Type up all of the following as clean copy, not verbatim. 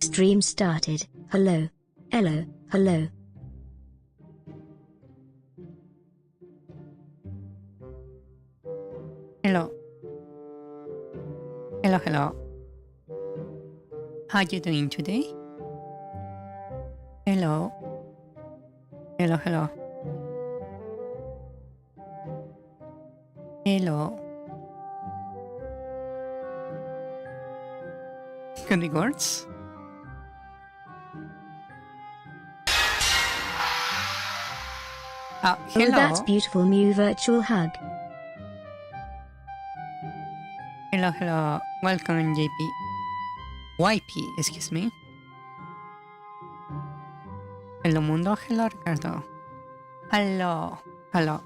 Stream started. Hello. Hello. Hello. Hello. Hello, hello. How you doing today? Hello. Hello, hello. Hello. Good regards. Hello. Oh, that's beautiful new virtual hug. Hello, hello. Welcome, JP. YP, excuse me. Hello, Mundo. Hello, Ricardo. Hello. Hello.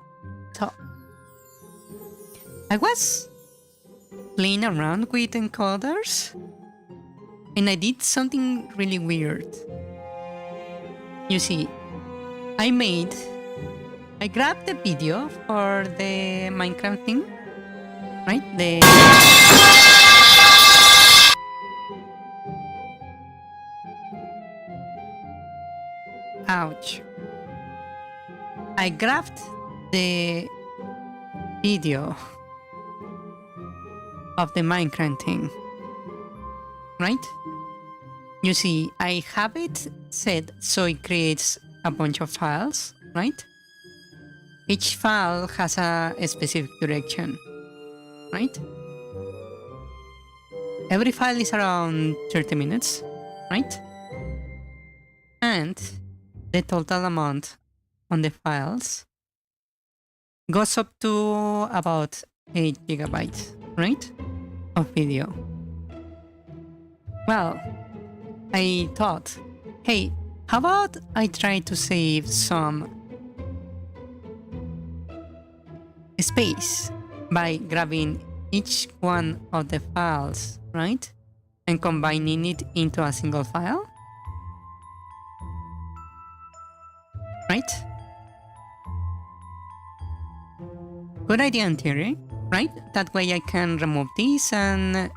So, I was playing around with encoders and I did something really weird. You see, I grabbed the video for the Minecraft thing, right? Ouch. I grabbed the video of the Minecraft thing, right? You see, I have it set so it creates a bunch of files, right? Each file has a specific direction, right? Every file is around 30 minutes, right? And the total amount on the files goes up to about 8 gigabytes, right? Of video. Well, I thought, hey, how about I try to save some space by grabbing each one of the files, right? And combining it into a single file? Right? Good idea in theory, right? That way I can remove this and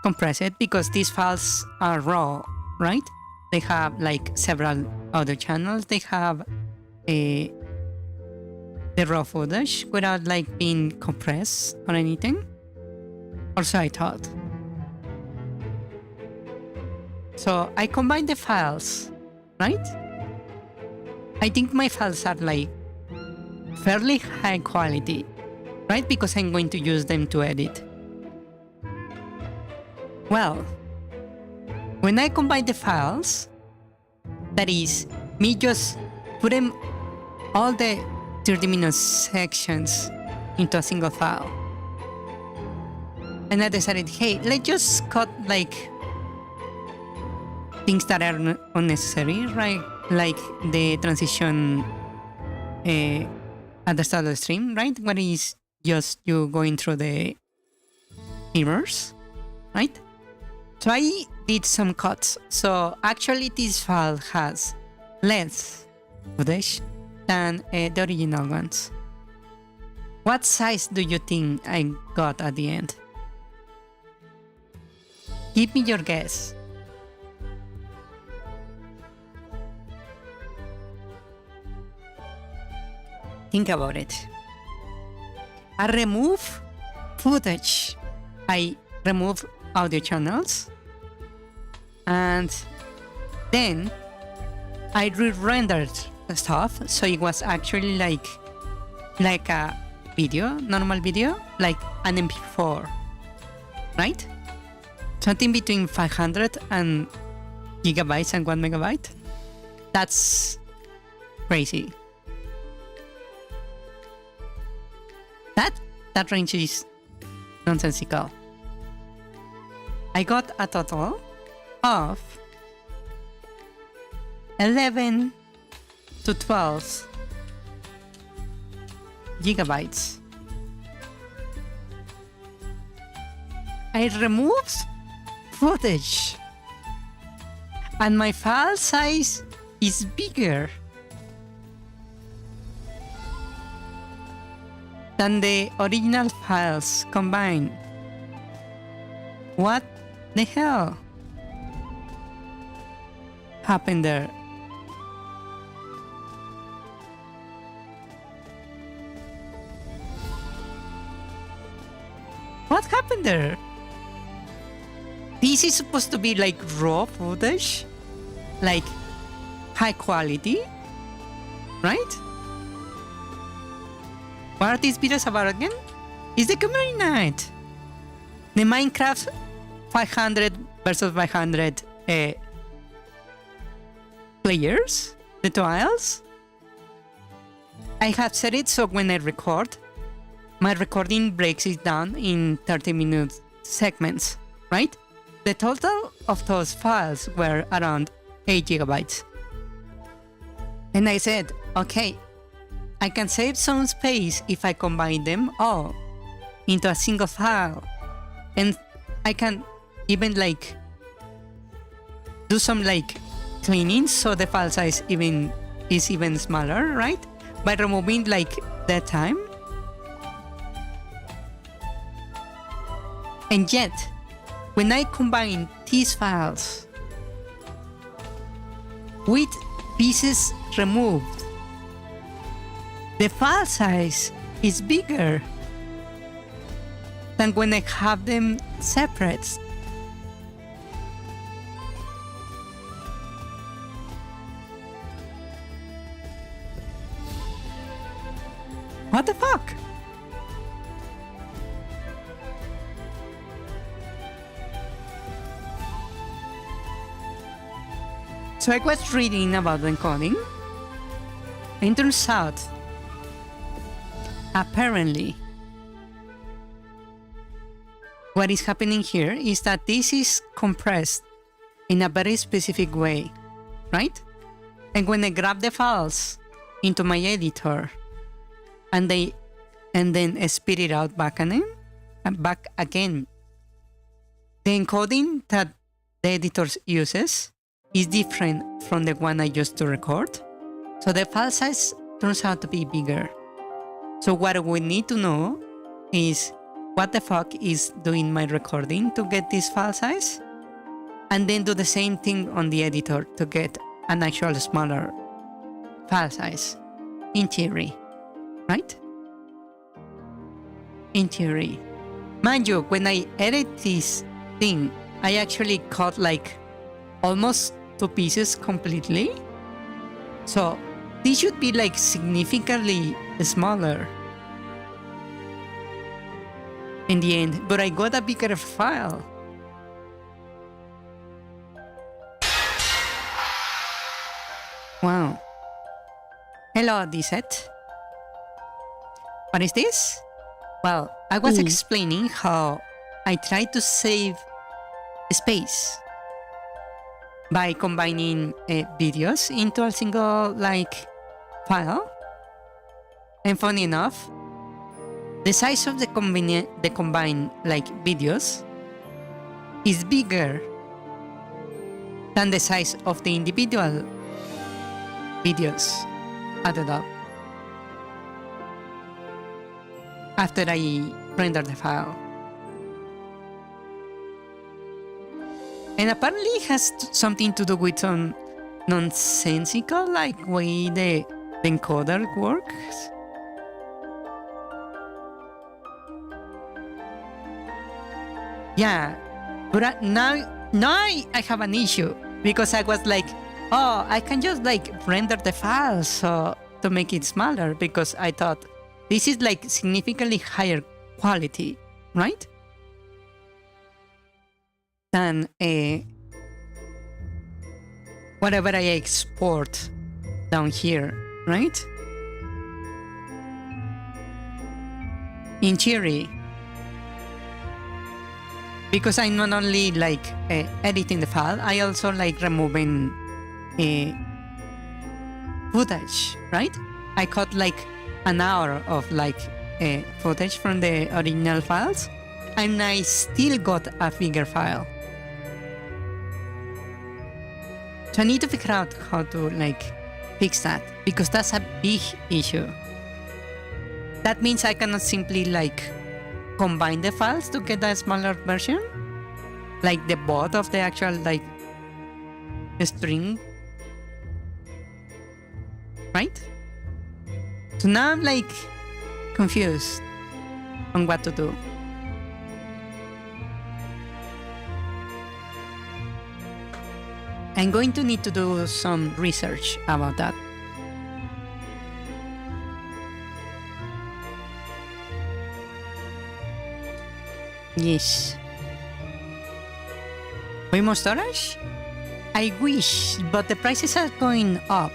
compress it because these files are raw, right? They have like several other channels. They have the raw footage without like being compressed or anything. Or so I thought. So I combined the files, right? I think my files are like fairly high quality, right? Because I'm going to use them to edit. Well, when I combine the files, that is, me just putting all the 30-minute sections into a single file. And I decided, hey, let's just cut like things that are unnecessary, right? Like the transition at the start of the stream, right? What is just you going through the mirrors, right? So I did some cuts. So actually this file has less footage than the original ones. What size do you think I got at the end? Give me your guess. Think about it. I remove footage. I remove audio channels. And then I re-rendered the stuff so it was actually like a video, normal video, like an MP4, right? Something between 500 and gigabytes and 1 megabyte. That's crazy. That range is nonsensical. I got a total of 11 to 12 gigabytes. I removed footage and my file size is bigger than the original files combined. What the hell? happened there? What happened there? This is supposed to be like raw footage, like high quality, right? What are these videos about again? It's the community night. The Minecraft 500 versus 500 players, the trials. I have set it so when I record, my recording breaks it down in 30-minute segments, right? The total of those files were around 8 gigabytes. And I said, okay, I can save some space if I combine them all into a single file. And I can even like do some like cleaning so the file size is even smaller, right? By removing like that time. And yet, when I combine these files with pieces removed, the file size is bigger than when I have them separate. What the fuck? So I was reading about encoding, and it turns out, apparently, what is happening here is that this is compressed in a very specific way, right? And when I grab the files into my editor and then spit it out back again, the encoding that the editor uses is different from the one I used to record. So the file size turns out to be bigger. So what we need to know is what the fuck is doing my recording to get this file size, and then do the same thing on the editor to get an actual smaller file size, in theory, right? In theory. Mind you, when I edit this thing, I actually cut like almost 2 pieces completely. So this should be like significantly smaller in the end, but I got a bigger file. Wow. Hello, Dset. What is this? Well, I was explaining how I tried to save space by combining videos into a single like file. And funny enough, the size of the combined like videos is bigger than the size of the individual videos added up after I render the file. And apparently it has something to do with some nonsensical like way the encoder works. Yeah, but now I have an issue because I was like, oh, I can just like render the file so to make it smaller, because I thought this is like significantly higher quality, right? Than whatever I export down here, right? In theory, because I'm not only like editing the file, I also like removing footage, right? I cut like an hour of like footage from the original files, and I still got a bigger file. So I need to figure out how to like fix that, because that's a big issue. That means I cannot simply like combine the files to get a smaller version, like the both of the actual like string right? So now I'm like confused on what to do. I'm going to need to do some research about that. Yes. Way more storage? I wish, but the prices are going up.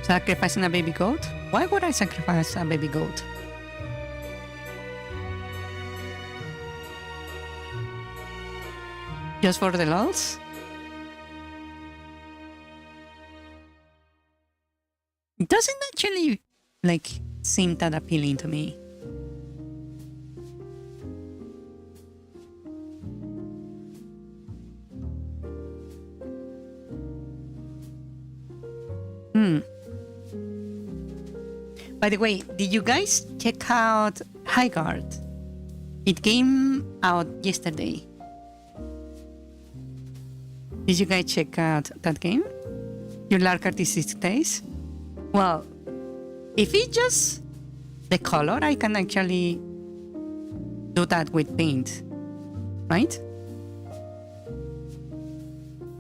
Sacrificing a baby goat? Why would I sacrifice a baby goat? Just for the lulz? It doesn't actually, like, seem that appealing to me. By the way, did you guys check out Highguard? It came out yesterday. Did you guys check out that game? Your Lark Artistic Days? Well, if it's just the color, I can actually do that with paint, right?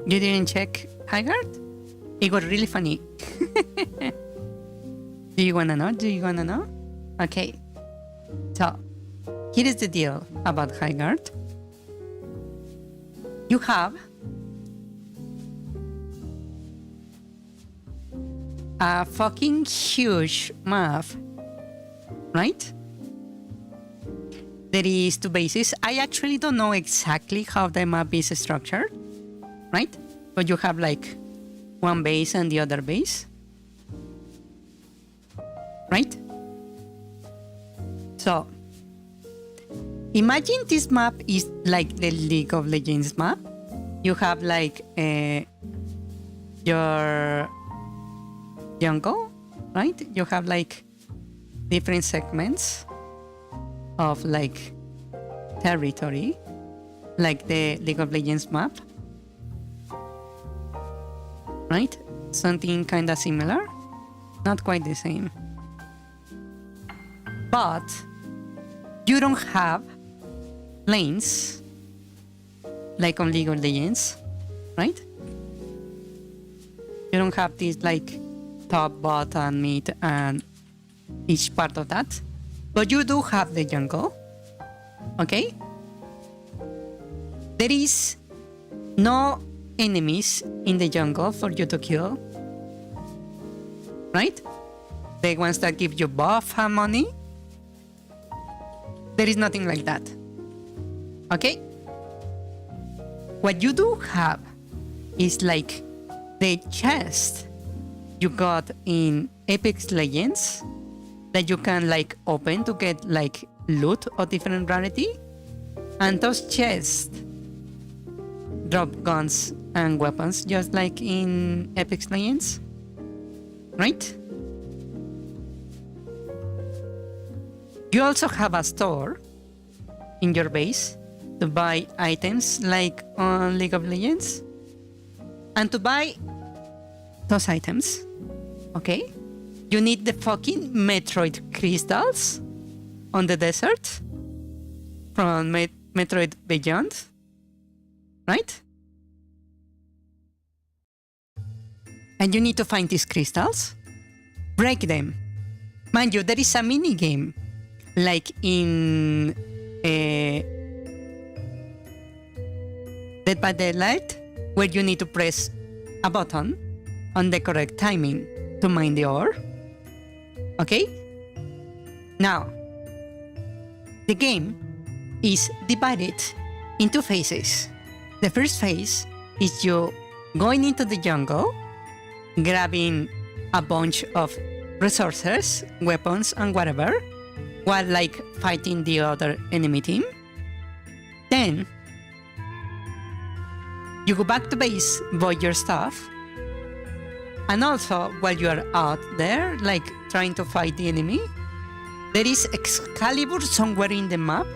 You didn't check Highguard? It got really funny. Do you wanna know? Do you wanna know? Okay. So, here is the deal about Highguard. You have a fucking huge map, right? There is 2 bases. I actually don't know exactly how the map is structured, right? But you have like one base and the other base, right? So, imagine this map is like the League of Legends map. You have like your jungle, right? You have like different segments of like territory, like the League of Legends map, right? Something kind of similar, not quite the same. But you don't have lanes like on League of Legends, right? You don't have this like top, bottom, mid, and each part of that. But you do have the jungle, okay? There is no enemies in the jungle for you to kill, right? The ones that give you buff and money. There is nothing like that, okay? What you do have is like the chest you got in Apex Legends that you can like open to get like loot of different rarity, and those chests drop guns and weapons just like in Apex Legends, right? You also have a store in your base to buy items like on League of Legends, and to buy those items, okay, you need the fucking Metroid crystals on the desert from Metroid Beyond, right? And you need to find these crystals, break them. Mind you, there is a mini game like in Dead by Daylight, where you need to press a button on the correct timing to mine the ore. Okay? Now, the game is divided into phases. The first phase is you going into the jungle, grabbing a bunch of resources, weapons, and whatever, while like fighting the other enemy team. Then you go back to base, buy your stuff, and also while you are out there like trying to fight the enemy, there is Excalibur somewhere in the map.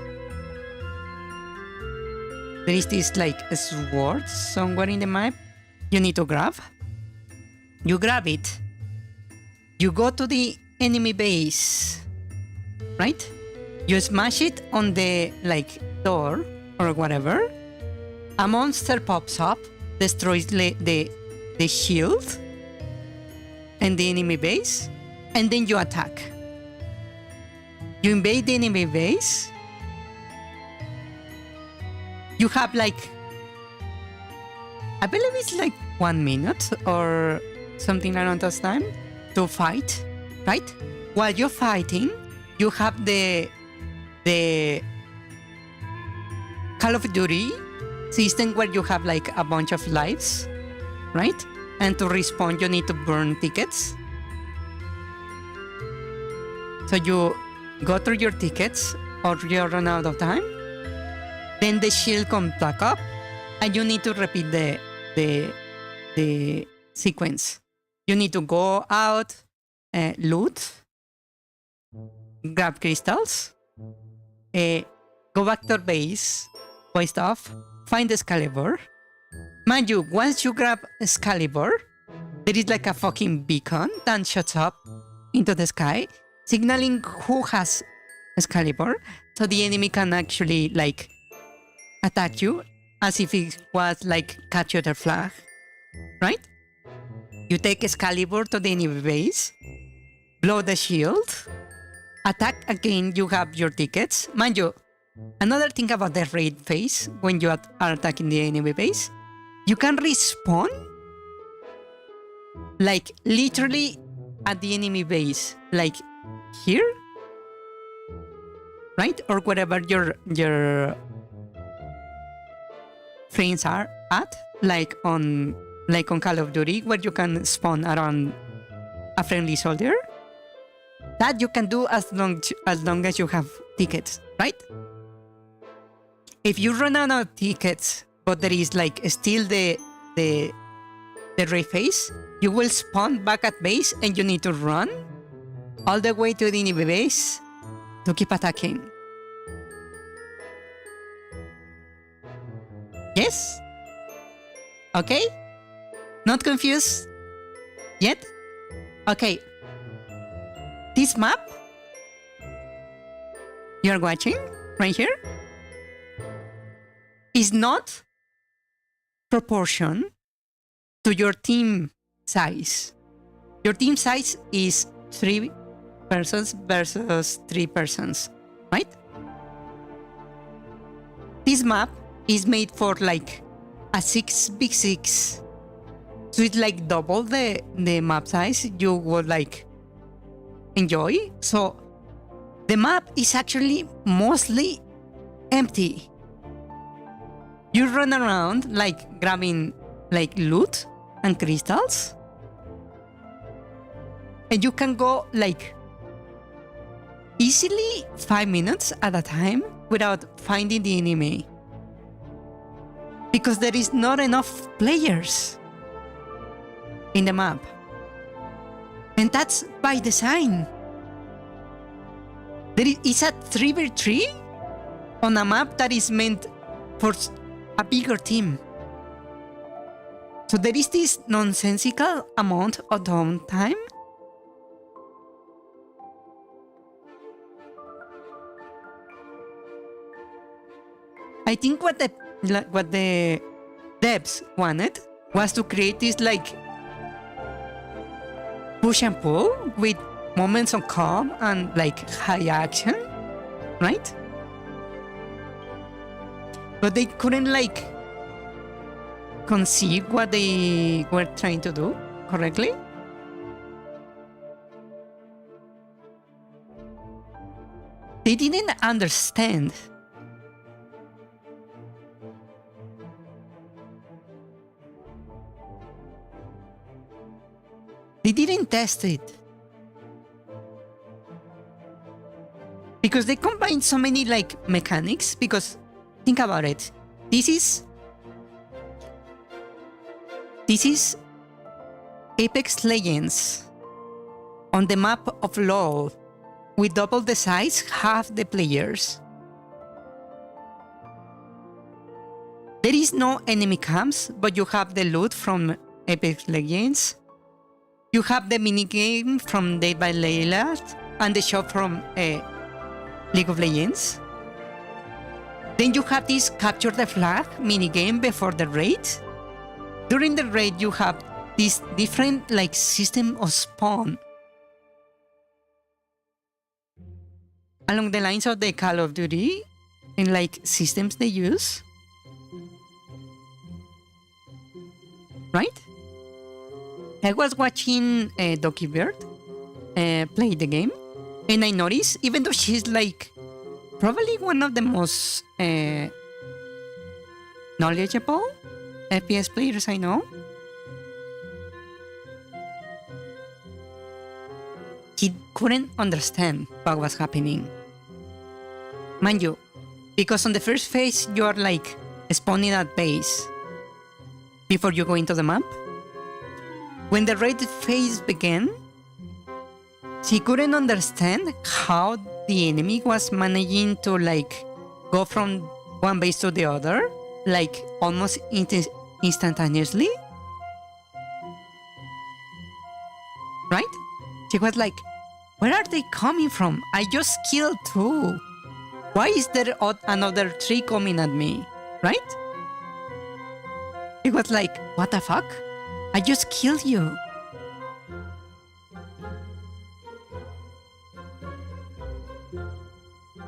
There is this like a sword somewhere in the map you need to grab. You grab it. You go to the enemy base, right? You smash it on the door or whatever. A monster pops up, destroys the shield and the enemy base, and then you attack. You invade the enemy base. You have I believe it's 1 minute or something around that time to fight, right? While you're fighting, you have the Call of Duty system where you have a bunch of lives, right? And to respawn, you need to burn tickets. So you go through your tickets or you run out of time. Then the shield comes back up and you need to repeat the sequence. You need to go out, loot, grab crystals, go back to your base, buy stuff, find Excalibur. Mind you, once you grab Excalibur, there is a fucking beacon that shoots up into the sky, signaling who has Excalibur, so the enemy can actually attack you as if it was capture the flag, right? You take Excalibur to the enemy base, blow the shield, attack again, you have your tickets. Mind you, another thing about the raid phase, when you are attacking the enemy base, you can respawn literally at the enemy base, here, right? Or wherever your friends are at, on Call of Duty, where you can spawn around a friendly soldier. That you can do as long as you have tickets, right? If you run out of tickets, but there is still the raid phase, you will spawn back at base and you need to run all the way to the enemy base to keep attacking. Yes? Okay? Not confused yet? Okay. This map you're watching right here is not proportion to your team size. Your team size is 3 persons versus 3 persons, right? This map is made for a 6v6. So it's double the map size you would enjoy. So the map is actually mostly empty. You run around grabbing loot and crystals, and you can go easily 5 minutes at a time without finding the enemy, because there is not enough players in the map. And that's by design. It's a 3v3 on a map that is meant for a bigger team. So there is this nonsensical amount of downtime. I think what the devs wanted was to create this push and pull with moments of calm and high action, right? But they couldn't conceive what they were trying to do correctly. They didn't understand. They didn't test it. Because they combined so many mechanics, because think about it. This is Apex Legends on the map of LoL with double the size, half the players. There is no enemy camps, but you have the loot from Apex Legends. You have the minigame from Dead by Daylight and the shop from League of Legends. Then you have this capture the flag minigame before the raid. During the raid, you have this different like system of spawn. Along the lines of the Call of Duty and like systems they use. Right? I was watching Doki Bird play the game, and I noticed, even though she's like probably one of the most knowledgeable FPS players I know, she couldn't understand what was happening. Mind you, because on the first phase you are like spawning at base before you go into the map. When the raid phase began, she couldn't understand how the enemy was managing to like go from one base to the other, like almost instantaneously. Right? She was like, where are they coming from? I just killed 2. Why is there another 3 coming at me? Right? It was like, what the fuck? I just killed you.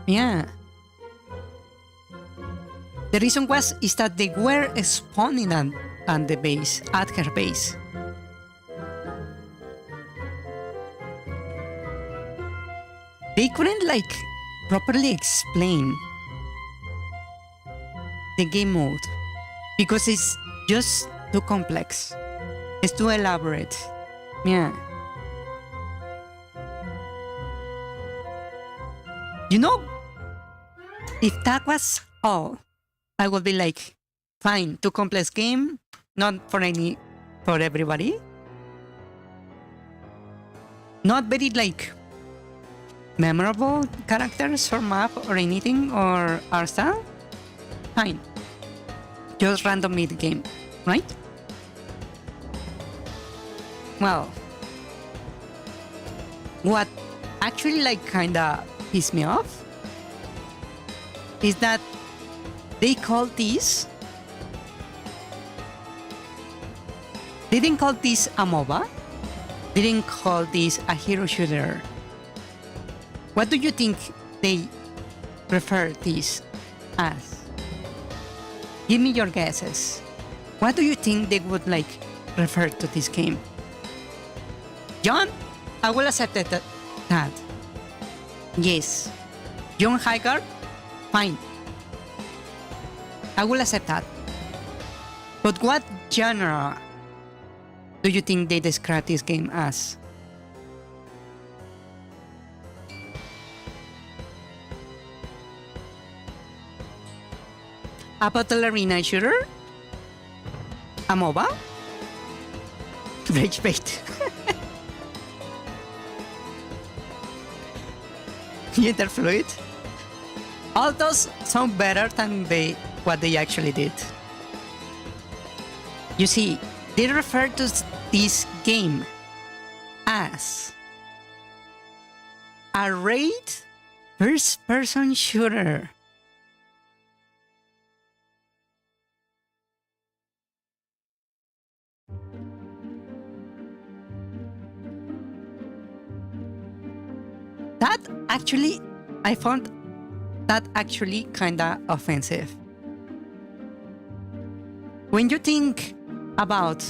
Yeah. The reason is that they were spawning at the base, at her base. They couldn't like properly explain the game mode because it's just too complex. It's too elaborate. Yeah. You know, if that was all, I would be like, fine, too complex game, not for everybody. Not very like memorable characters or map or anything or art style. Fine. Just random mid game, right? Well, what actually like kinda pissed me off is that they didn't call this a MOBA, they didn't call this a hero shooter. What do you think they refer this as? Give me your guesses. What do you think they would like refer to this game? John, I will accept that. Yes. John Highgard? Fine. I will accept that. But what genre do you think they describe this game as? A battle arena shooter? A MOBA? Rage bait. Interfluid? All those sound better than what they actually did. You see, they refer to this game as a raid first-person shooter. That actually, I found that actually kinda offensive. When you think about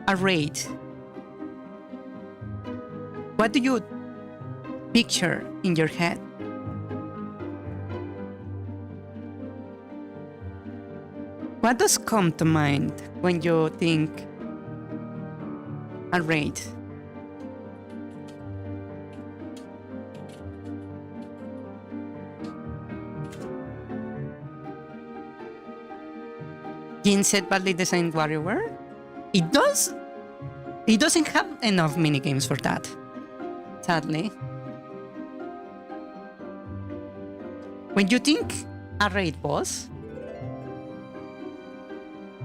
a raid, what do you picture in your head? What does come to mind when you think a raid? Jin said badly designed WarioWare? It doesn't have enough minigames for that, sadly. When you think a raid boss,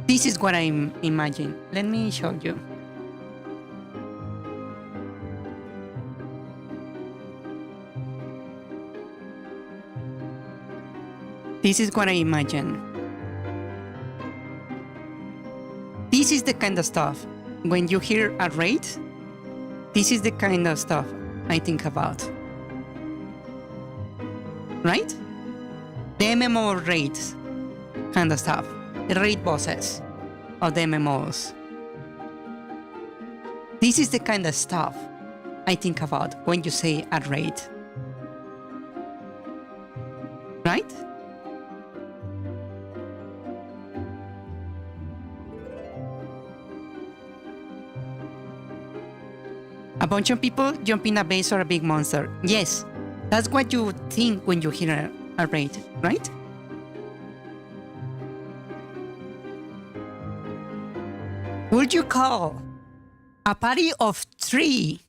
this is what I imagine. Let me show you. This is what I imagine. This is the kind of stuff. When you hear a raid, this is the kind of stuff I think about. Right? The MMO raids kind of stuff. The raid bosses of the MMOs. This is the kind of stuff I think about when you say a raid. Right? A bunch of people jump in a base or a big monster. Yes, that's what you think when you hear a raid, right? Would you call a party of 3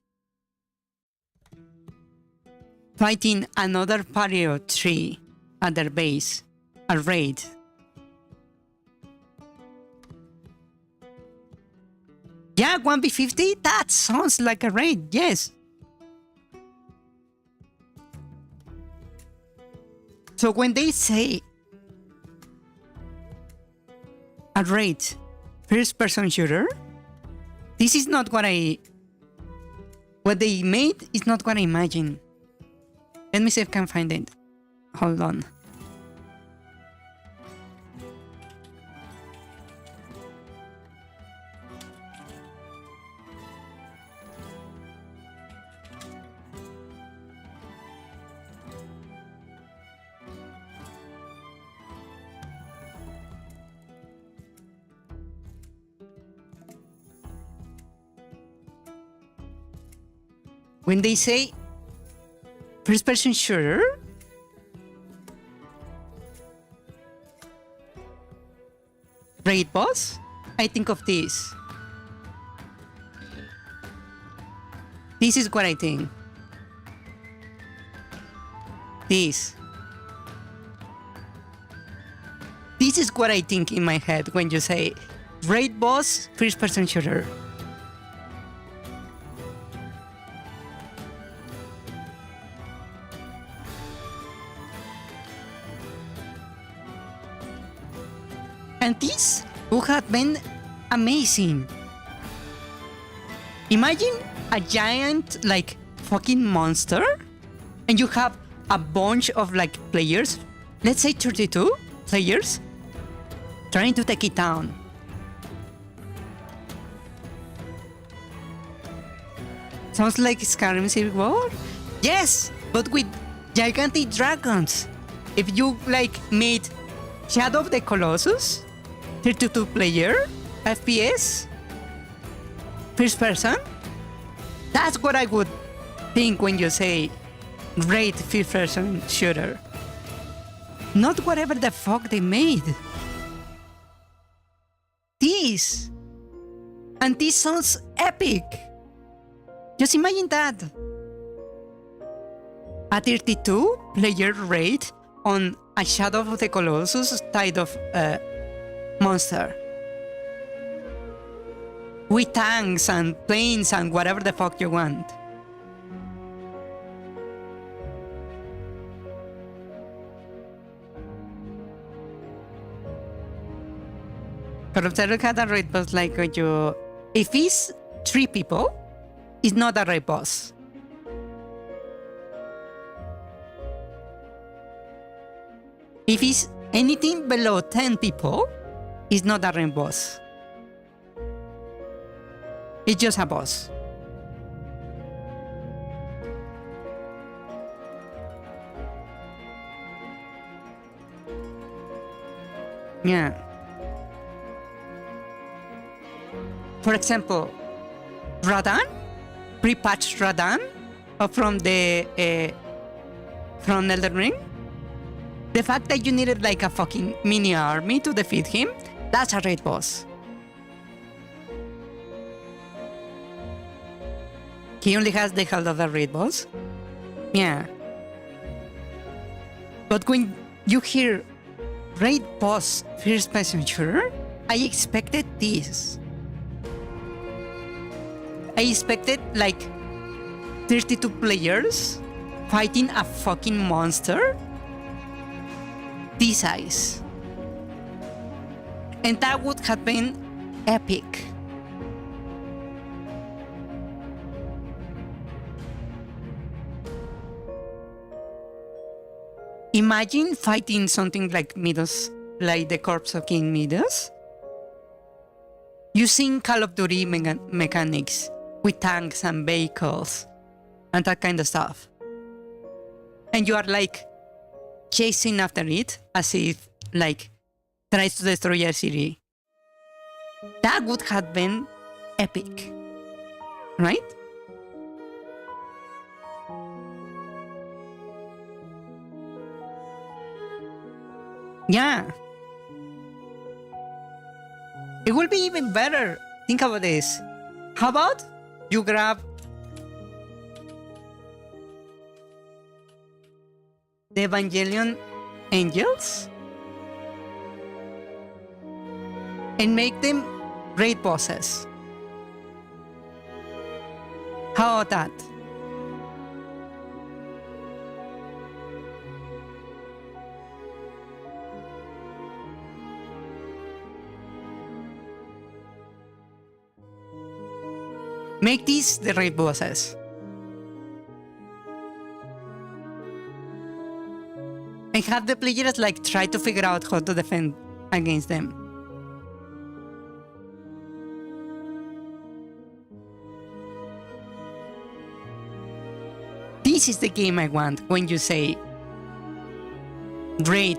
fighting another party of 3 at their base a raid? Yeah, 1v50? That sounds like a raid, yes. So when they say a raid first-person shooter, this is not what they made is not what I imagine. Let me see if I can find it. Hold on. When they say first-person shooter, raid boss, I think of this. This is what I think. This is what I think in my head when you say raid boss, first-person shooter. And this would have been amazing. Imagine a giant, like, fucking monster, and you have a bunch of, like, players, let's say 32 players, trying to take it down. Sounds like Skyrim Civil War? Yes, but with gigantic dragons. If you, like, made Shadow of the Colossus, 32 player, FPS, first person, that's what I would think when you say raid first person shooter. Not whatever the fuck they made. This. And this sounds epic. Just imagine that. A 32 player raid on a Shadow of the Colossus type of monster. With tanks and planes and whatever the fuck you want. But observe had a raid boss like you. If it's 3 people, it's not a raid boss. If it's anything below 10 people, it's not a raid boss. It's just a boss. Yeah. For example, Radan, pre-patched Radan from Elden Ring. The fact that you needed like a fucking mini army to defeat him, that's a raid boss. He only has the health of a raid boss? Yeah. But when you hear raid boss first person shooter, I expected this. I expected like 32 players fighting a fucking monster. this size. And that would have been epic. Imagine fighting something like Midas, like the corpse of King Midas, using Call of Duty mechanics with tanks and vehicles and that kind of stuff. And you are like chasing after it as if like tries to destroy your city. That would have been epic, right? Yeah. It will be even better. Think about this. How about you grab the Evangelion angels and make them raid bosses? How about that? Make these the raid bosses. And have the players like try to figure out how to defend against them. This is the game I want when you say raid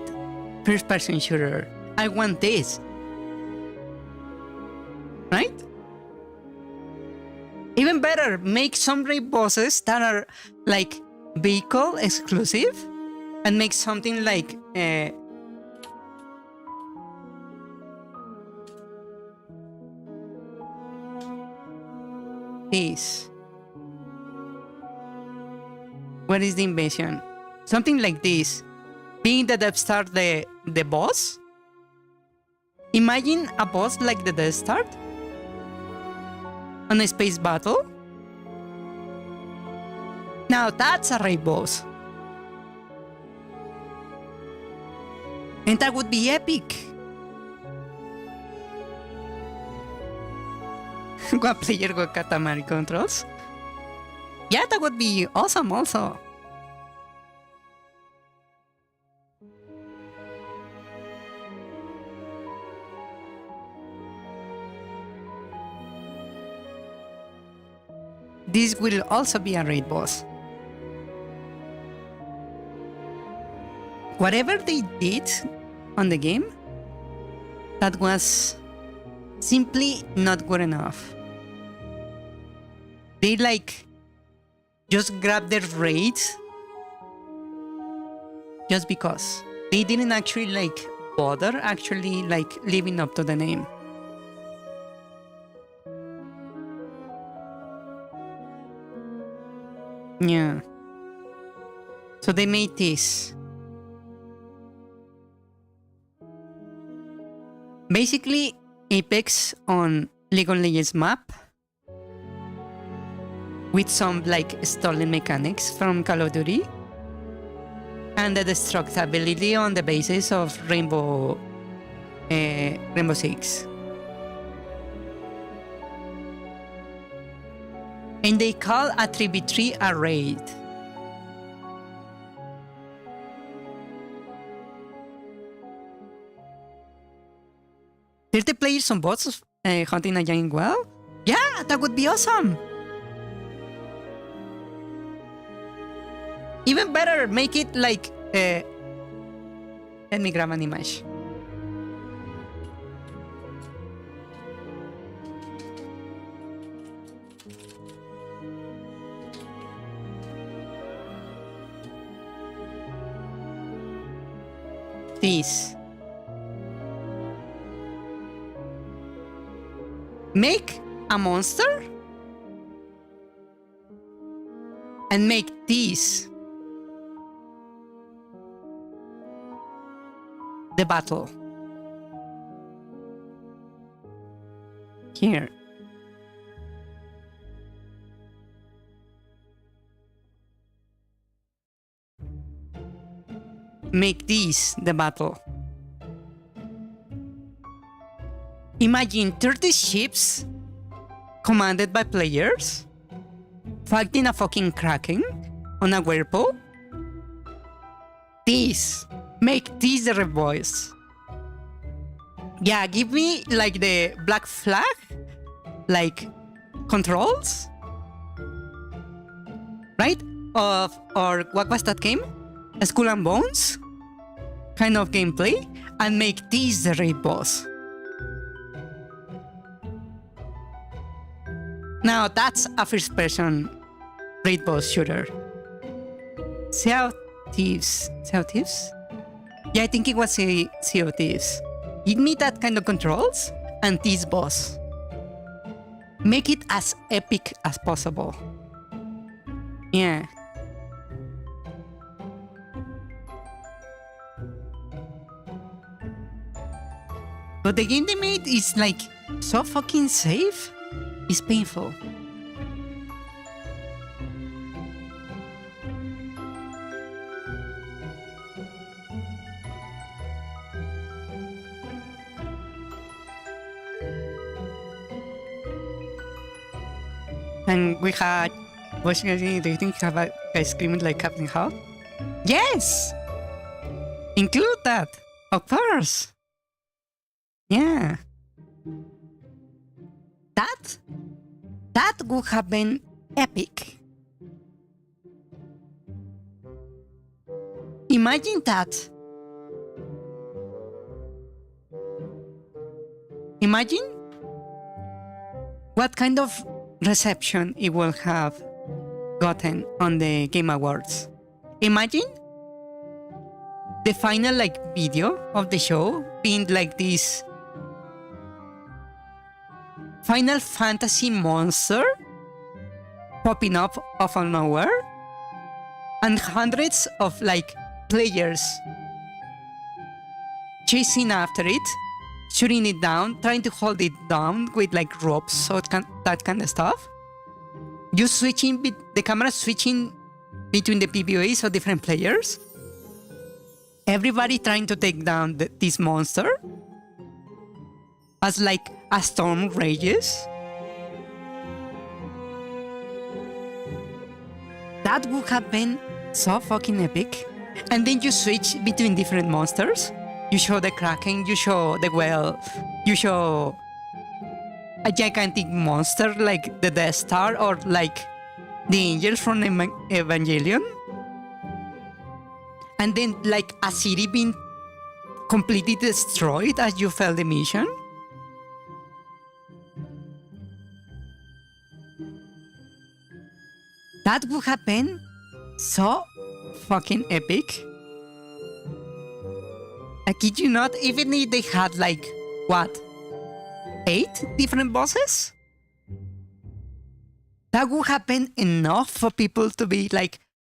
first-person shooter. I want this. Right? Even better, make some raid bosses that are like vehicle exclusive and make something like this. What is the invasion? Something like this. Being the Death Star the boss? Imagine a boss like the Death Star on a space battle? Now that's a raid boss. And that would be epic. One player with Katamari controls. Yeah, that would be awesome also. This will also be a raid boss. Whatever they did on the game, that was simply not good enough. They like just grabbed their raids just because. They didn't actually like bother actually like living up to the name. Yeah. So they made this. Basically, Apex on League of Legends map with some like stolen mechanics from Call of Duty and the destructibility on the basis of Rainbow Six. And they call a 3v3 a raid. There's the players on bots hunting a giant whale? Yeah, that would be awesome! Even better, make it like... let me grab an image. This. Make a monster and make this the battle. Here. make this the battle. Imagine 30 ships commanded by players fighting a fucking kraken on a whirlpool. Make this the red boys. Yeah, give me like the Black Flag, like controls, right? Or what was that game? Skull and Bones kind of gameplay, and make this the raid boss. Now that's a first-person raid boss shooter. Sea of Thieves. Sea of Thieves? Yeah, I think it was Sea of Thieves. Give me that kind of controls and this boss. Make it as epic as possible. Yeah. But the game they made is like so fucking safe. It's painful. And we had, do you think we have a guy screaming like Captain Hook? Yes! Include that, of course. Yeah. That would have been epic. Imagine that. Imagine what kind of reception it will have gotten on the Game Awards. Imagine the final video of the show being like this Final Fantasy monster popping up out of nowhere, and hundreds of players chasing after it, shooting it down, trying to hold it down with ropes, so that kind of stuff. You the camera switching between the PvE, so different players. Everybody trying to take down this monster as a storm rages. That would have been so fucking epic. And then you switch between different monsters. You show the Kraken, you show the whale, you show a gigantic monster like the Death Star or the angels from Evangelion. And then a city being completely destroyed as you fail the mission. That would have been so fucking epic. I kid you not, even if they had 8 different bosses? That would have been enough for people to be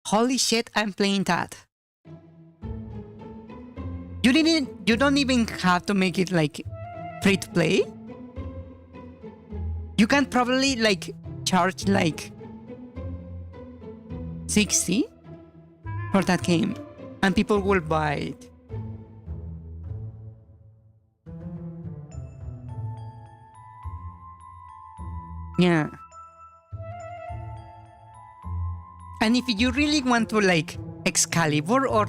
holy shit, I'm playing that. You don't even have to make it free to play. You can probably charge 60 for that game, and people will buy it. Yeah. And if you really want to Excalibur or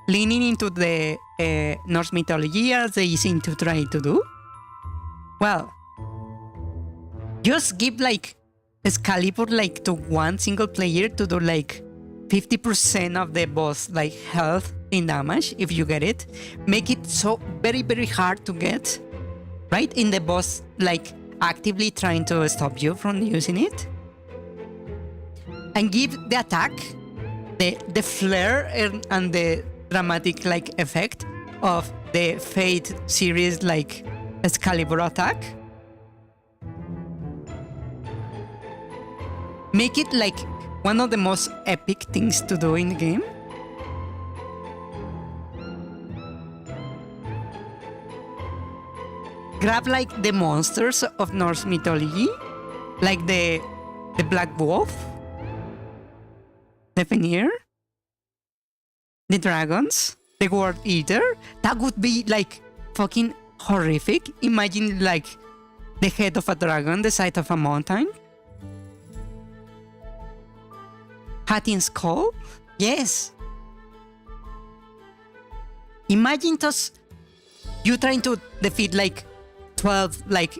leaning into the Norse mythology as they seem to try to do, well, just give Excalibur to one single player to do 50% of the boss health in damage if you get it. Make it so very, very hard to get, right? In the boss actively trying to stop you from using it. And give the attack the flair and the dramatic effect of the Fate series Excalibur attack. Make it one of the most epic things to do in the game. Grab the monsters of Norse mythology, the Black Wolf, the Fenrir, the dragons, the World Eater. That would be like fucking horrific. Imagine like the head of a dragon, the side of a mountain. Hatting skull? Yes. Imagine those, you trying to defeat like 12 like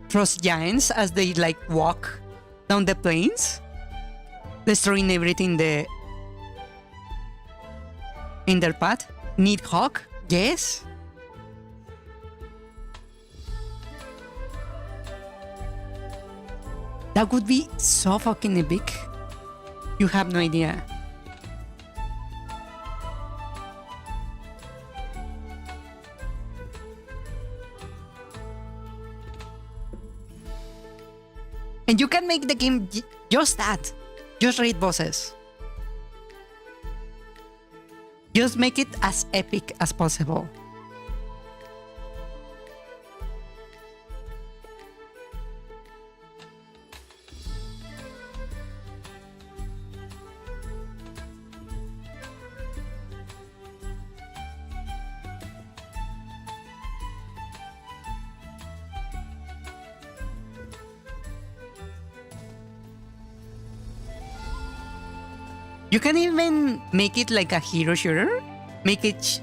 frost giants as they like walk down the plains, destroying everything in their path. Nidhogg? Yes. That would be so fucking epic. You have no idea. And you can make the game just that. Just raid bosses. Just make it as epic as possible. You can even make it like a hero shooter. Make each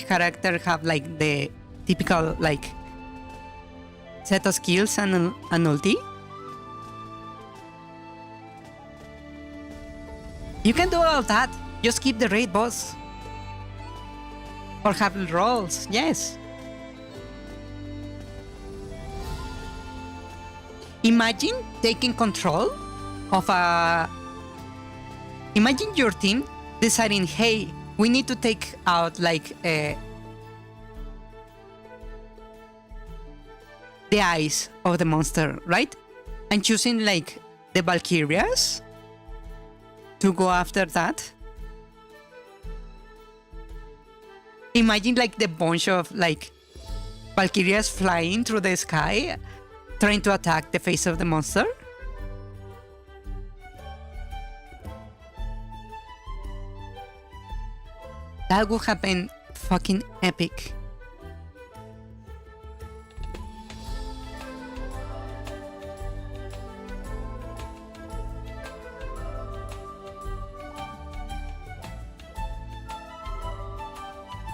character have like the typical like set of skills and an ulti. You can do all of that. Just keep the raid boss. Or have rolls, yes. Imagine taking control of a... Imagine your team deciding, hey, we need to take out like the eyes of the monster, right? And choosing like the Valkyrias to go after that. Imagine like the bunch of like Valkyrias flying through the sky, trying to attack the face of the monster. That would have been fucking epic.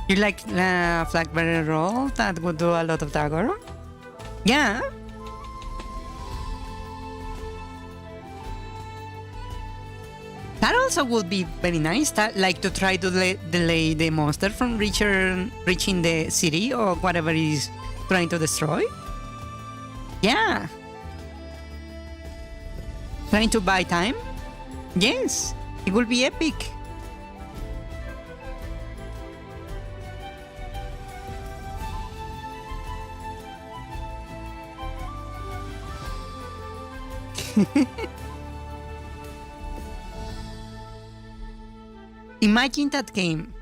You like the flag bearer role? That would do a lot of dagger? Yeah. That also would be very nice, that, like to try to delay the monster from reaching the city or whatever it is trying to destroy. Yeah. Trying to buy time? Yes, it will be epic. Imagine that game.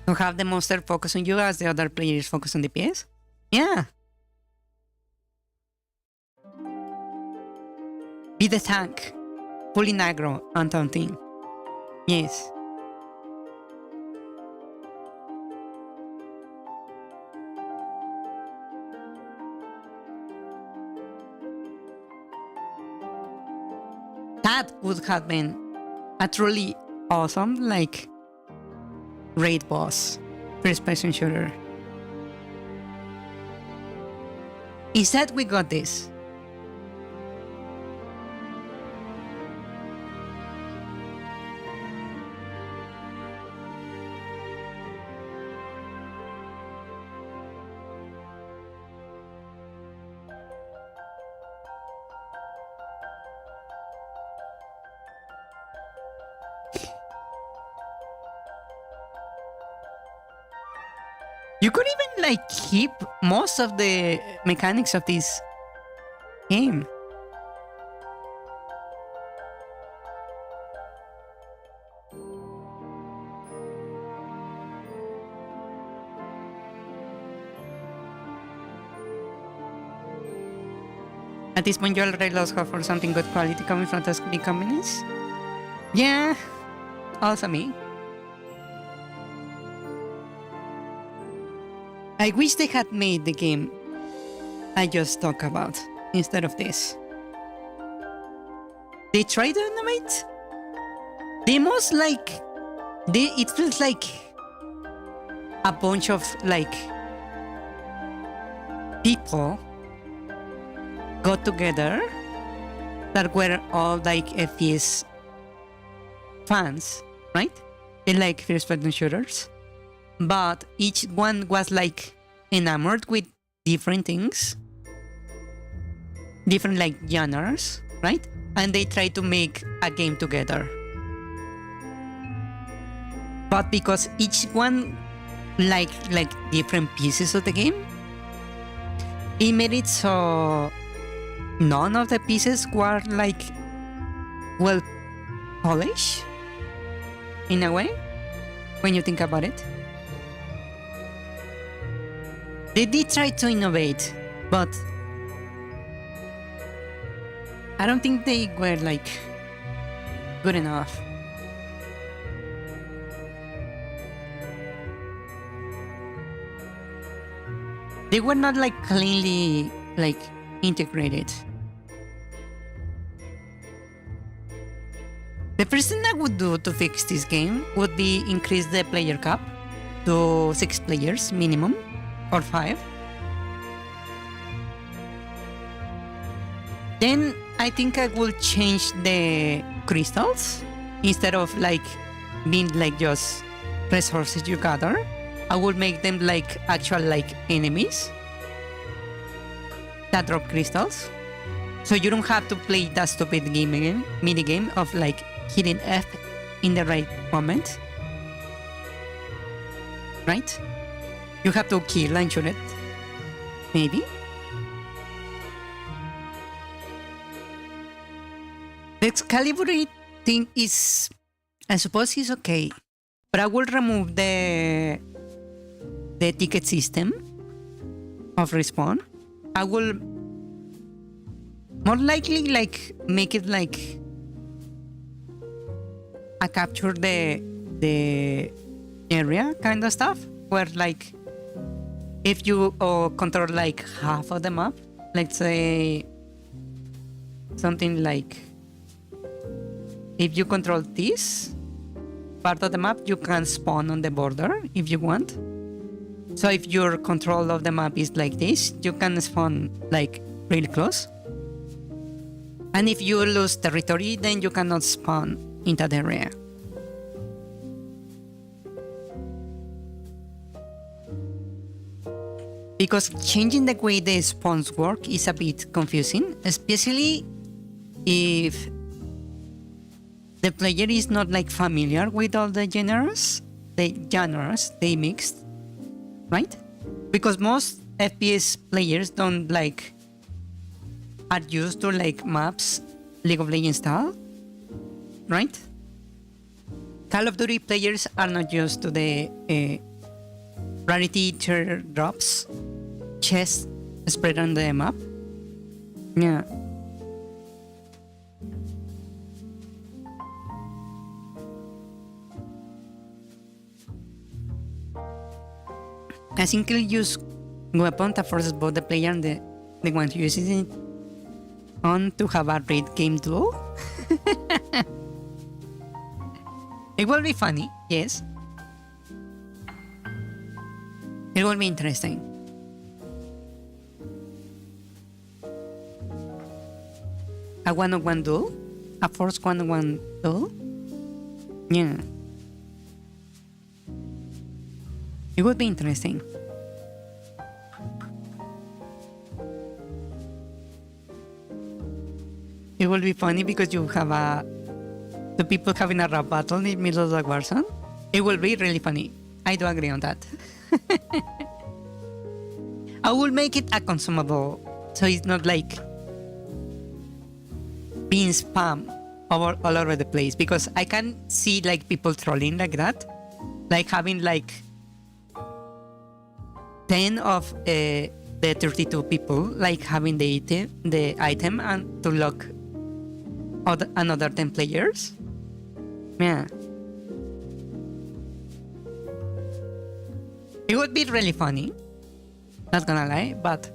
To have the monster focus on you as the other players focus on the PS? Yeah. Be the tank. Pulling aggro and taunting. Yes. That would have been a truly awesome, like, raid boss first-person shooter. Instead, we got this. You could even like keep most of the mechanics of this game. At this point, you already lost hope for something good quality coming from those big companies? Yeah, also me. I wish they had made the game I just talked about instead of this. They try to animate? They most like... it feels like a bunch of like people got together that were all like FPS fans, right? They like first-person shooters, but each one was like enamored with different things, different like genres, right? And they try to make a game together. But because each one like different pieces of the game, it made it so none of the pieces were like well polished in a way when you think about it. They did try to innovate, but I don't think they were like good enough. They were not like cleanly like integrated. The first thing I would do to fix this game would be increase the player cap to 6 players minimum, or 5. Then I think I will change the crystals. Instead of like being like just resources you gather, I will make them like actual like enemies that drop crystals. So you don't have to play that stupid game again, mini game of like hitting F in the right moment. Right? You have to kill and shoot it. Maybe. The Excalibur thing is, I suppose, is okay, but I will remove the ticket system of respawn. I will more likely like make it like I capture the area kind of stuff, where like if you control like half of the map, let's say something like if you control this part of the map, you can spawn on the border if you want. So if your control of the map is like this, you can spawn like really close. And if you lose territory, then you cannot spawn in that area. Because changing the way the spawns work is a bit confusing, especially if the player is not like familiar with all the genres they mixed, right? Because most FPS players don't like are used to like maps League of Legends style, right? Call of Duty players are not used to the rarity tier drops, chests spread on the map. Yeah. A single use weapon that forces both the player and the one who uses it on to have a raid game duel. It will be funny, yes. It will be interesting. A one-on-one duel? A forced one-on-one duel? Yeah. It would be interesting. It will be funny because you have the people having a rap battle in the middle of the Warzone. It will be really funny. I do agree on that. I will make it a consumable, so it's not like being spam all over the place, because I can see like people trolling like that, like having like 10 of the 32 people like having the item and to lock another 10 players. Yeah. It would be really funny. Not gonna lie, but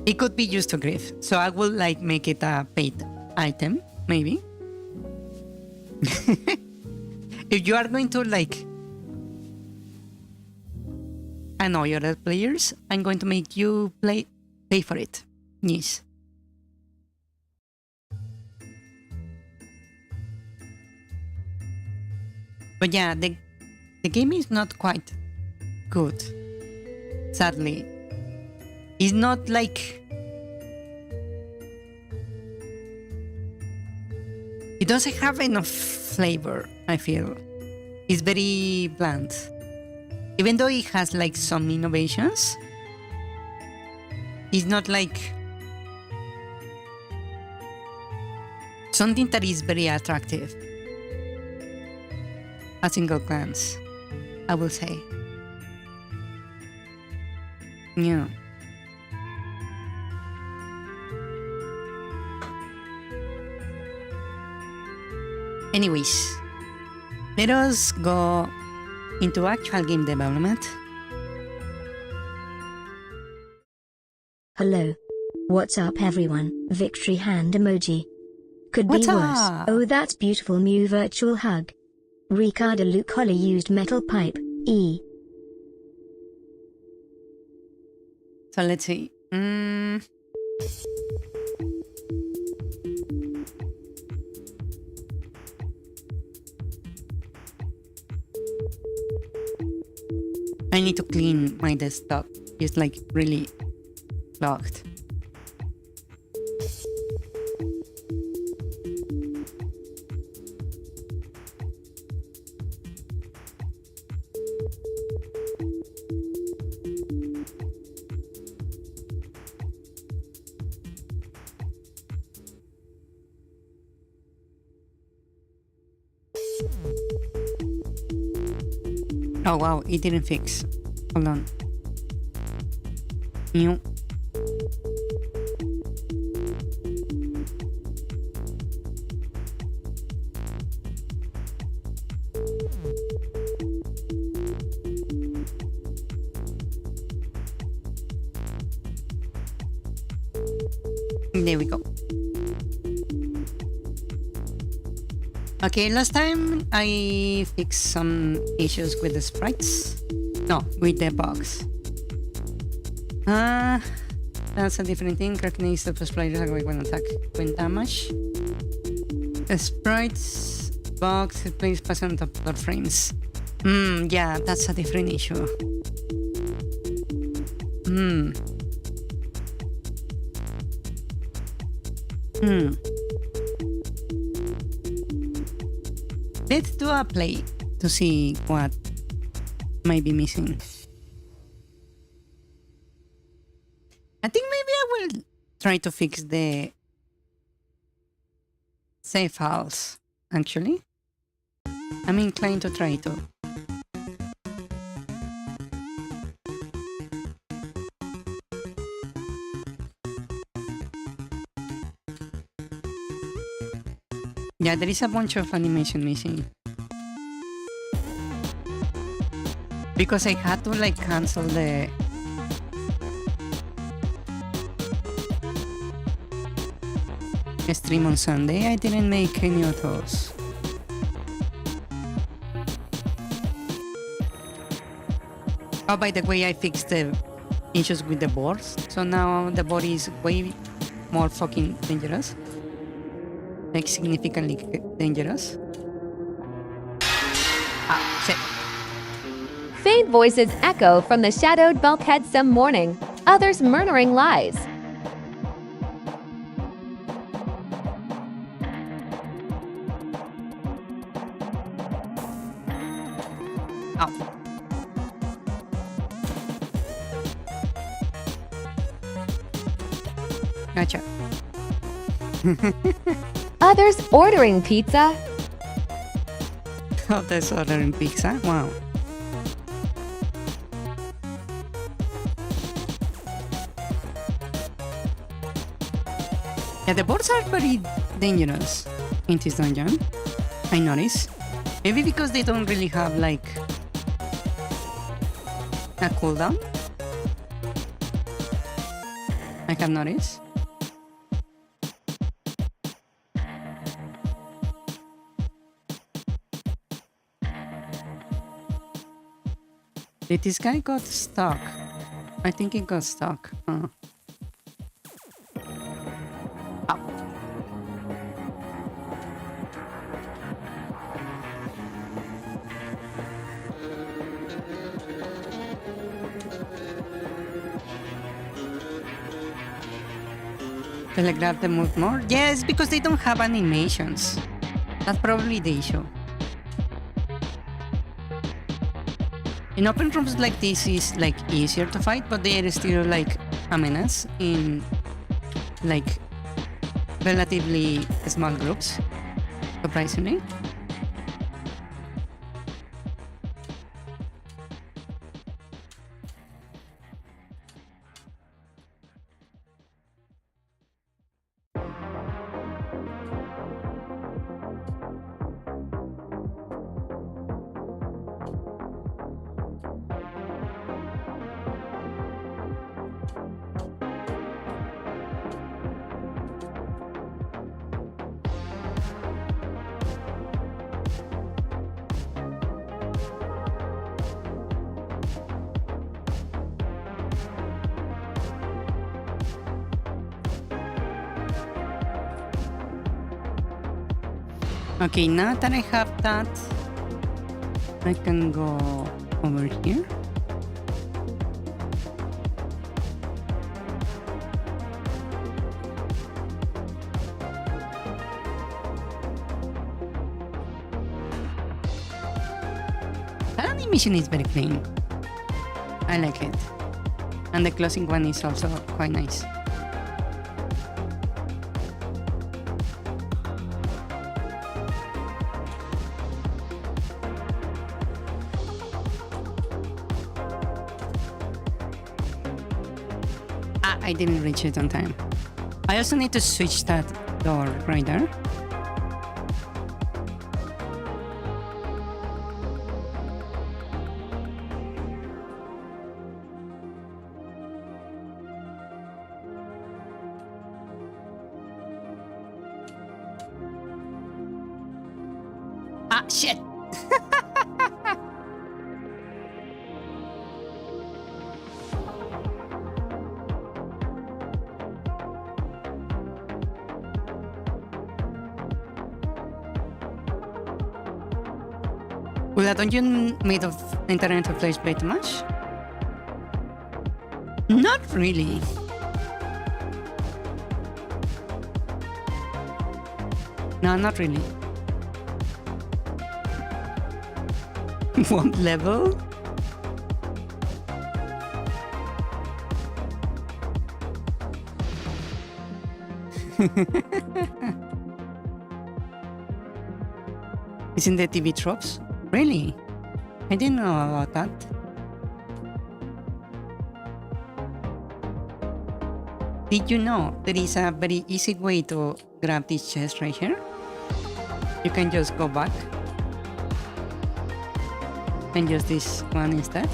it could be used to grief. So I will like make it a paid item, maybe. If you are going to like annoy other players, I'm going to make you pay for it. Yes. But yeah, the game is not quite good. Sadly. It's not like... It doesn't have enough flavor, I feel. It's very bland. Even though it has like some innovations, it's not like something that is very attractive at single glance, I will say. Yeah. Anyways, let us go into actual game development. Hello. What's up everyone? Victory hand emoji. Could be What's worse. up? Oh, that's beautiful Mew virtual hug. Ricardo Luke Holly used metal pipe. E. So let's see. I need to clean my desktop. It's like really locked. Oh wow, it didn't fix. Hold on. Ew. There we go. Okay, last time I fixed some issues with the sprites. No, with the box. That's a different thing. Cracking is the first player when attack when damage. The sprites box plays pass on top of frames. Yeah, that's a different issue. Let's do a play to see what might be missing. I think maybe I will try to fix the save files, actually. I'm inclined to try to. Yeah, there is a bunch of animation missing. Because I had to like cancel the stream on Sunday. I didn't make any of those. Oh, by the way, I fixed the issues with the boards. So now the board is way more fucking dangerous. Like significantly dangerous. Ah, shit. Faint voices echo from the shadowed bulkhead some morning, others murmuring lies. Ow. Gotcha. Others ordering pizza. Others ordering pizza? Wow. Yeah, the boards are very dangerous in this dungeon, I notice. Maybe because they don't really have like a cooldown. I have noticed. Did this guy got stuck? I think he got stuck. Ow. Telegraph the move more? Yes, because they don't have animations. That's probably the issue. In open rooms like this is like easier to fight, but they are still like a menace in like relatively small groups, surprisingly. Okay, now that I have that, I can go over here. That animation is very clean. I like it. And the closing one is also quite nice. I didn't reach it on time. I also need to switch that door right there. Ah, shit! Will a dungeon made of internet of flash play too much? Not really. No, not really. One level? Isn't the TV tropes? Really? I didn't know about that. Did you know there is a very easy way to grab this chest right here? You can just go back and use this one instead.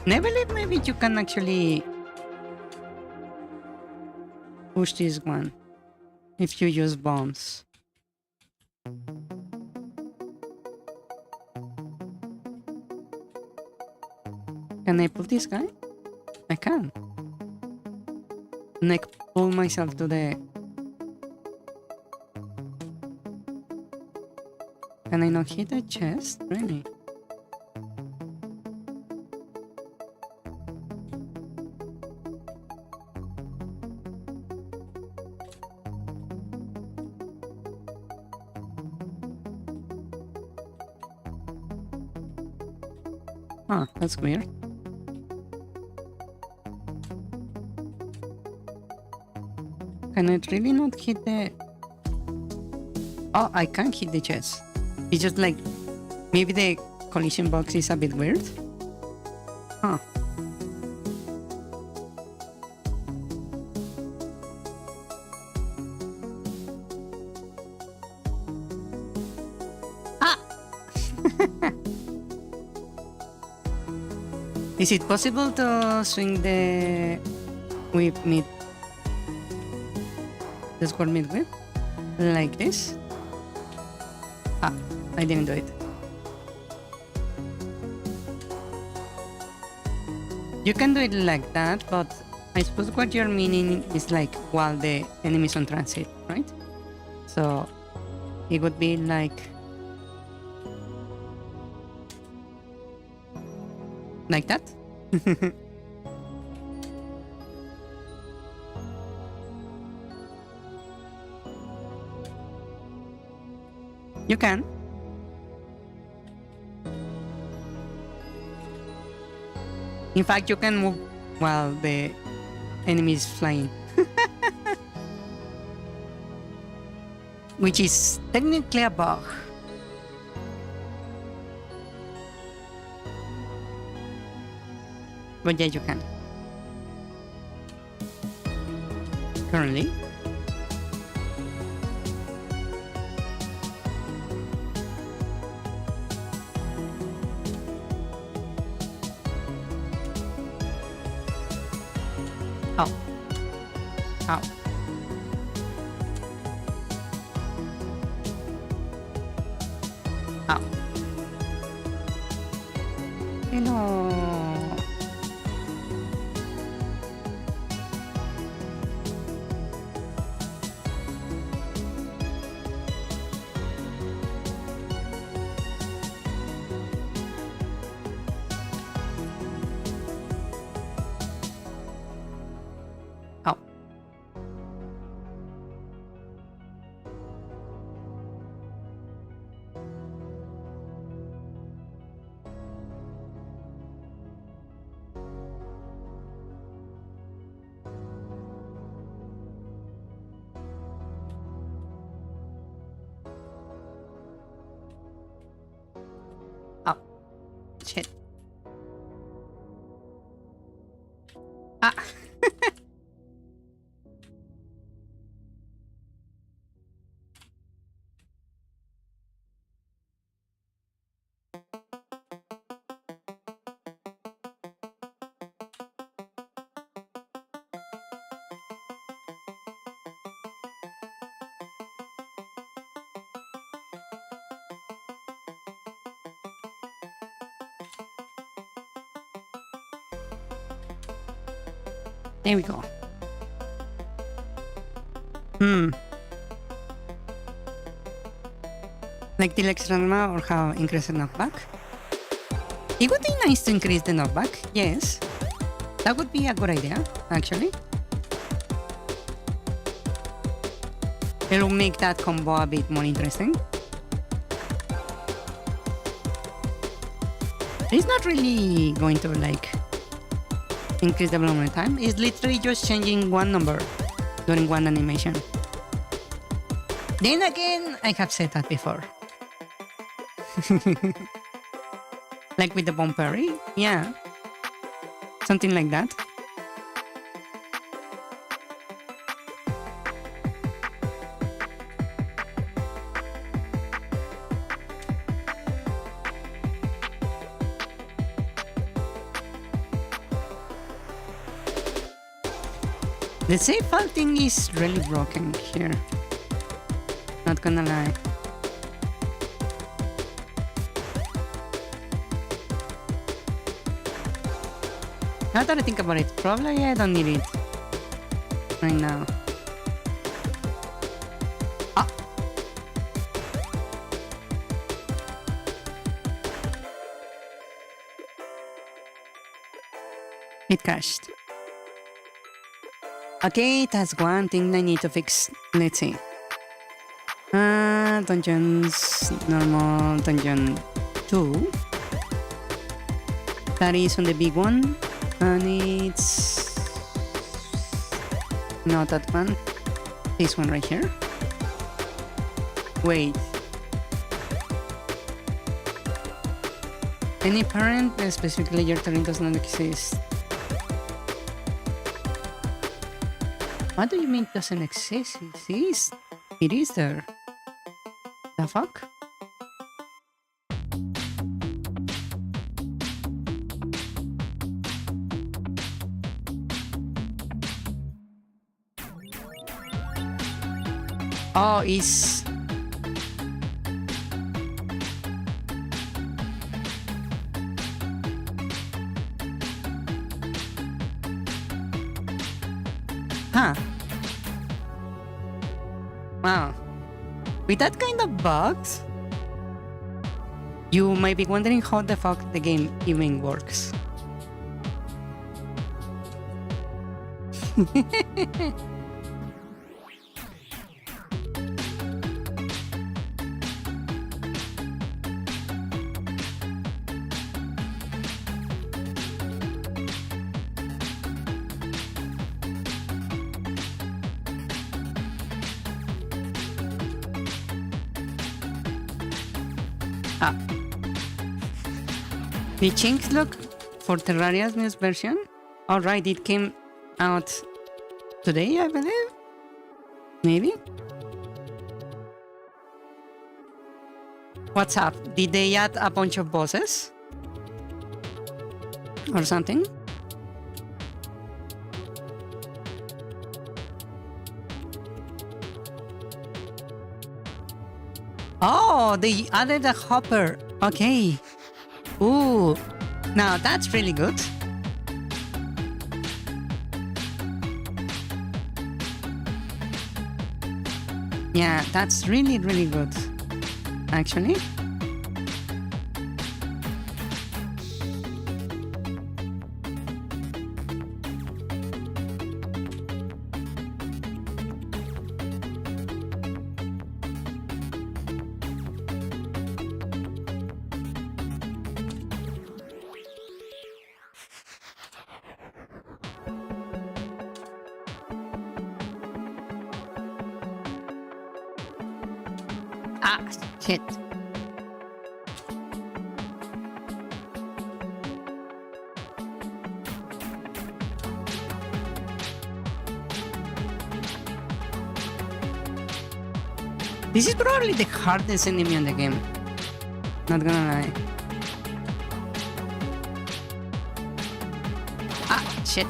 I believe maybe you can actually push this one if you use bombs. Can I pull this guy? I can. And I pull myself to the... Can I not hit the chest? Really? Ah, that's weird. Can I really not hit the... Oh, I can't hit the chest. It's just like... Maybe the collision box is a bit weird. Huh. Is it possible to swing the whip mid? The square mid whip? Like this? Ah, I didn't do it. You can do it like that, but I suppose what you're meaning is like while the enemy is on transit, right? So it would be like that. You can. In fact, you can move while the enemy is flying. Which is technically a bug. But yeah, you can. Currently. Oh. Oh. Oh. Hello. Oh. Oh. Shit. Ah. There we go. Like the extra armor or how increase the knockback? It would be nice to increase the knockback, yes. That would be a good idea, actually. It'll make that combo a bit more interesting. It's not really going to like increase development time. It's literally just changing one number during one animation. Then again, I have said that before. Like with the bomb parry? Yeah. Something like that. The save file thing is really broken here. Not gonna lie. Now that I think about it, probably I don't need it right now. Ah! It crashed. Okay, that's one thing I need to fix. Let's see. Dungeons, normal, dungeon 2. That is on the big one. And it's not that one. This one right here. Wait. Any parent, specifically your terrain does not exist. What do you mean doesn't exist? It is. It is there. The fuck? Oh, it's... Huh. Wow. With that kind of bugs, you might be wondering how the fuck the game even works. The change log for Terraria's news version? Alright, it came out today, I believe? Maybe? What's up? Did they add a bunch of bosses? Or something? Oh, they added a hopper. Okay. Ooh, now that's really good. Yeah, that's really, really good, actually. Ah, shit. This is probably the hardest enemy in the game. Not gonna lie. Ah, shit.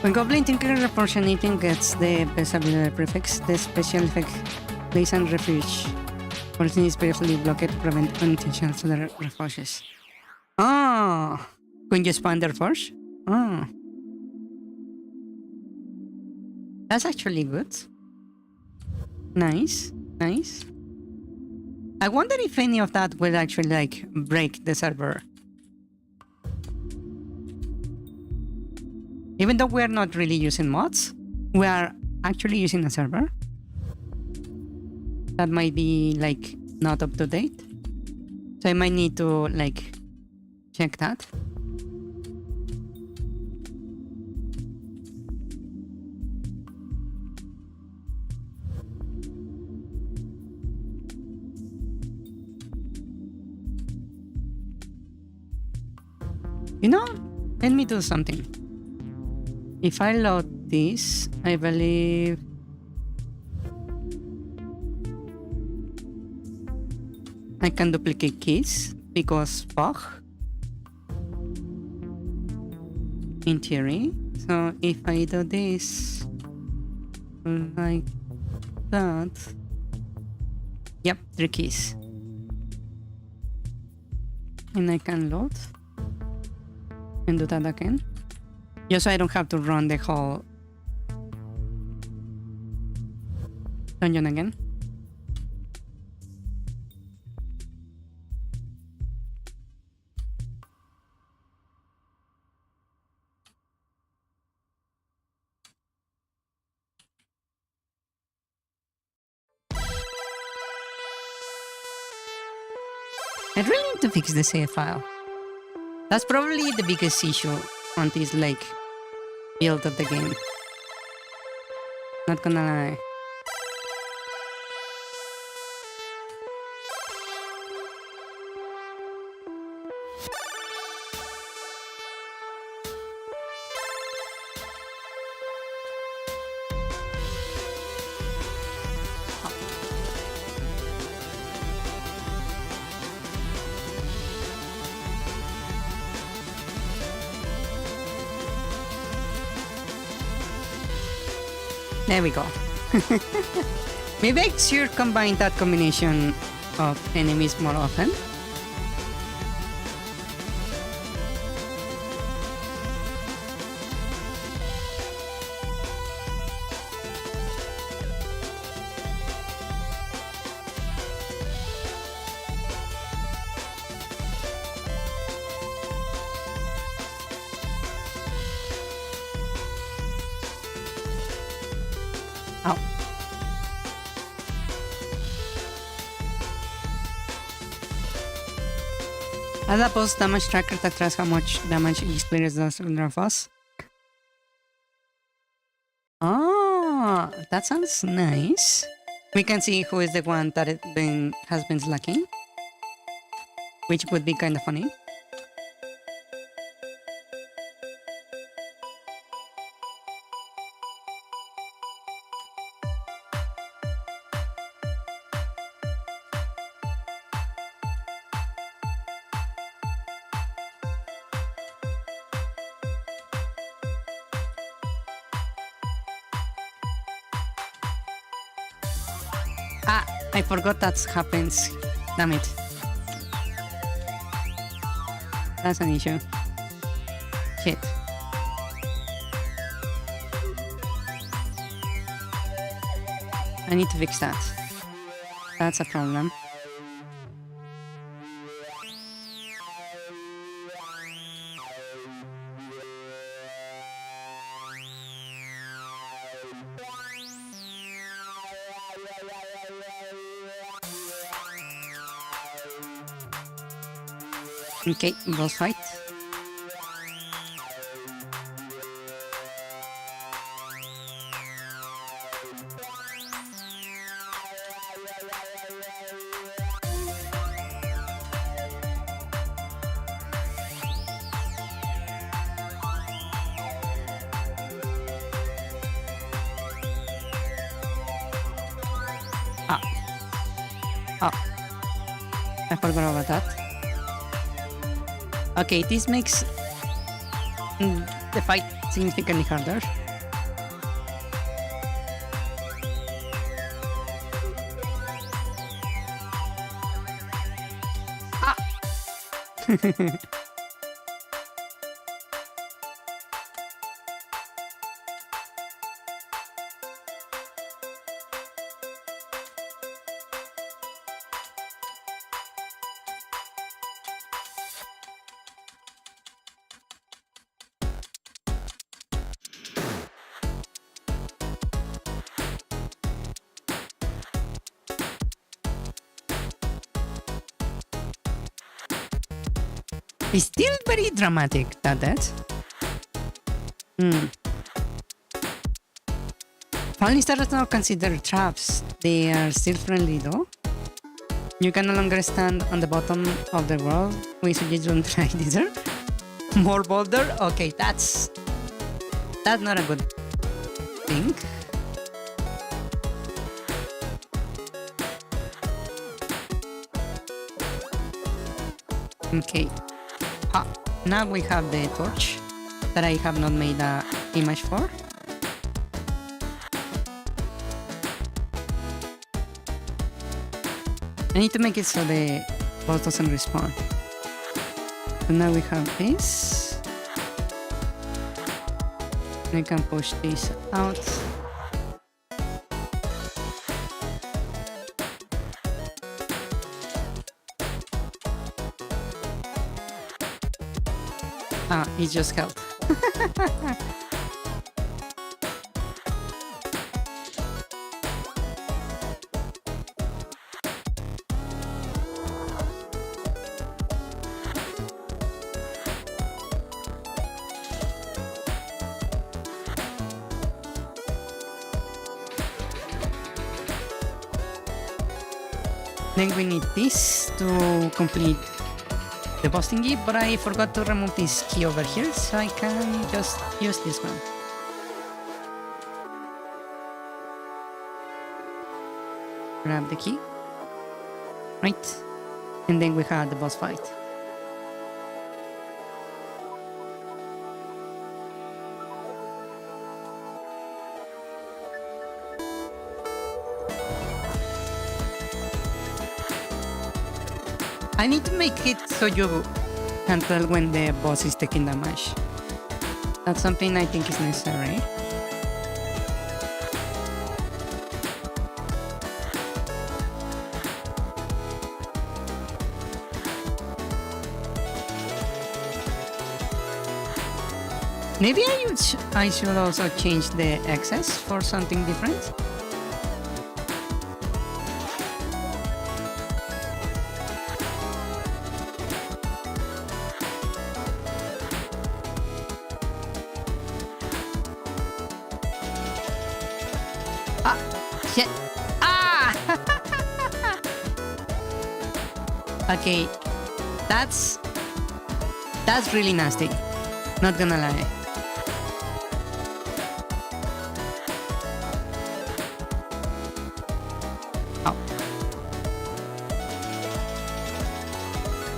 When Goblin Tinker Proportionating gets the best ability prefix, the special effect plays on refuge. Person is briefly blocked to prevent unintentional further refuges. Oh! When you spawn there first? Oh. That's actually good. Nice, nice. I wonder if any of that will actually like break the server. Even though we're not really using mods, we are actually using a server that might be like not up to date. So I might need to like check that. You know, let me do something. If I load this, I believe I can duplicate keys because bug in theory. So if I do this like that, yep, 3 keys, and I can load and do that again. Just so I don't have to run the whole dungeon again. I really need to fix the save file. That's probably the biggest issue on this like build of the game. Not gonna lie. There we go. Maybe I should combine that combination of enemies more often. Oh. Add a post damage tracker that tracks how much damage each player does under a boss. Oh, that sounds nice. We can see who is the one that has been slacking, which would be kind of funny. Ah, I forgot that happens. Damn it. That's an issue. Shit. I need to fix that. That's a problem. Okay, boss fight. Ah. Oh. I forgot about that. Okay, this makes the fight significantly harder. Ah! It's still very dramatic, that. Falling stars are not considered traps. They are still friendly though. You can no longer stand on the bottom of the world. We suggest you don't try this. More boulder? Okay, that's not a good thing. Okay. Now we have the torch that I have not made an image for. I need to make it so the boss doesn't respawn. So now we have this. I can push this out. Ah, it just helped. Then we need this to complete the boss thingy, but I forgot to remove this key over here, so I can just use this one. Grab the key. Right. And then we have the boss fight. I need to make it so you can tell when the boss is taking damage. That's something I think is necessary. Maybe I should also change the access for something different. Ah, shit. Ah! Okay, that's really nasty. Not gonna lie. Ow.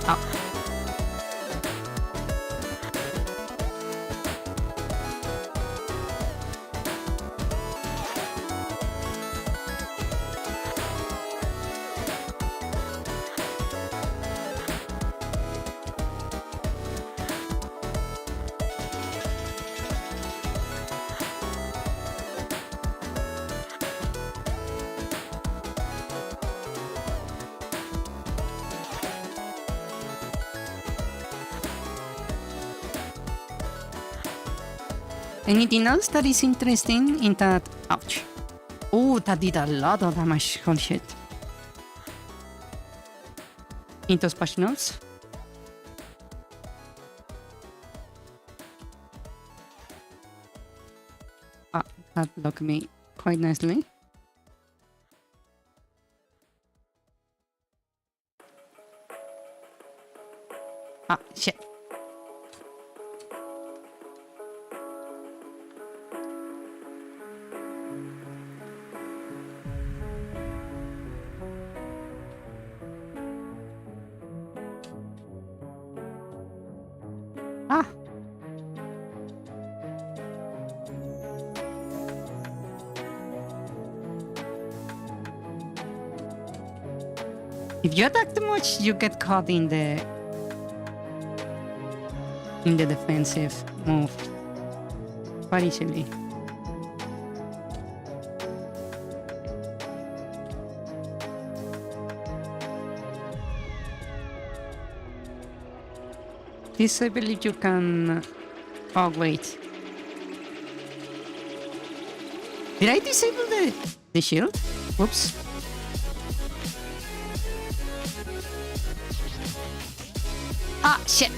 Ow. Anything else that is interesting in that? Ouch. Oh, that did a lot of damage. Holy shit. Into splash notes. Ah, that blocked me quite nicely. Ah, shit. Ah. If you attack too much, you get caught in the defensive move quite easily. This I believe you can... Oh, wait. Did I disable the shield? Whoops. Ah, shit.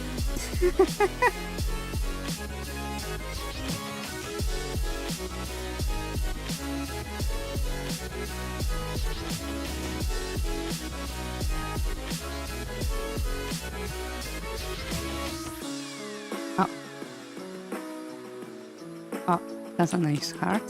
Oh. Oh, that's a nice heart.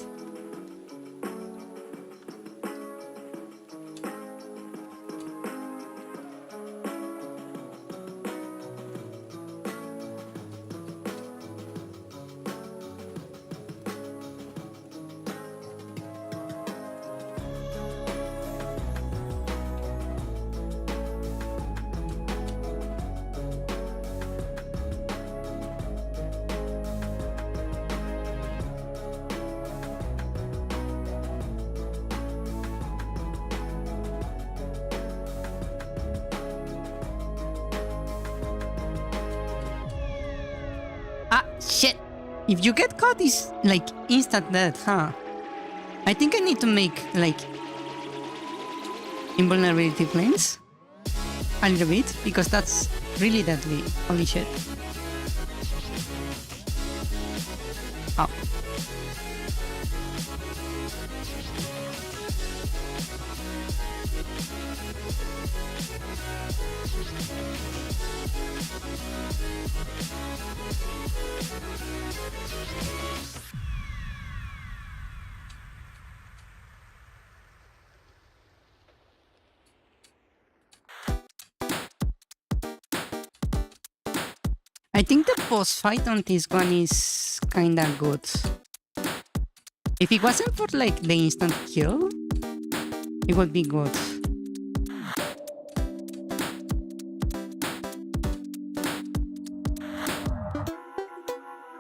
Ah, shit. If you get caught, it's like instant death, huh? I think I need to make, like, invulnerability flames a little bit, because that's really deadly. Holy shit. Oh. I think the boss fight on this one is kinda good. If it wasn't for like the instant kill, it would be good.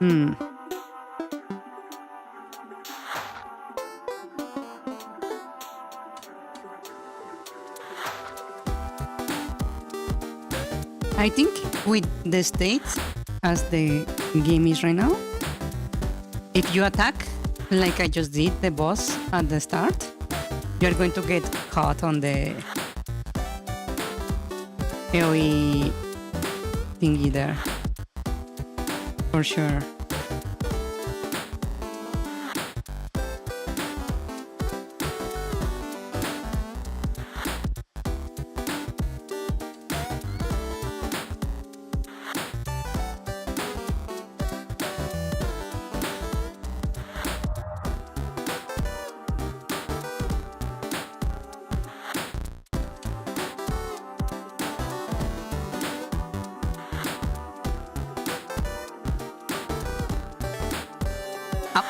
Hmm. I think with the state as the game is right now, if you attack like I just did the boss at the start, you're going to get caught on the AoE thingy there. For sure. Up.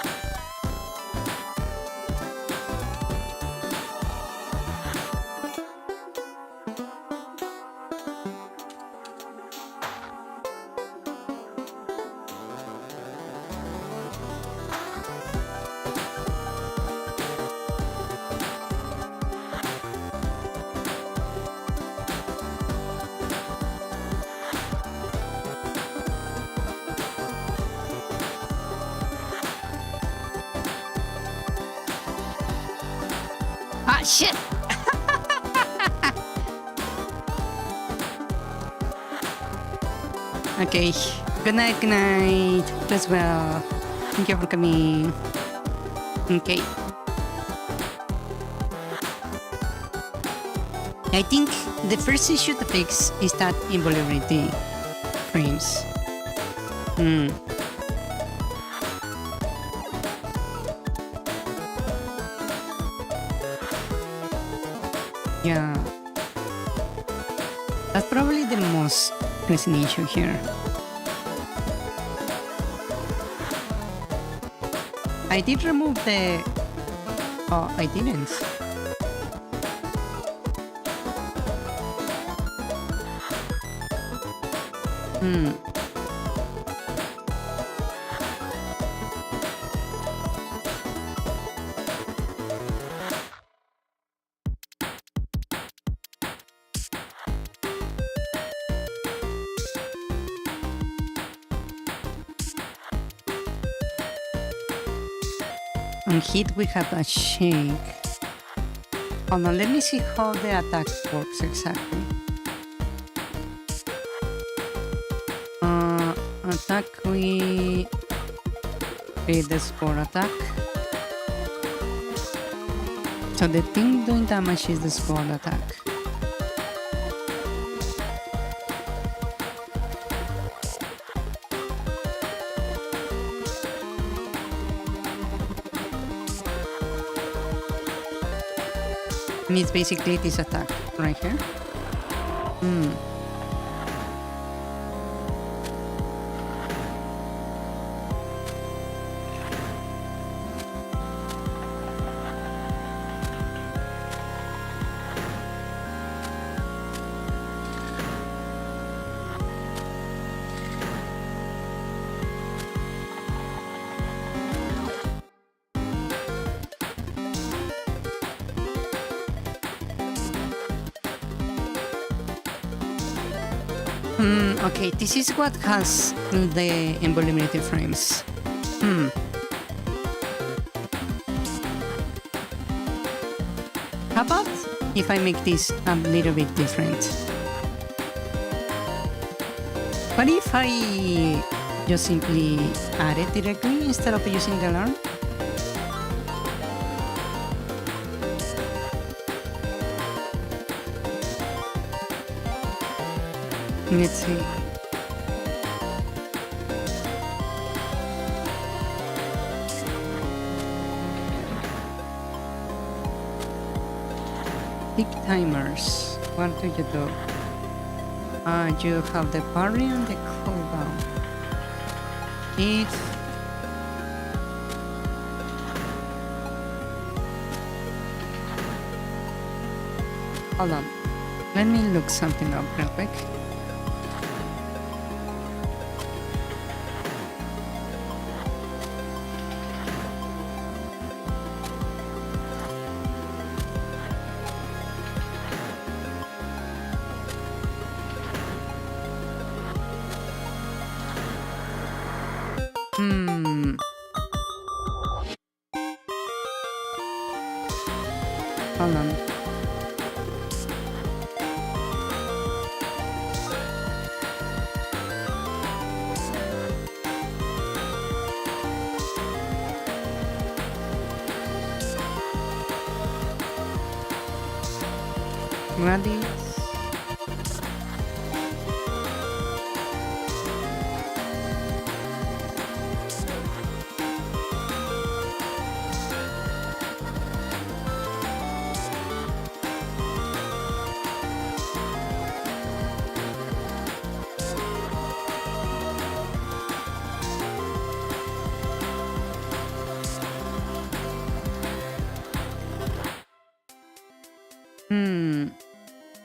Ah, shit! Okay. Good night, good night. As well. Thank you for coming. Okay. I think the first issue to fix is that invulnerability frames. Yeah. That's probably the most pressing issue here. I did remove the... Oh, I didn't. On hit we have a shake. Hold on, let me see how the attack works exactly. Attack we create the score attack. So the thing doing damage is the score attack. And it's basically this attack right here. Okay, this is what has the invulnerability frames. How about if I make this a little bit different? What if I just simply add it directly instead of using the alarm? Let's see. Tick timers. What do you do? You have the parry and the cooldown. If hold on, let me look something up real quick. Hmm. Hold on. Ready?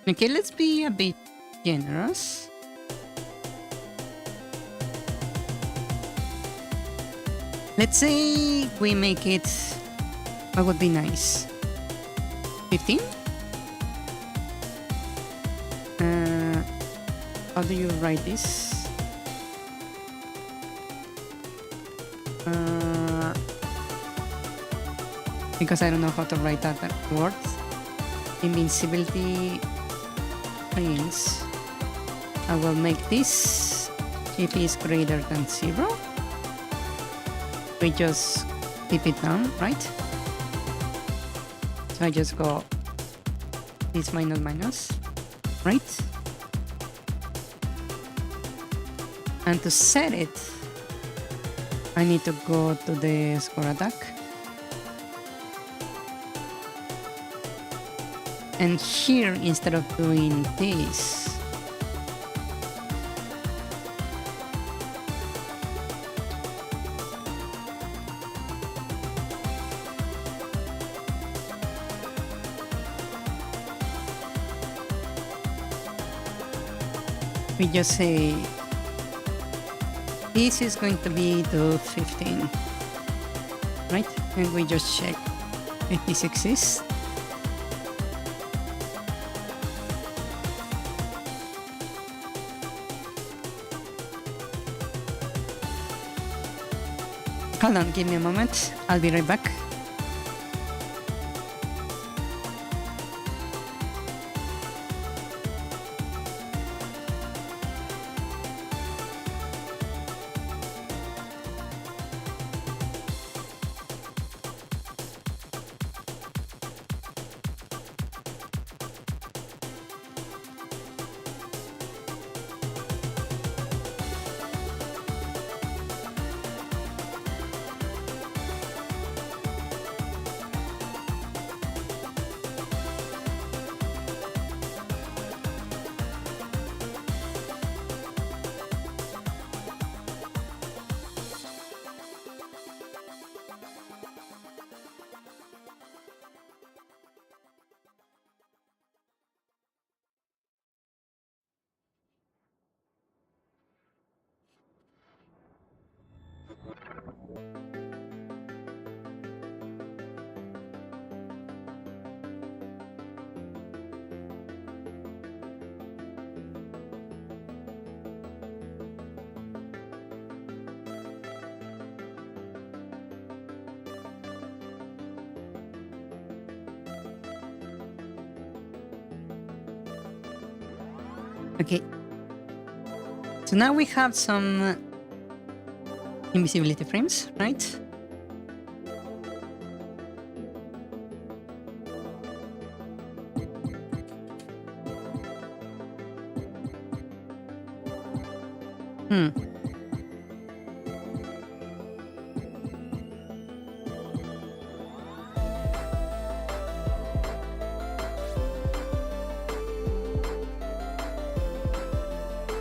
Okay, let's be a bit generous. Let's say we make it, what would be nice? 15? How do you write this? Because I don't know how to write that word. Invincibility means I will make this if is greater than 0. We just keep it down, right? So I just go this minus minus, right? And to set it, I need to go to the score attack. And here, instead of doing this, we just say this is going to be the 15, right? And we just check if this exists. Hold on, give me a moment. I'll be right back. Okay. So now we have some invisibility frames, right?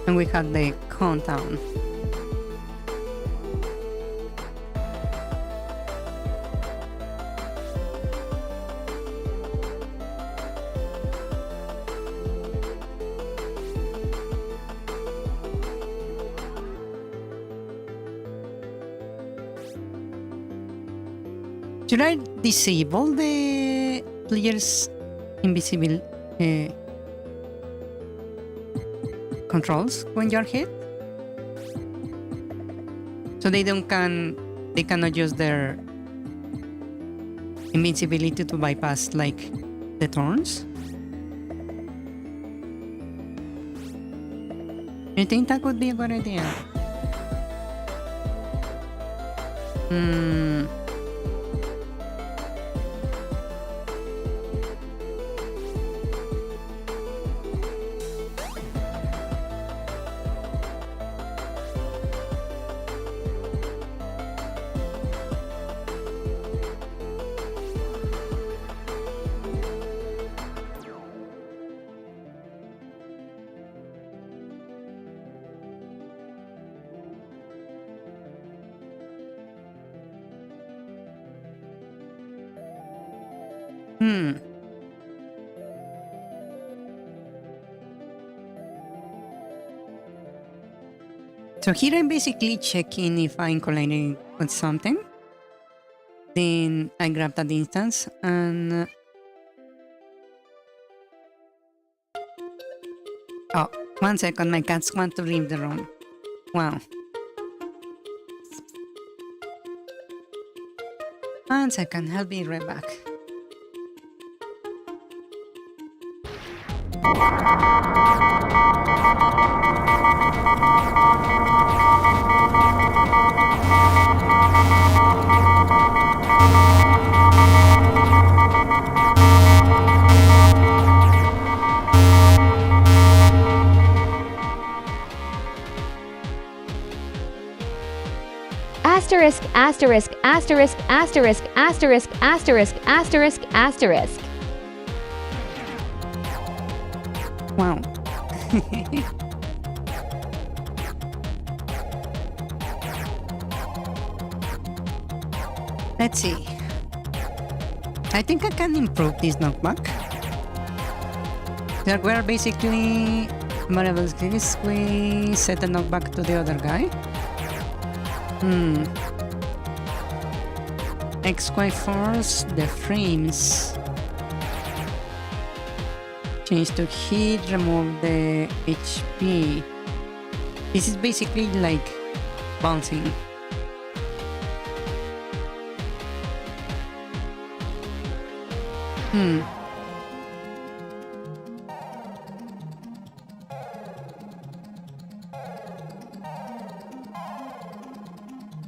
And we have the countdown. Should I disable the player's invisible controls when you're hit? So they cannot use their invincibility to bypass like the thorns. You think that would be a good idea? So here I'm basically checking if I'm colliding with something. Then I grab that instance and... Oh, 1 second, my cats want to leave the room. Wow. 1 second, I'll be right back. Asterisk, asterisk, asterisk, asterisk, asterisk, asterisk, asterisk, asterisk. Wow. Let's see. I think I can improve this knockback. There were basically variables. This we set the knockback to the other guy. XY force the frames. Change to hit, remove the HP. This is basically like bouncing.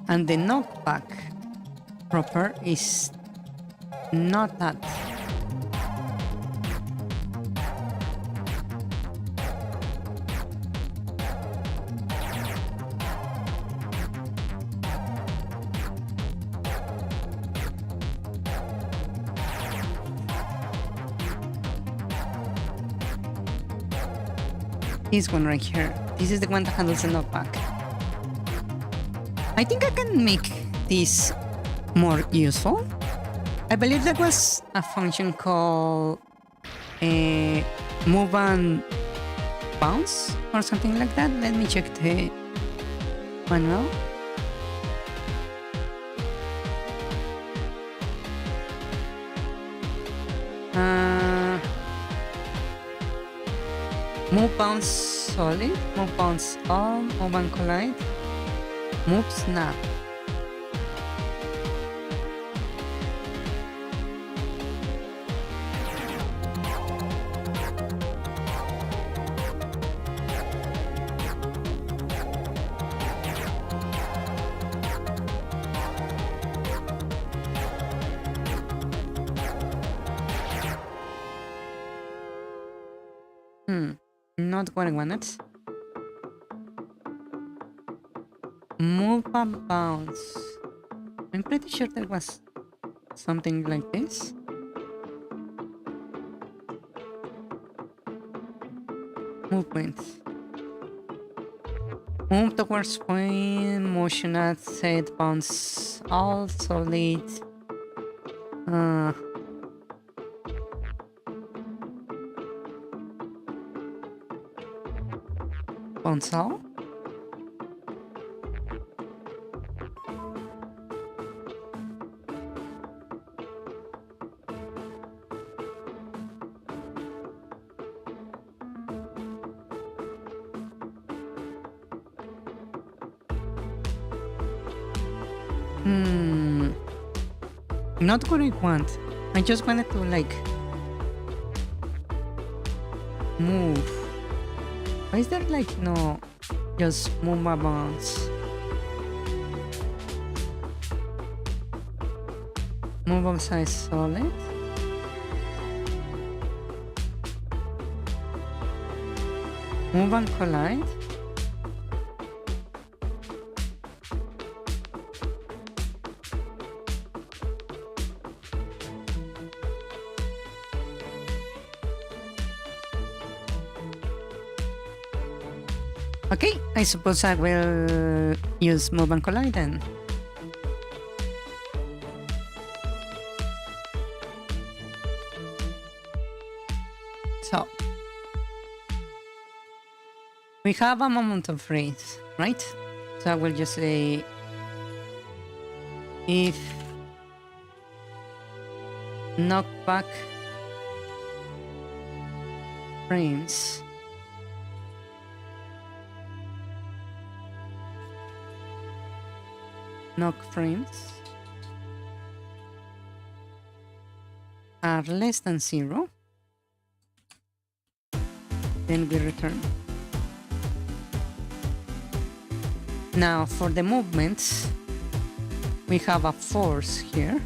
And the knockback proper is not that. This one right here. This is the one that handles the knockback. I think I can make this more useful. I believe that was a function called move and bounce or something like that. Let me check the manual. Move, bounce, solid. Move, bounce, all. Move and collide. Move, snap. Not what I wanted. Move and bounce. I'm pretty sure there was something like this. Movement. Move towards point, motion at set, bounce, all solid. Bounce all. Not what I want. I just wanted to like move. Why is there like no just move my bounce? Move outside solid. Move and collide. Okay, I suppose I will use move and collide then. So, we have a moment of freeze, right? So I will just say if knockback frames knock frames are less than 0, then we return. Now for the movements, we have a force here.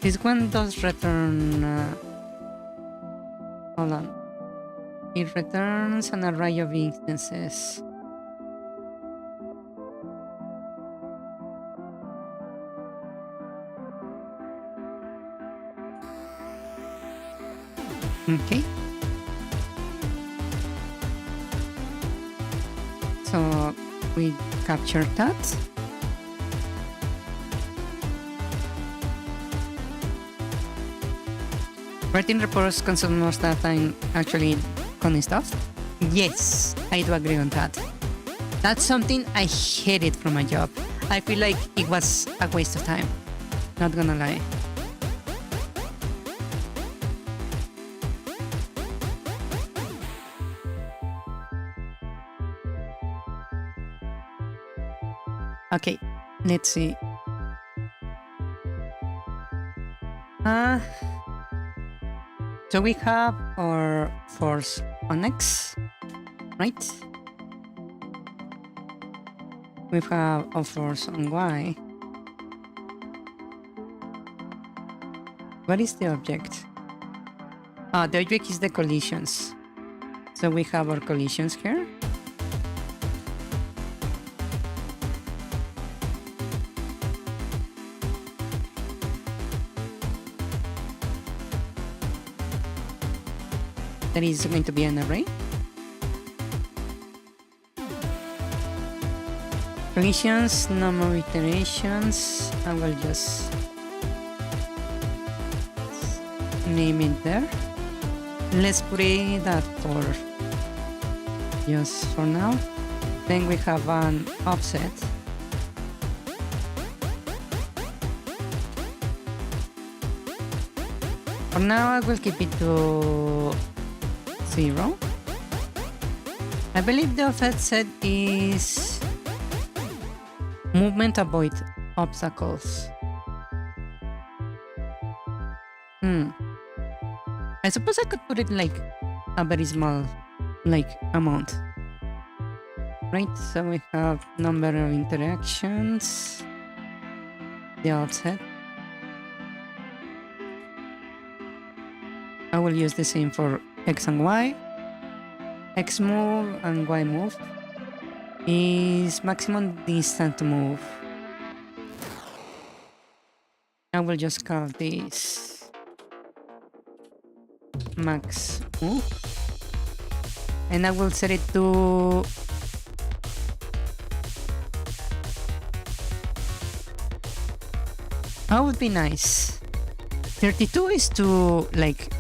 This one does return, hold on. It returns an array of instances. Okay. So we capture that. Writing reports consume more stuff than actually coding stuff. Yes, I do agree on that. That's something I hated from my job. I feel like it was a waste of time. Not gonna lie. Okay, let's see. So we have our force on X, right? We have a force on Y. What is the object? The object is the collisions. So we have our collisions here. That is going to be an array. Collisions, no more iterations. I will just name it there. Let's put it at 4 just for now. Then we have an offset. For now, I will keep it to 0. I believe the offset is movement avoid obstacles. I suppose I could put it like a very small amount. Right, so we have number of interactions, the offset. I will use the same for X and Y. X move and Y move is maximum distance to move. I will just call this max move. And I will set it to that would be nice. 32 is too big.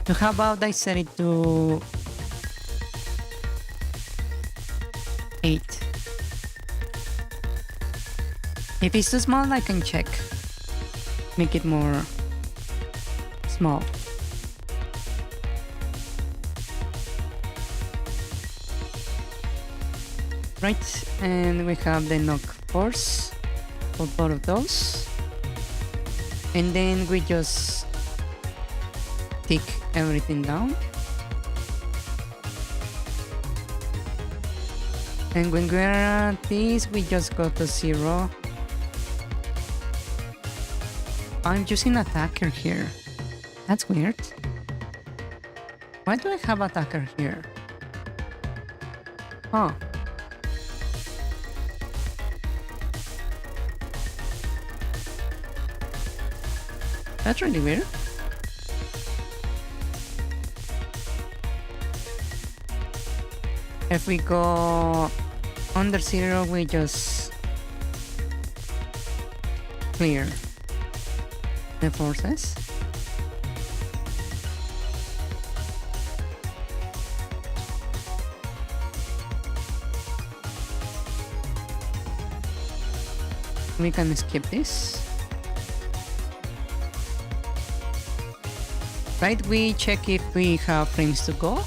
So how about I set it to 8? If it's too small, I can check. Make it more small. right? And we have the knock force for both of those. And then we just tick everything down. And when we're at this, we just go to 0. I'm using attacker here. That's weird. Why do I have attacker here? Oh. That's really weird. If we go under 0, we just clear the forces. We can skip this. Right, we check if we have frames to go.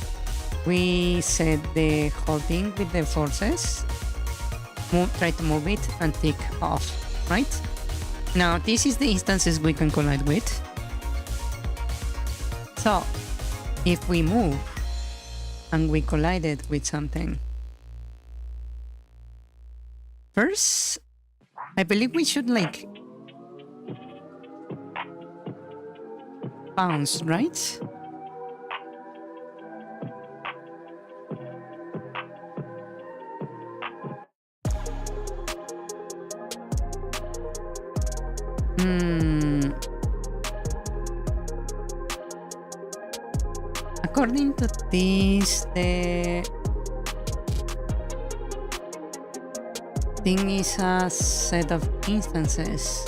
We set the whole thing with the forces. Try to move it and tick off, right? Now, this is the instances we can collide with. So, if we move and we collided with something, first, I believe we should like bounce, right? According to this, the thing is a set of instances.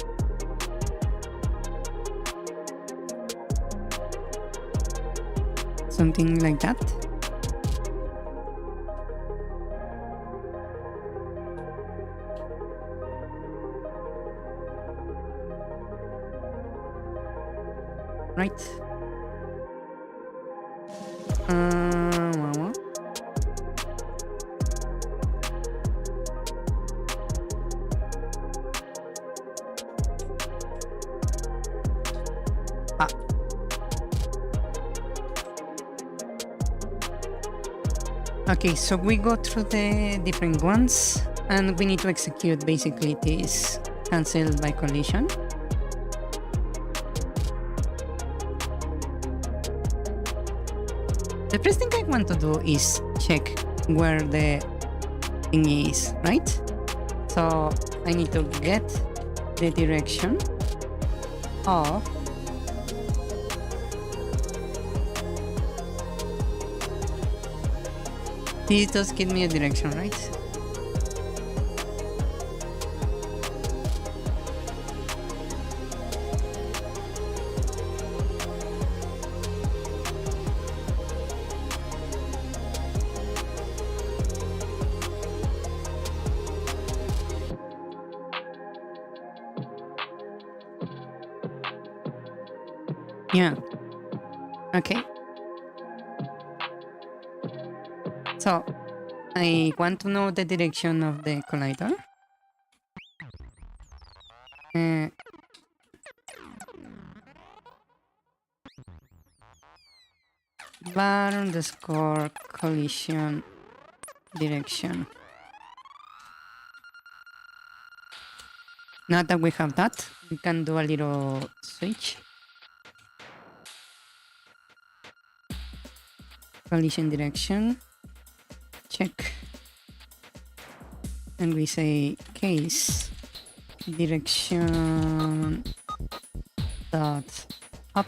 Something like that. Right. Okay, so we go through the different ones and we need to execute basically this cancel by collision. The first thing I want to do is check where the thing is, right? So I need to get the direction of this. Does give me a direction, right? Yeah. Okay. So, I want to know the direction of the collider. Bar underscore collision direction. Now that we have that, we can do a little switch. Collision direction. Check. And we say case direction dot up.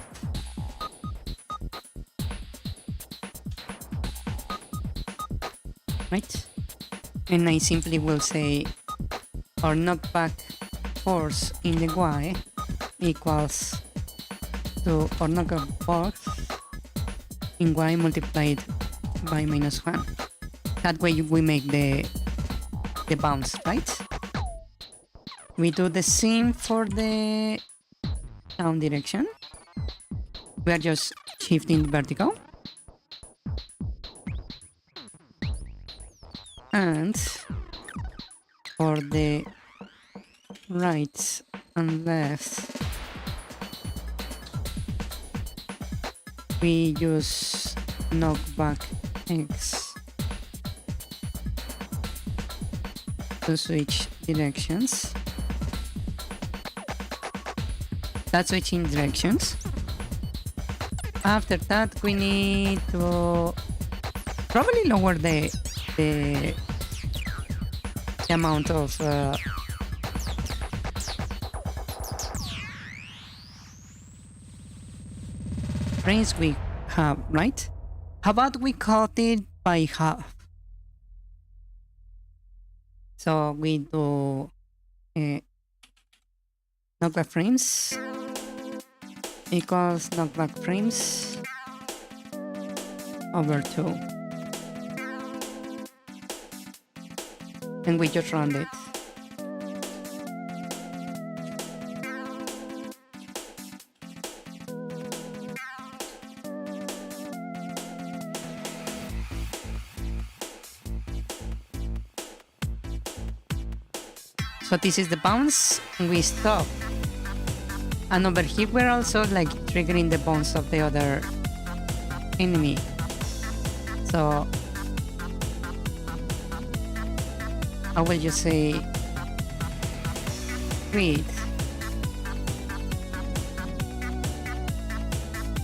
Right? And I simply will say our knockback force in the y equals to our knockback force in y multiplied by -1. That way we make the bounce, right? We do the same for the down direction. We are just shifting vertical. And for the right and left, we use knockback X to switch directions. That's switching directions. After that, we need to probably lower the amount of frames we have, right? How about we cut it by half? So we do knockback frames equals knockback frames over 2. And we just round it. So this is the bounce, and we stop. And over here we're also like triggering the bounce of the other enemy. So I will just say read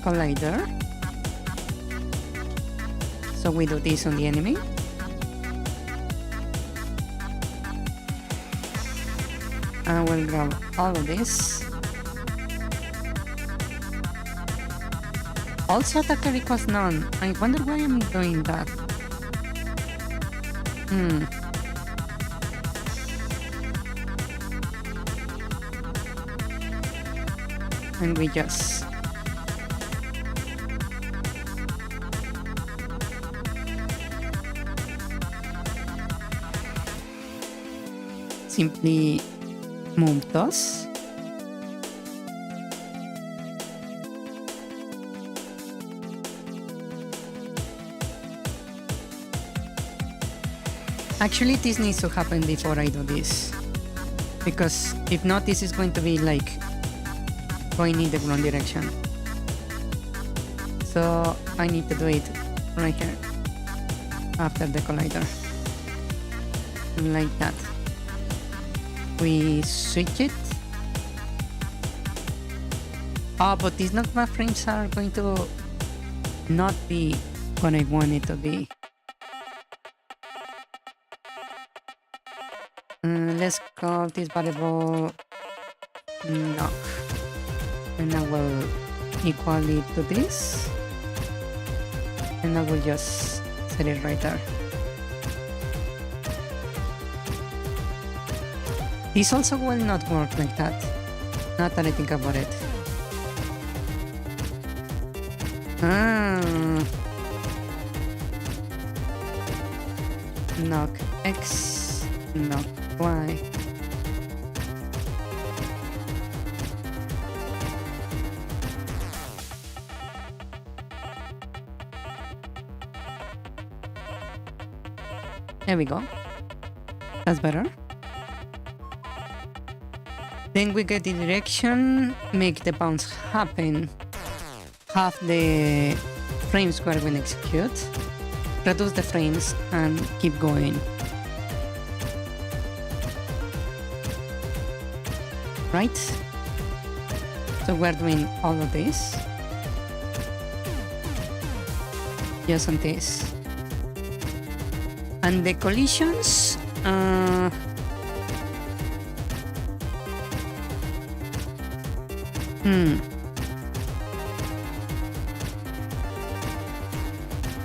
collider. So we do this on the enemy. And we'll grab all of this. Also attacker equals none. I wonder why I'm doing that. And we just simply move those. Actually, this needs to happen before I do this, because if not, this is going to be like going in the wrong direction. So I need to do it right here after the collider, like that. We switch it. Oh, but these knockback frames are going to not be what I want it to be. Let's call this variable knock, and I will equal it to this, and I will just set it right there. This also will not work like that, not that I think about it. Knock X, knock Y. There we go. That's better. Then we get the direction, make the bounce happen, have the frames where we execute, reduce the frames, and keep going. Right? So we're doing all of this. Just on this. And the collisions,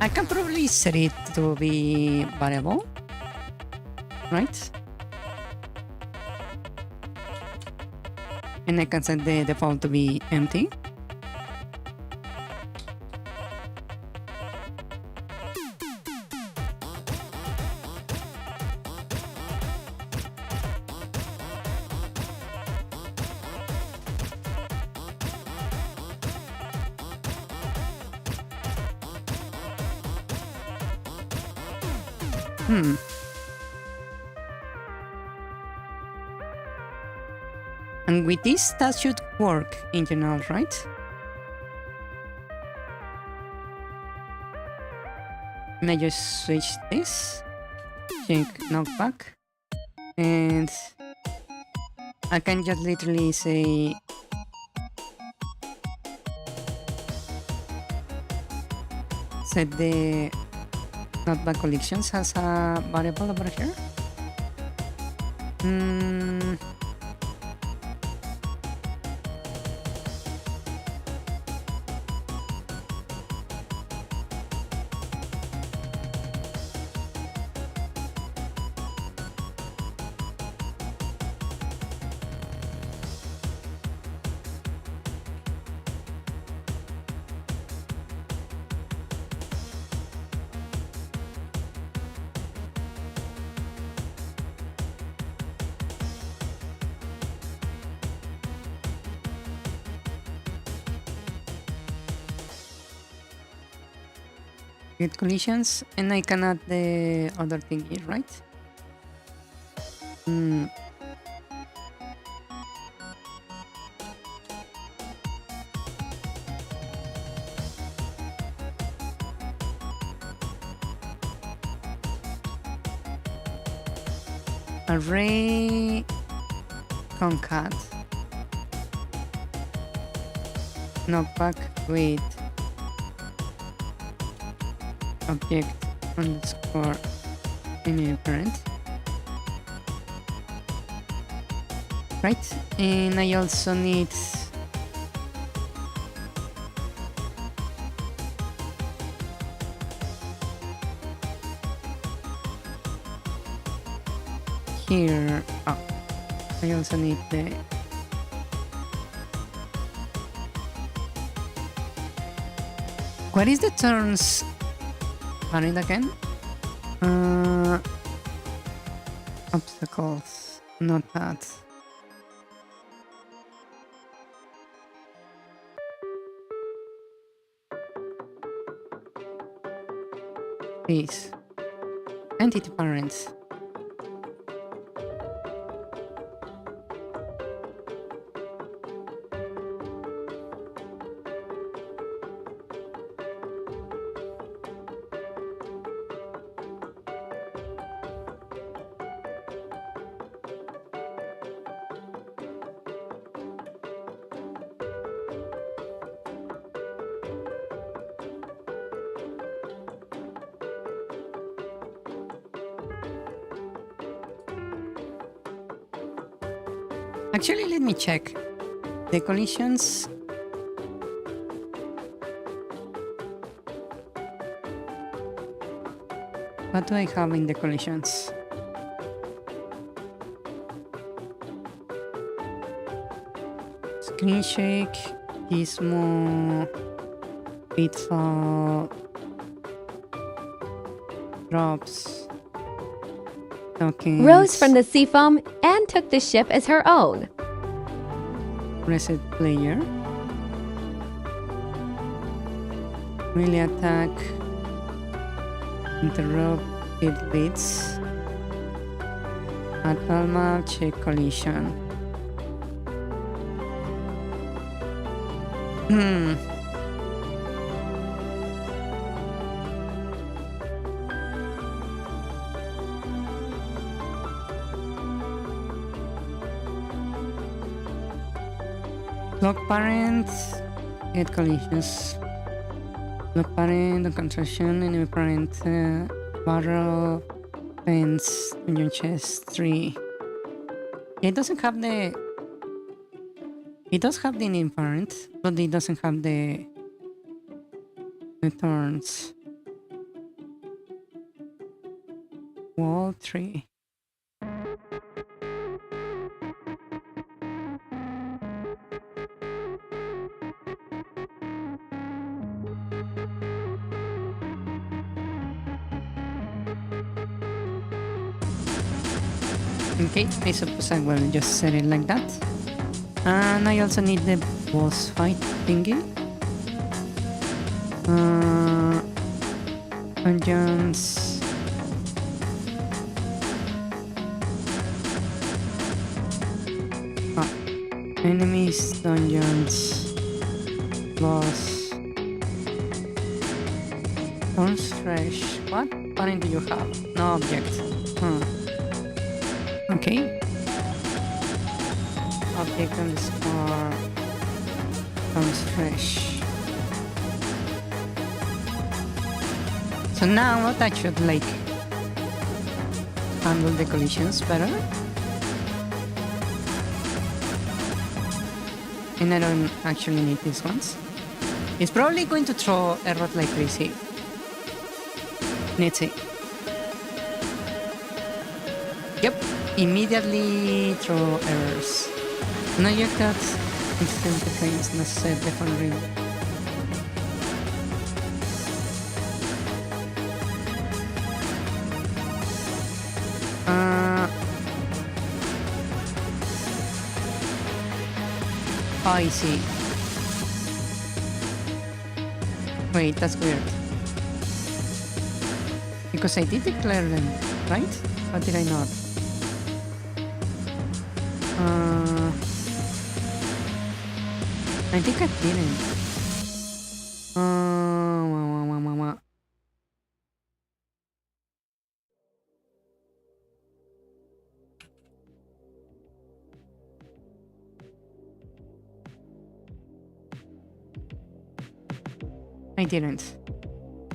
I can probably set it to be variable, right? And I can set the default to be empty. And with this, that should work in general, right? And I just switch this, check knockback, and I can just literally say set the knockback collections as a variable over here. Get collisions, and I can add the other thing here, right? Array concat knockback with object underscore in parent, right? And I also need here. Oh, I also need the what is the turns parent again? Obstacles, not that. Please. Entity parents. Actually, let me check. The collisions. What do I have in the collisions? Screen shake, gizmo, pitfall, drops, tokens. Rose from the seafoam and took the ship as her own. Reset player. Melee attack. Interrupt it leads. Add Palma, check collision. Lock parent, get collisions. Lock parent, construction, enemy parent, barrel, fence, union chest, 3. It doesn't have the. It does have the enemy parent, but it doesn't have the turns. Wall 3. Okay, I suppose I will just set it like that. And I also need the boss fight thingy. Dungeons. Enemies, dungeons, boss. Don't fresh. What button do you have? No object. Okay. Object underscore comes fresh. So now that should like handle the collisions better. And I don't actually need these ones. It's probably going to throw errors like crazy. Let's see. Yep, immediately throw errors. No, you got instant defense, no set definitely. Oh, I see. Wait, that's weird. Because I did declare them, right? Or did I not? I think I didn't. I didn't.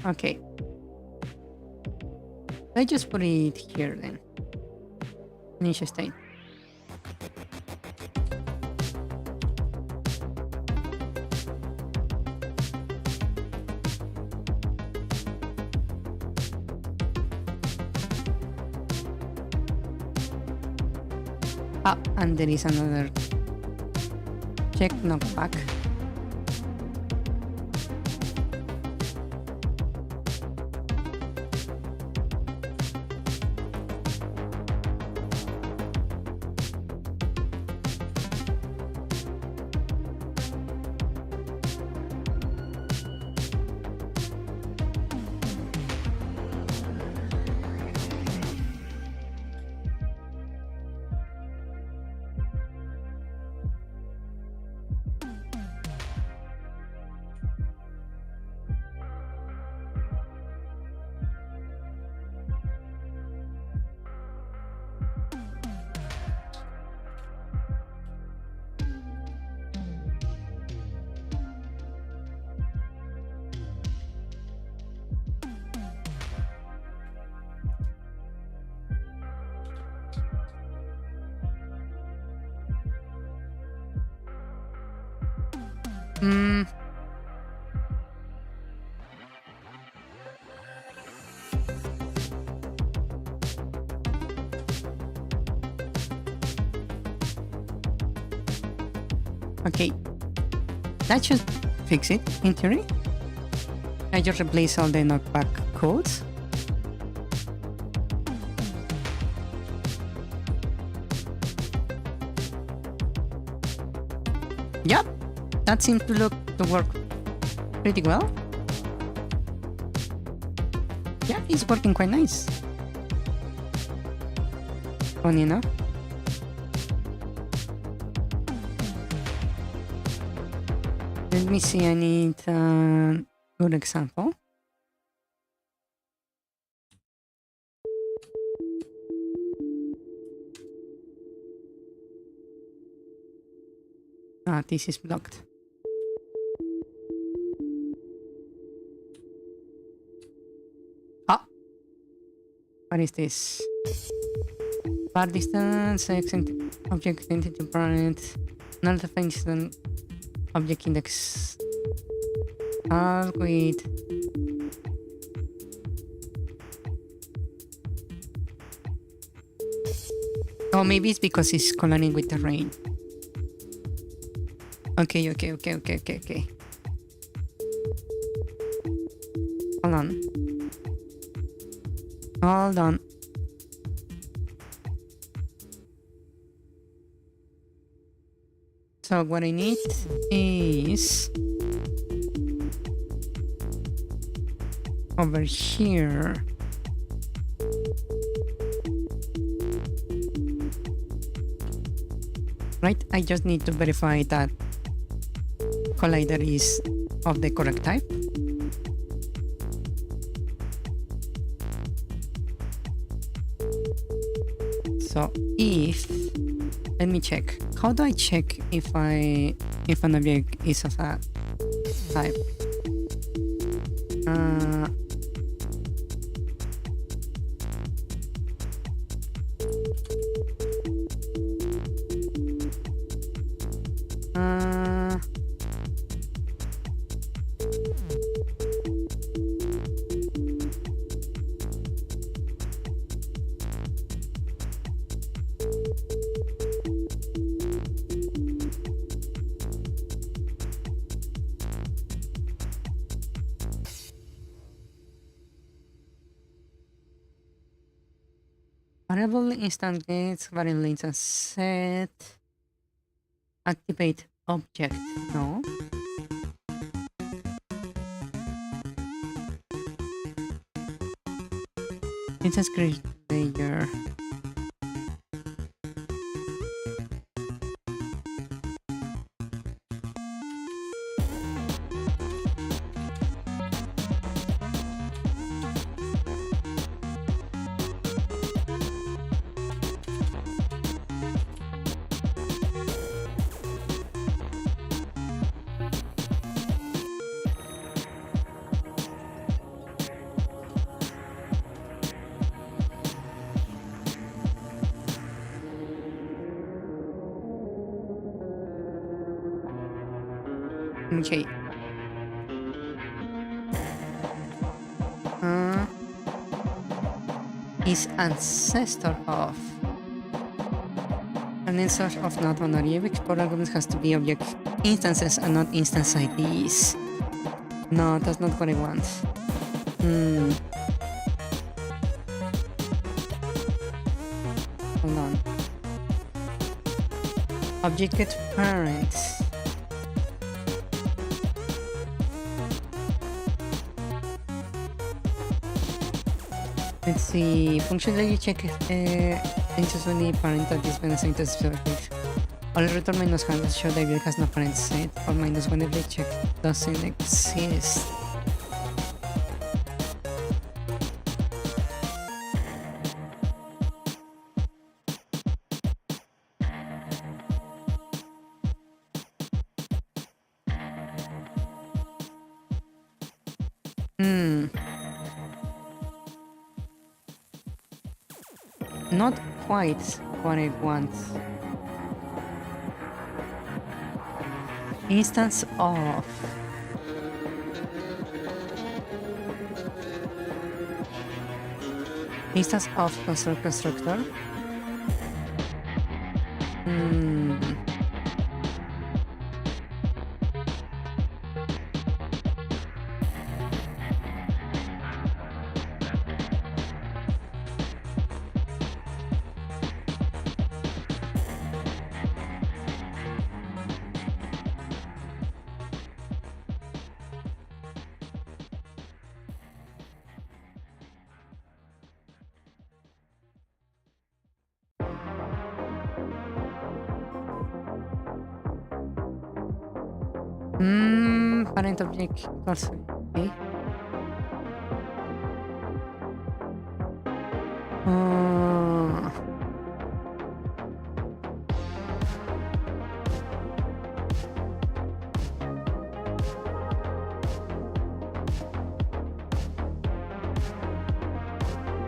Okay. I just put it here then. Initial state. Ah, and there is another check knockback. Okay, that should fix it, in theory. I just replace all the knockback codes. Yep, that seems to work pretty well. Yeah, it's working quite nice. Funny enough. Let me see, I need a good example. Ah, this is blocked. Ah! What is this? Bar distance, object identity parent, null definition. Object index. Wait. Oh, maybe it's because it's colliding with the rain. Okay. Hold on. So what I need is over here. right? I just need to verify that collider is of the correct type. So if, let me check. How do I check if an object is of a type? Variable instant gates, variable instant set, activate object, no. Instance create layer. Okay. Is ancestor of. An ancestor of not binary export arguments has to be object instances and not instance IDs. No, that's not what I want. Hold on. Object gets parents. Let's see. Functionally check instance only parent that is when assigned to specific. All return -100 show the object has no parent set, or -1 if the check doesn't exist. Not quite what I want. Instance of. Instance of constructor. Parent object also.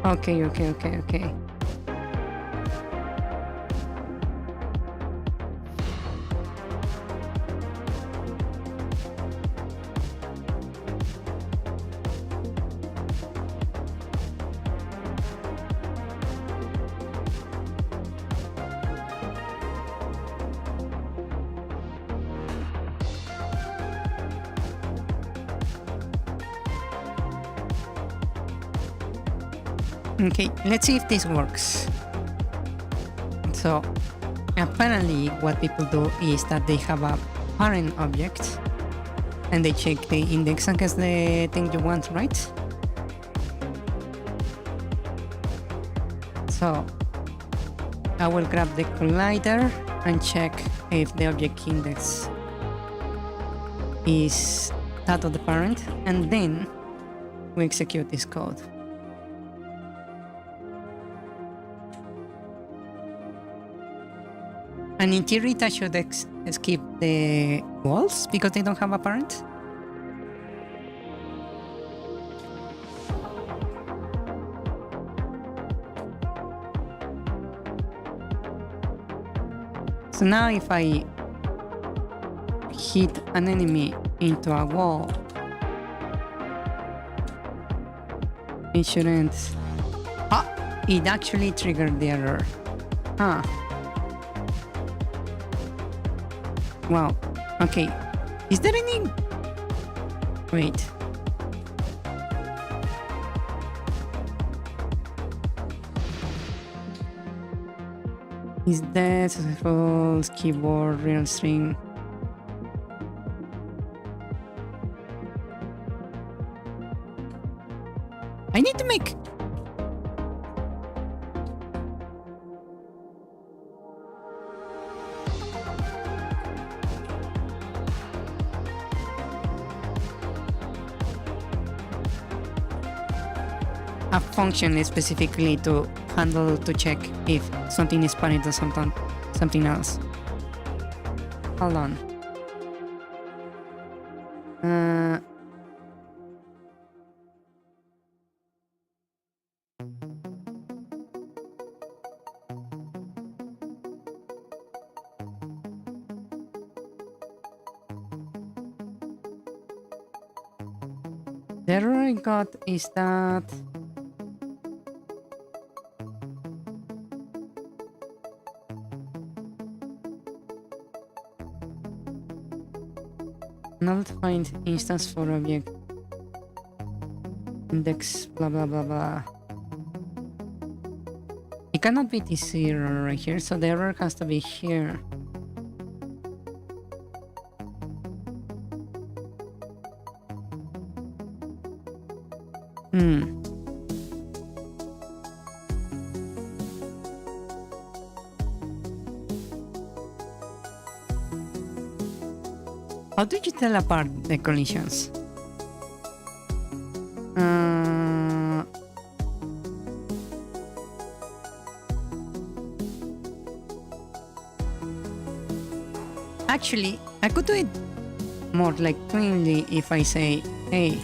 Okay. Okay. Okay, let's see if this works. So, apparently what people do is that they have a parent object and they check the index against the thing you want, right? So, I will grab the collider and check if the object index is that of the parent, and then we execute this code. And in theory, that should skip the walls because they don't have a parent. So now if I hit an enemy into a wall, it shouldn't... Ah! It actually triggered the error. Huh. Wow. Okay. Is there any... Wait. Is that successful keyboard real string? I need to make... a function specifically to handle, to check if something is parent to something else. Hold on. The error I got is that not find instance for object index blah blah blah blah. It cannot be this error right here, so the error has to be here. How do you tell apart the collisions? Actually, I could do it more like cleanly if I say, hey,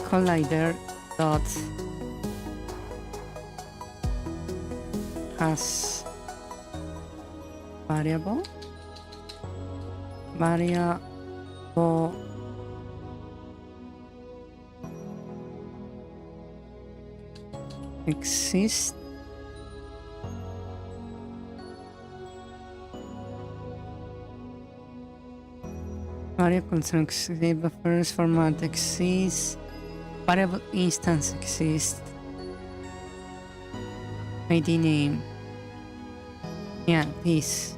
collider dot has variable exist variable constructs buffers format exists, variable instance exists, ID name. Yeah, this.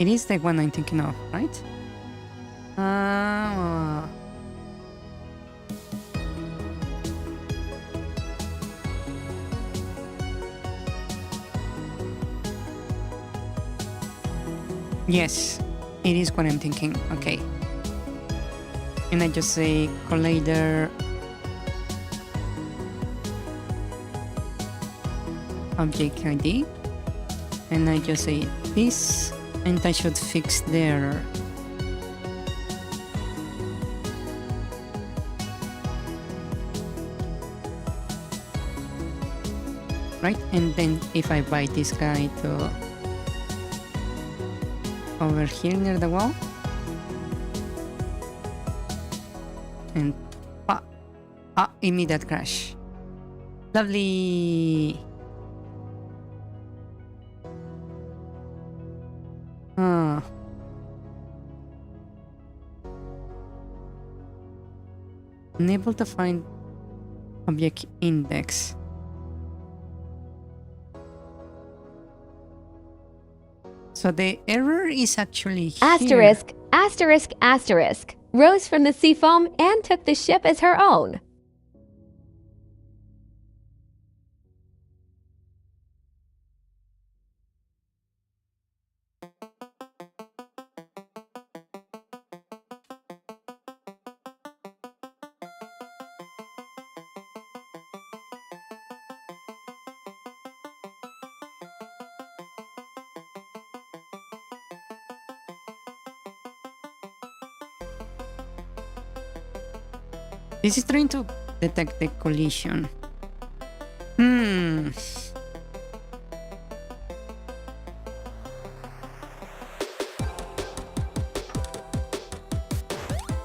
It is the one I'm thinking of, right? Yes, it is what I'm thinking. Okay. And I just say collider object ID, and I just say this, and I should fix the error. Right, and then if I bite this guy to over here near the wall, and immediate crash. Lovely. Unable to find object index. So the error is actually here. Asterisk asterisk rose from the sea foam and took the ship as her own. This is trying to detect the collision.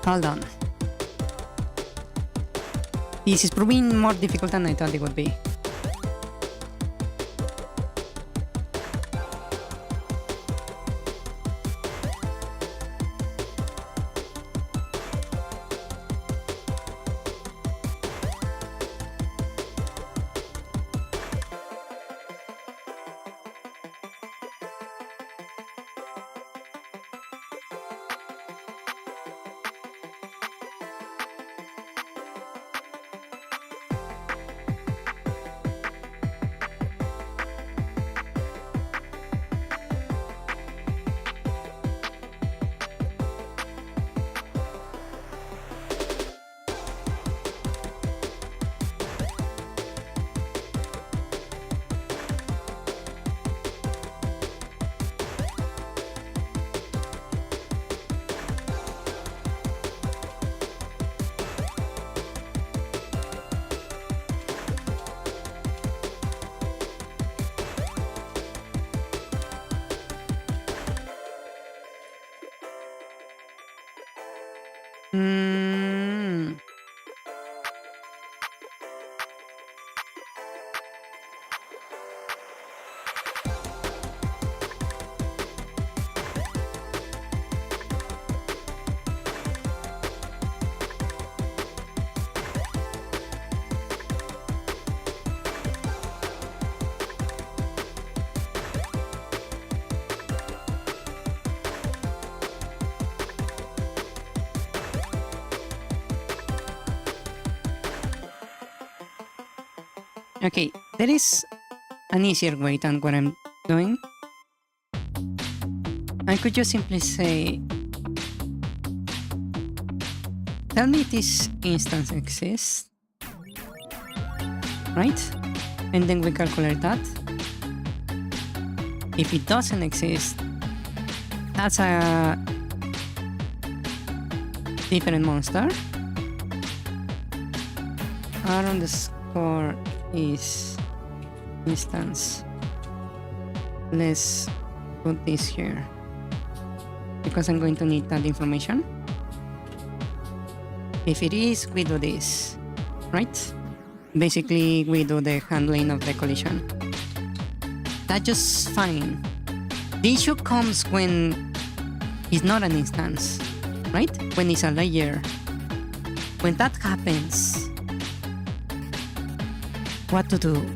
Hold on. This is proving more difficult than I thought it would be. Okay, there is an easier way than what I'm doing. I could just simply say, tell me this instance exists, right? And then we calculate that. If it doesn't exist, that's a different monster. R underscore is instance. Let's put this here because I'm going to need that information. If it is, we do this, right? Basically, we do the handling of the collision. That's just fine. The issue comes when it's not an instance, right? When it's a layer. When that happens, what to do?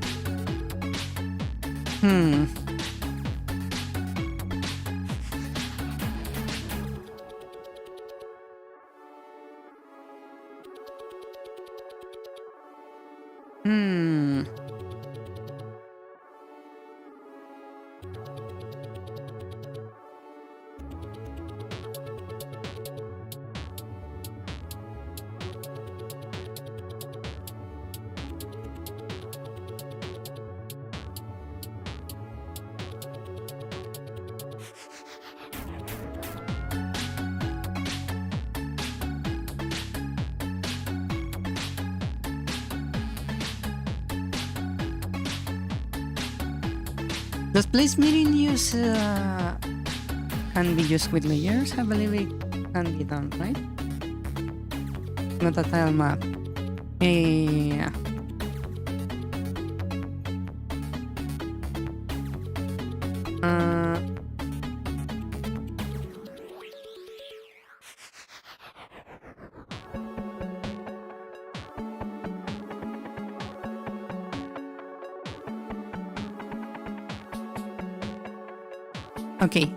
Does place mirroring use can be used with layers? I believe it can be done, right? Not a tile map. Yeah. Okay.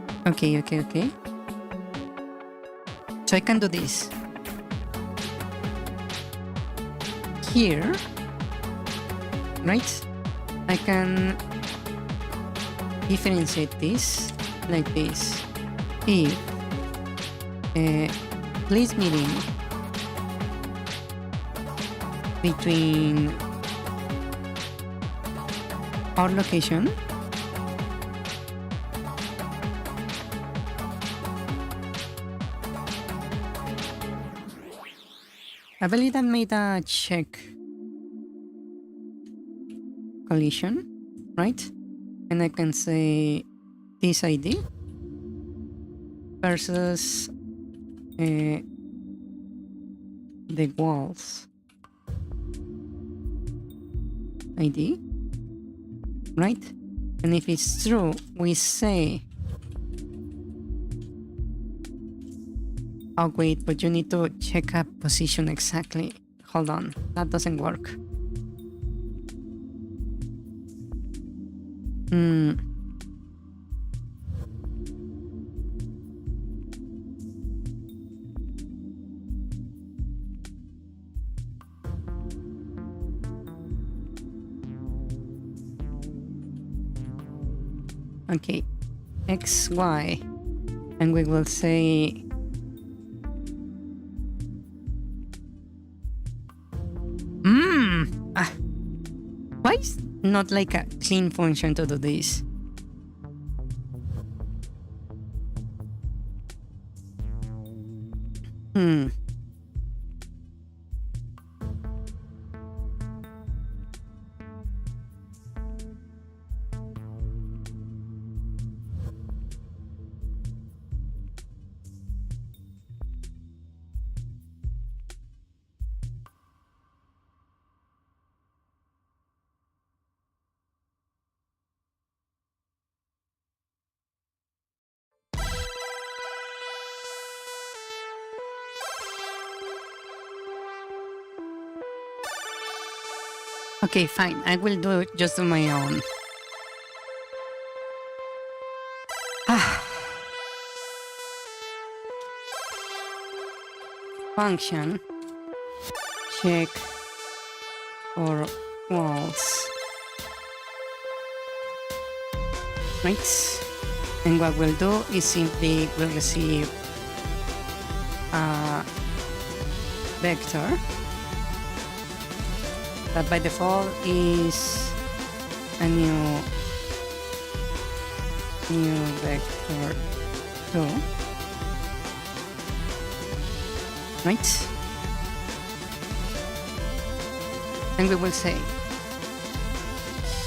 So I can do this. Here, right? I can differentiate this like this. If place meeting between our location I believe that made a check collision, right? And I can say this ID versus the walls ID, right? And if it's true, we say, oh wait, but you need to check a position exactly. Hold on, that doesn't work. Okay, X, Y, and we will say why is not like a clean function to do this? Okay, fine. I will do it just on my own. Function check for walls. Right? And what we'll do is simply we'll receive a vector that by default is a new vector 2, right? And we will say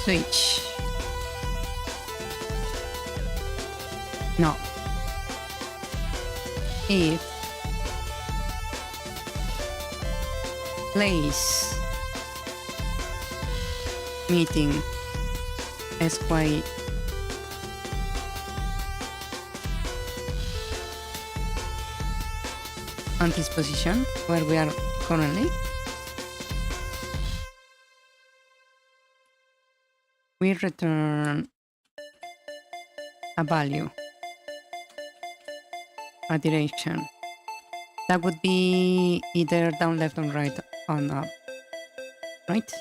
switch. No. If place meeting SY on this position where we are currently, we return a value, a direction. That would be either down, left, or right, on up, right?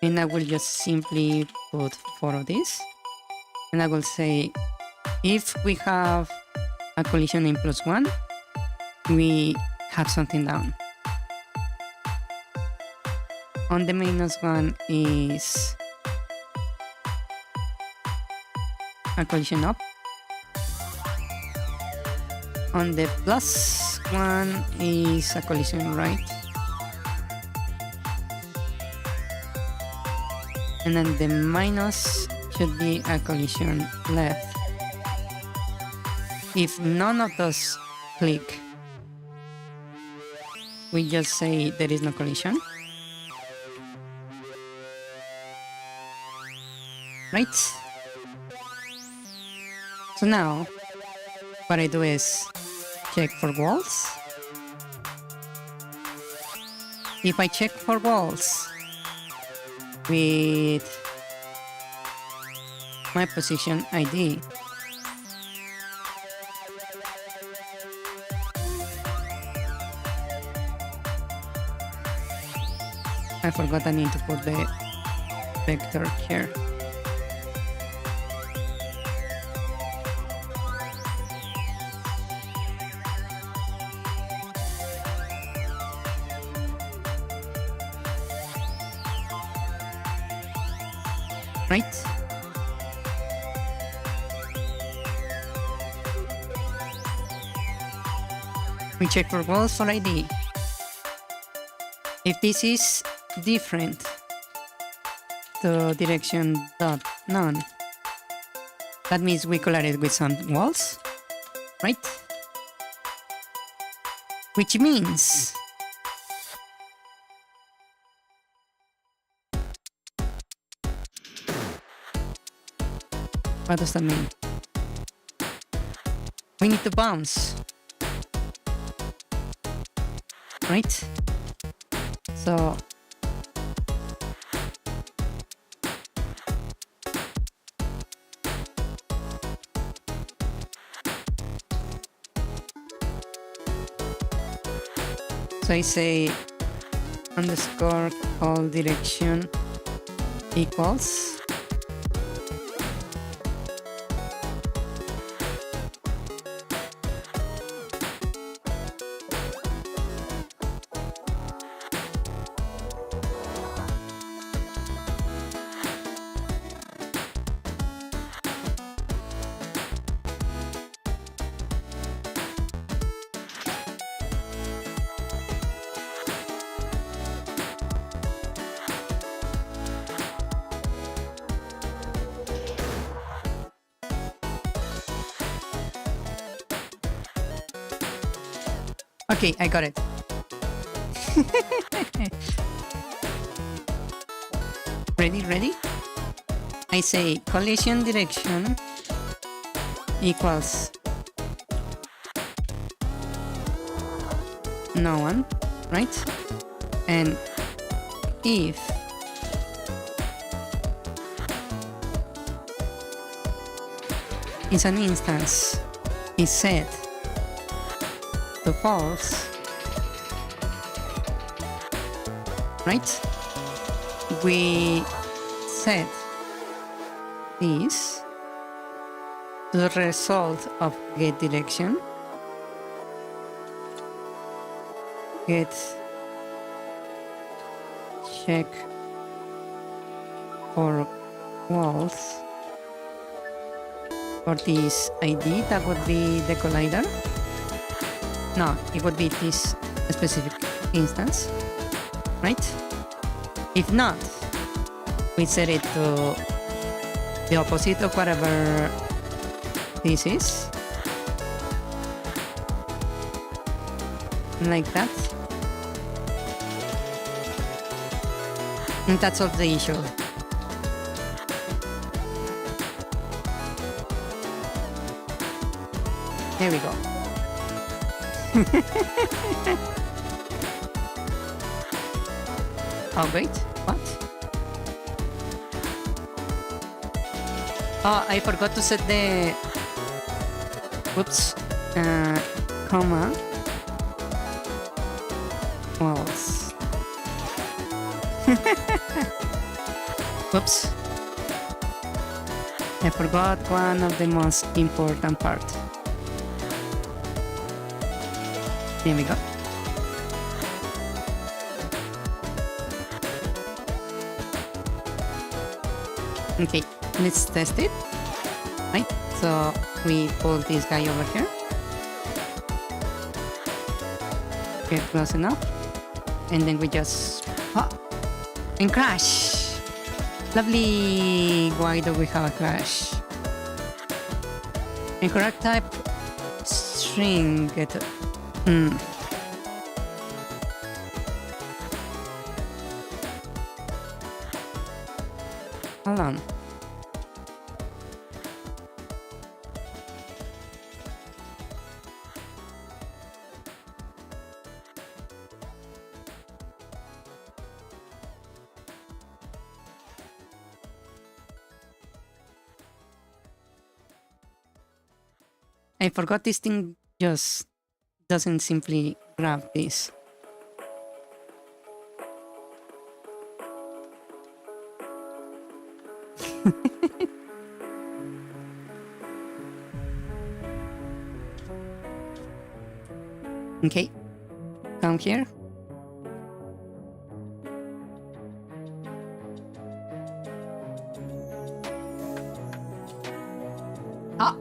And I will just simply put 4 of this. And I will say, if we have a collision in +1, we have something down. On the -1 is a collision up. On the +1 is a collision right. And then the minus should be a collision left. If none of those click, we just say there is no collision. Right? So now, what I do is check for walls. If I check for walls with my position ID, I forgot I need to put the vector here. Right? We check for walls for ID. If this is different to direction dot none, that means we color it with some walls, right? Which means what does that mean? We need to bounce, right? So I say underscore all direction equals okay, I got it. Ready? I say collision direction equals no one, right? And if is an instance is set to false, right? We set this to the result of get direction, get check for walls. For this ID, that would be the collider. No, it would be this specific instance, right? If not, we set it to the opposite of whatever this is, like that, and that solves the issue. There we go. Oh wait, what? Oh, I forgot to set the comma walls. Whoops. I forgot one of the most important part. Here we go. Okay, let's test it. Right, so we pull this guy over here. Get close enough. And then we just pop and crash. Lovely. Why do we have a crash? Incorrect type string get Hold on. I forgot this thing just doesn't simply grab this. Okay, come here. Ah!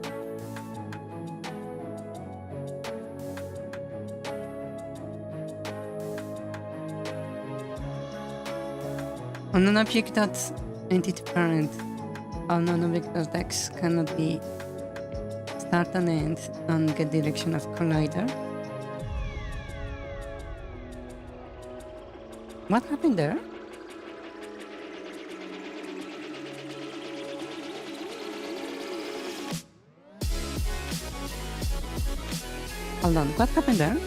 On an object that entity parent of non-object of X cannot be start and end and get direction of collider. What happened there? Hold on, what happened there?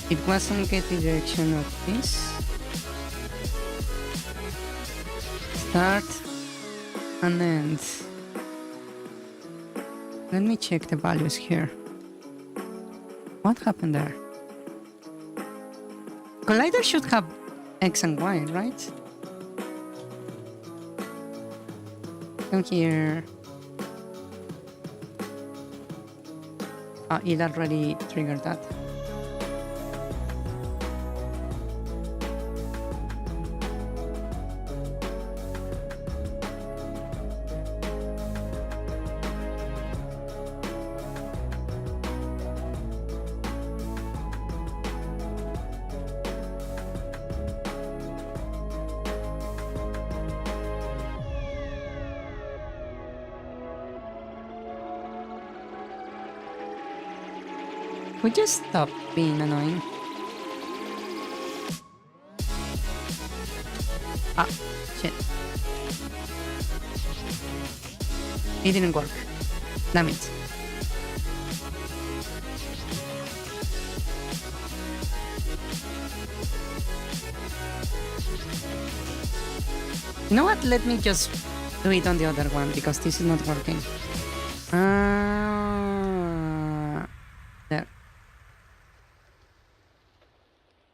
It wasn't get the direction of this. Start and end. Let me check the values here. What happened there? Collider should have X and Y, right? Come here. It already triggered that. Would you stop being annoying? Ah, shit. It didn't work. Damn it. You know what? Let me just do it on the other one because this is not working. There.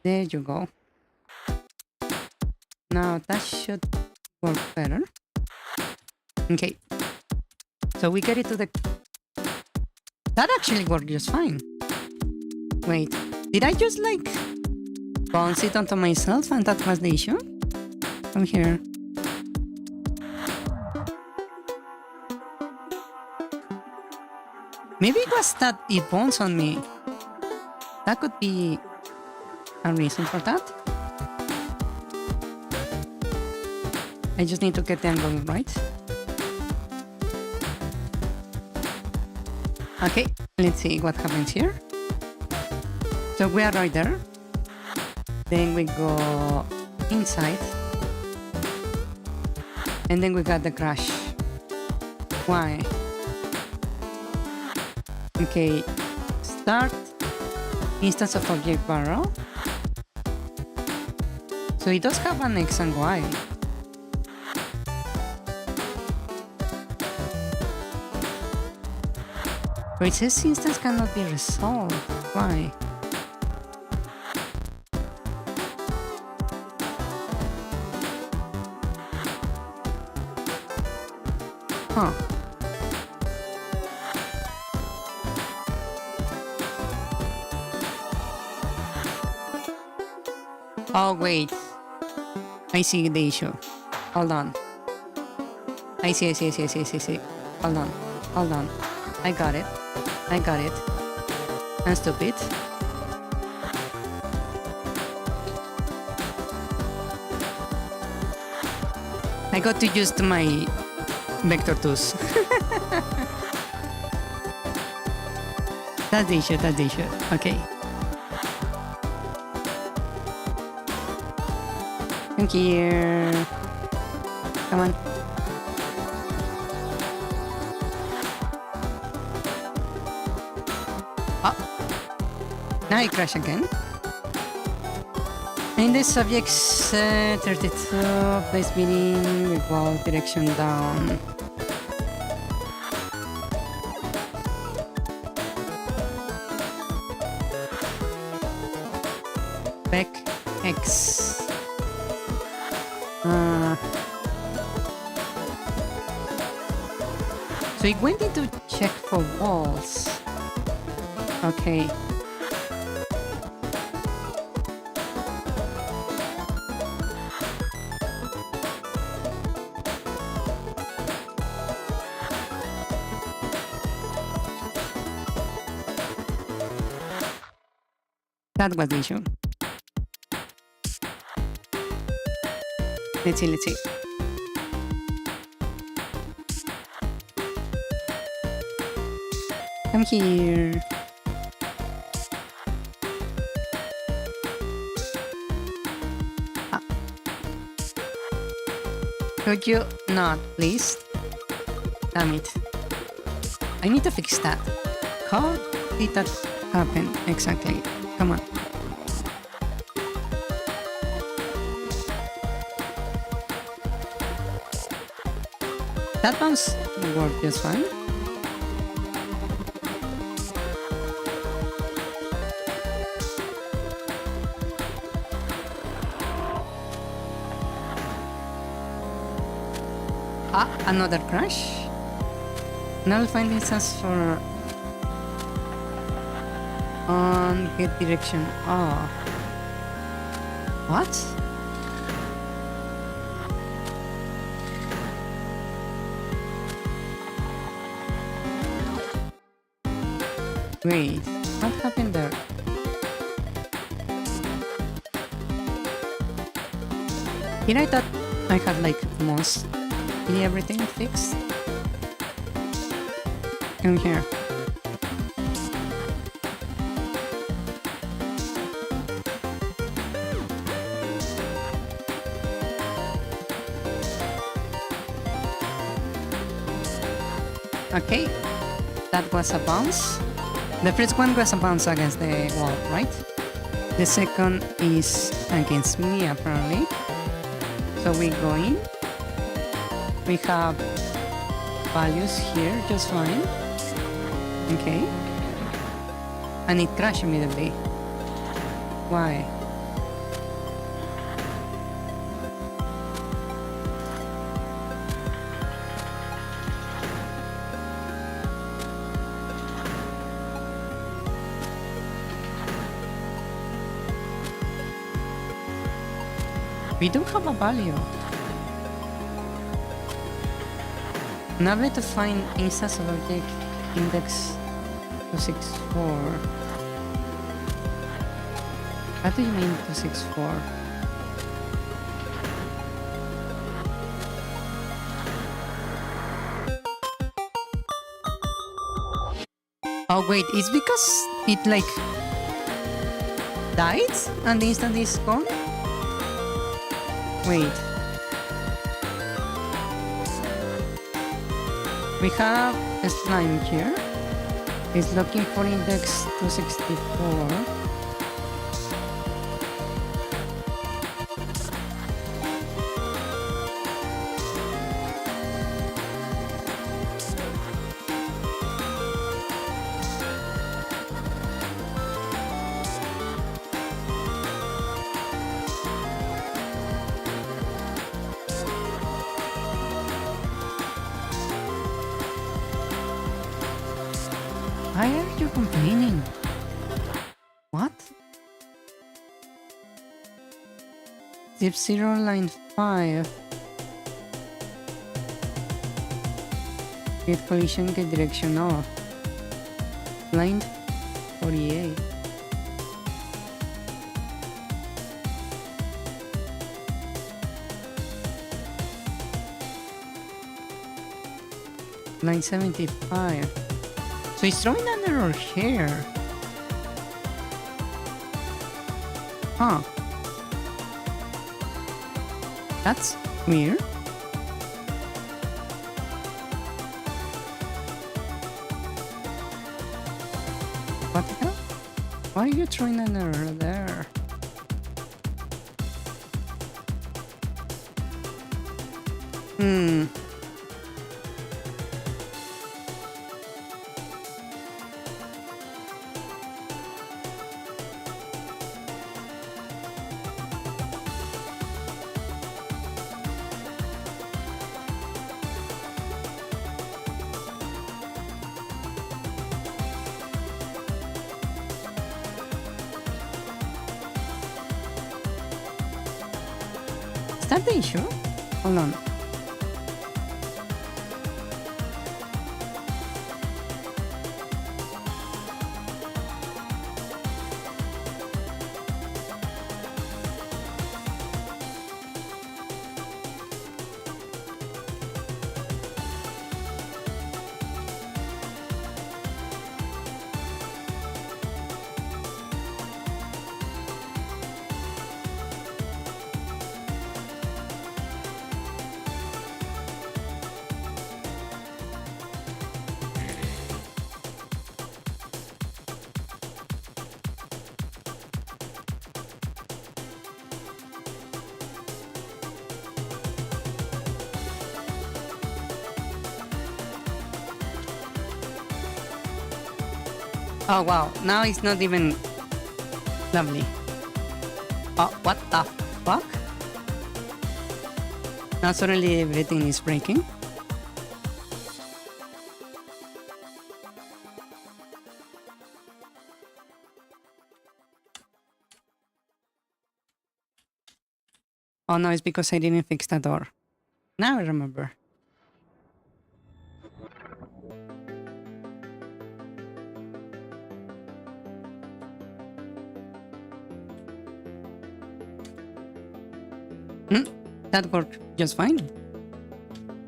There you go. Now that should work better. Okay. So we get it to the... That actually worked just fine. Wait, did I just like bounce it onto myself and that was the issue? Come here. Maybe it was that it bounced on me. That could be a reason for that. I just need to get the angle right. Okay, let's see what happens here. So we are right there. Then we go inside. And then we got the crash. Why? Okay, start instance of object barrel. So it does have an X and Y. But it says instance cannot be resolved. Why? Huh. Oh, wait. I see the issue. Hold on. I see. Hold on. I got it. I'm stupid. I got to use my vector tools. That's the issue. Okay. Thank you. Come on. Now I crash again. In the subject's 32, place meaning equal direction down. Back X. So it went into check for walls. Okay. That was the issue. Let's see. Come here. Could you not, please? Damn it. I need to fix that. How did that happen exactly? Come on. That bounce worked just fine. Ah, another crash. Null findings as for on get direction. Oh. What? Wait, what happened there? Here I thought I had like mostly everything fixed. Come here. Okay, that was a bounce. The first one was a bounce against the wall, right? The second is against me, apparently. So we go in. We have values here, just fine. Okay. And it crashed immediately. Why? We do have a value. Now to find instance of object index 264. What do you mean 264? Oh wait, it's because it like died and the instant is gone? Wait. We have a slime here. It's looking for index 264. Why are you complaining? What? Zip 0 line 5. Get collision, get direction off. Line 48. Line 75. So it's throwing an error here. Huh. That's weird. What the hell? Why are you throwing an error there? that the issue? Hold on. Oh wow, now it's not even lovely. Oh, what the fuck? Now suddenly everything is breaking. Oh no, it's because I didn't fix the door. Now I remember. That worked just fine.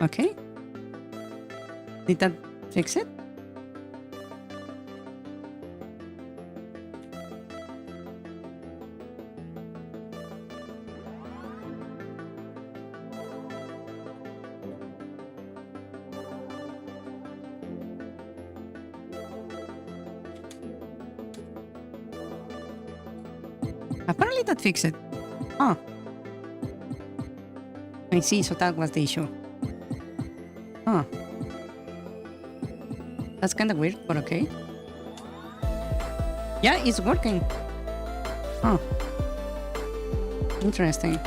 Okay. Did that fix it? Apparently that fixed it. Oh. I see, so that was the issue. Huh. That's kind of weird, but okay. Yeah, it's working. Huh. Interesting.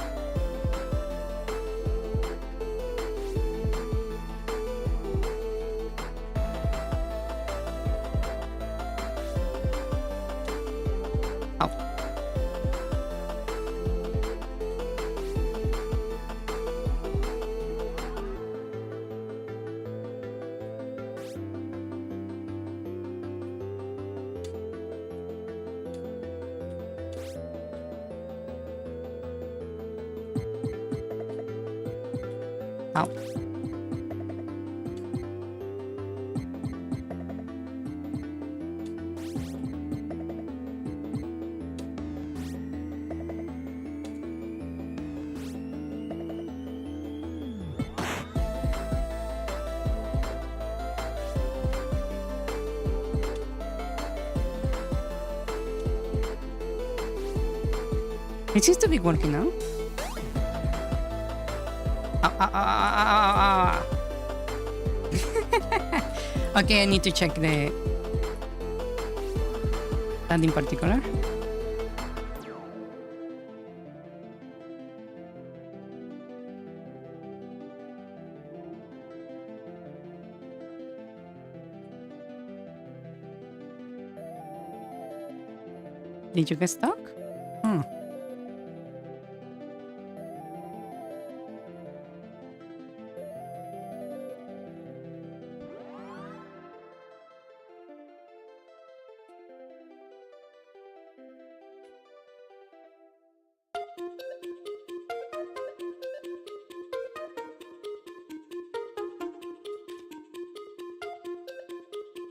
Ow. It seems to be working now. Okay, I need to check that in particular. Did you get stuck? Hmm.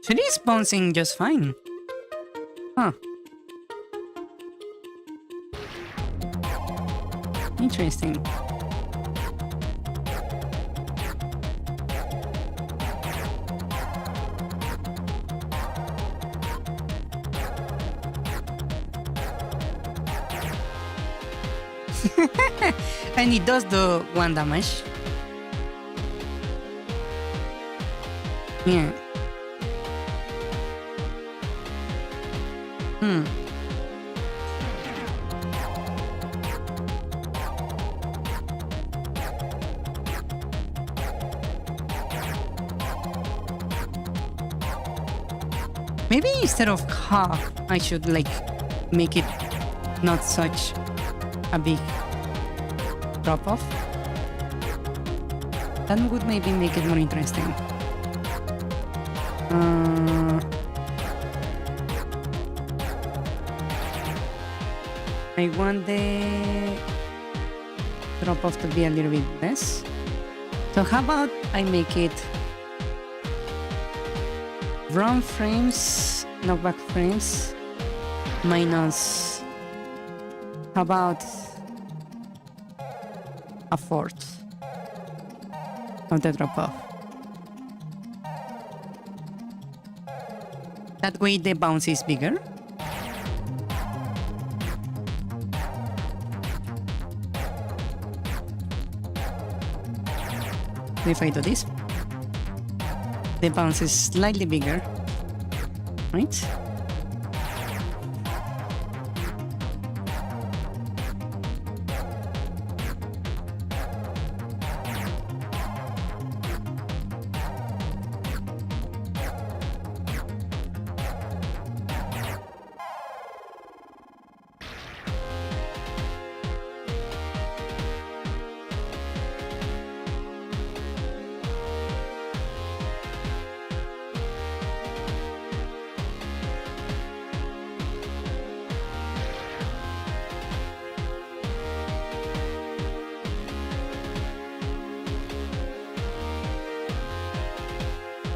So it is bouncing just fine. Huh. Interesting. And it does do 1 damage. Yeah. Maybe instead of half, I should like make it not such a big drop-off. That would maybe make it more interesting. I want the drop-off to be a little bit less. So how about I make it run frames, knockback frames, minus, how about a fourth of the drop-off. That way the bounce is bigger. If I do this, the bounce is slightly bigger, right?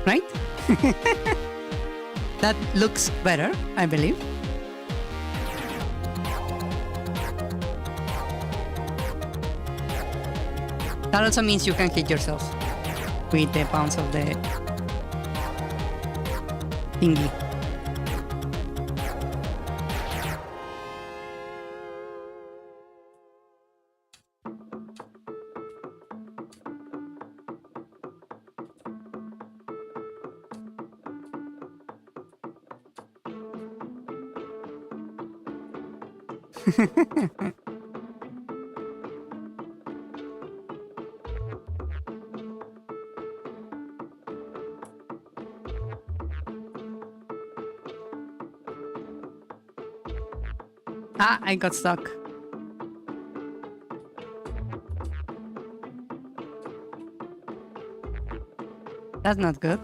Right? That looks better, I believe. That also means you can hit yourself with the bounce of the thingy. I got stuck. That's not good.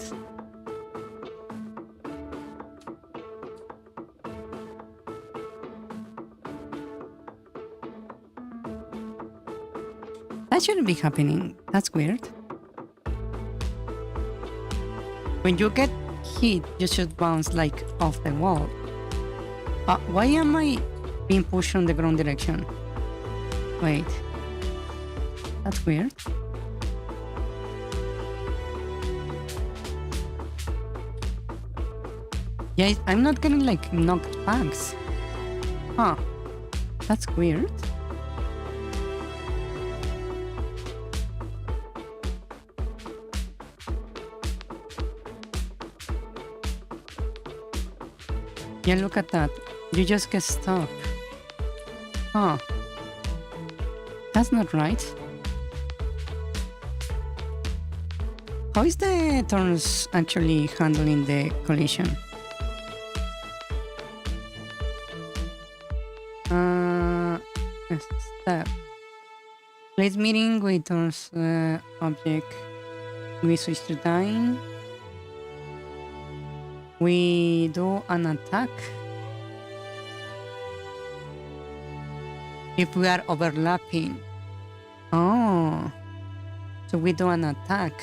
That shouldn't be happening. That's weird. When you get hit, you should bounce like off the wall. Why am I being pushed on the wrong direction? Wait. That's weird. Yeah, I'm not getting like knocked back. Huh. That's weird. Yeah, look at that. You just get stuck. Huh. That's not right. How is the turns actually handling the collision? Step. Place meeting, we turns object. We switch to dying. We do an attack. If we are overlapping. Oh. So we do an attack.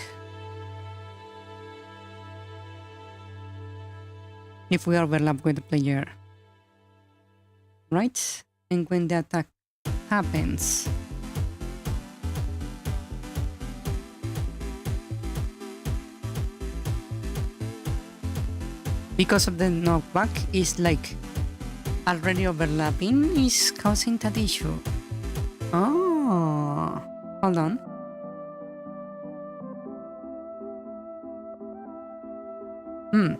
If we overlap with the player. Right? And when the attack happens. Because of the knockback is like already overlapping is causing that issue. Oh, hold on. Hmm.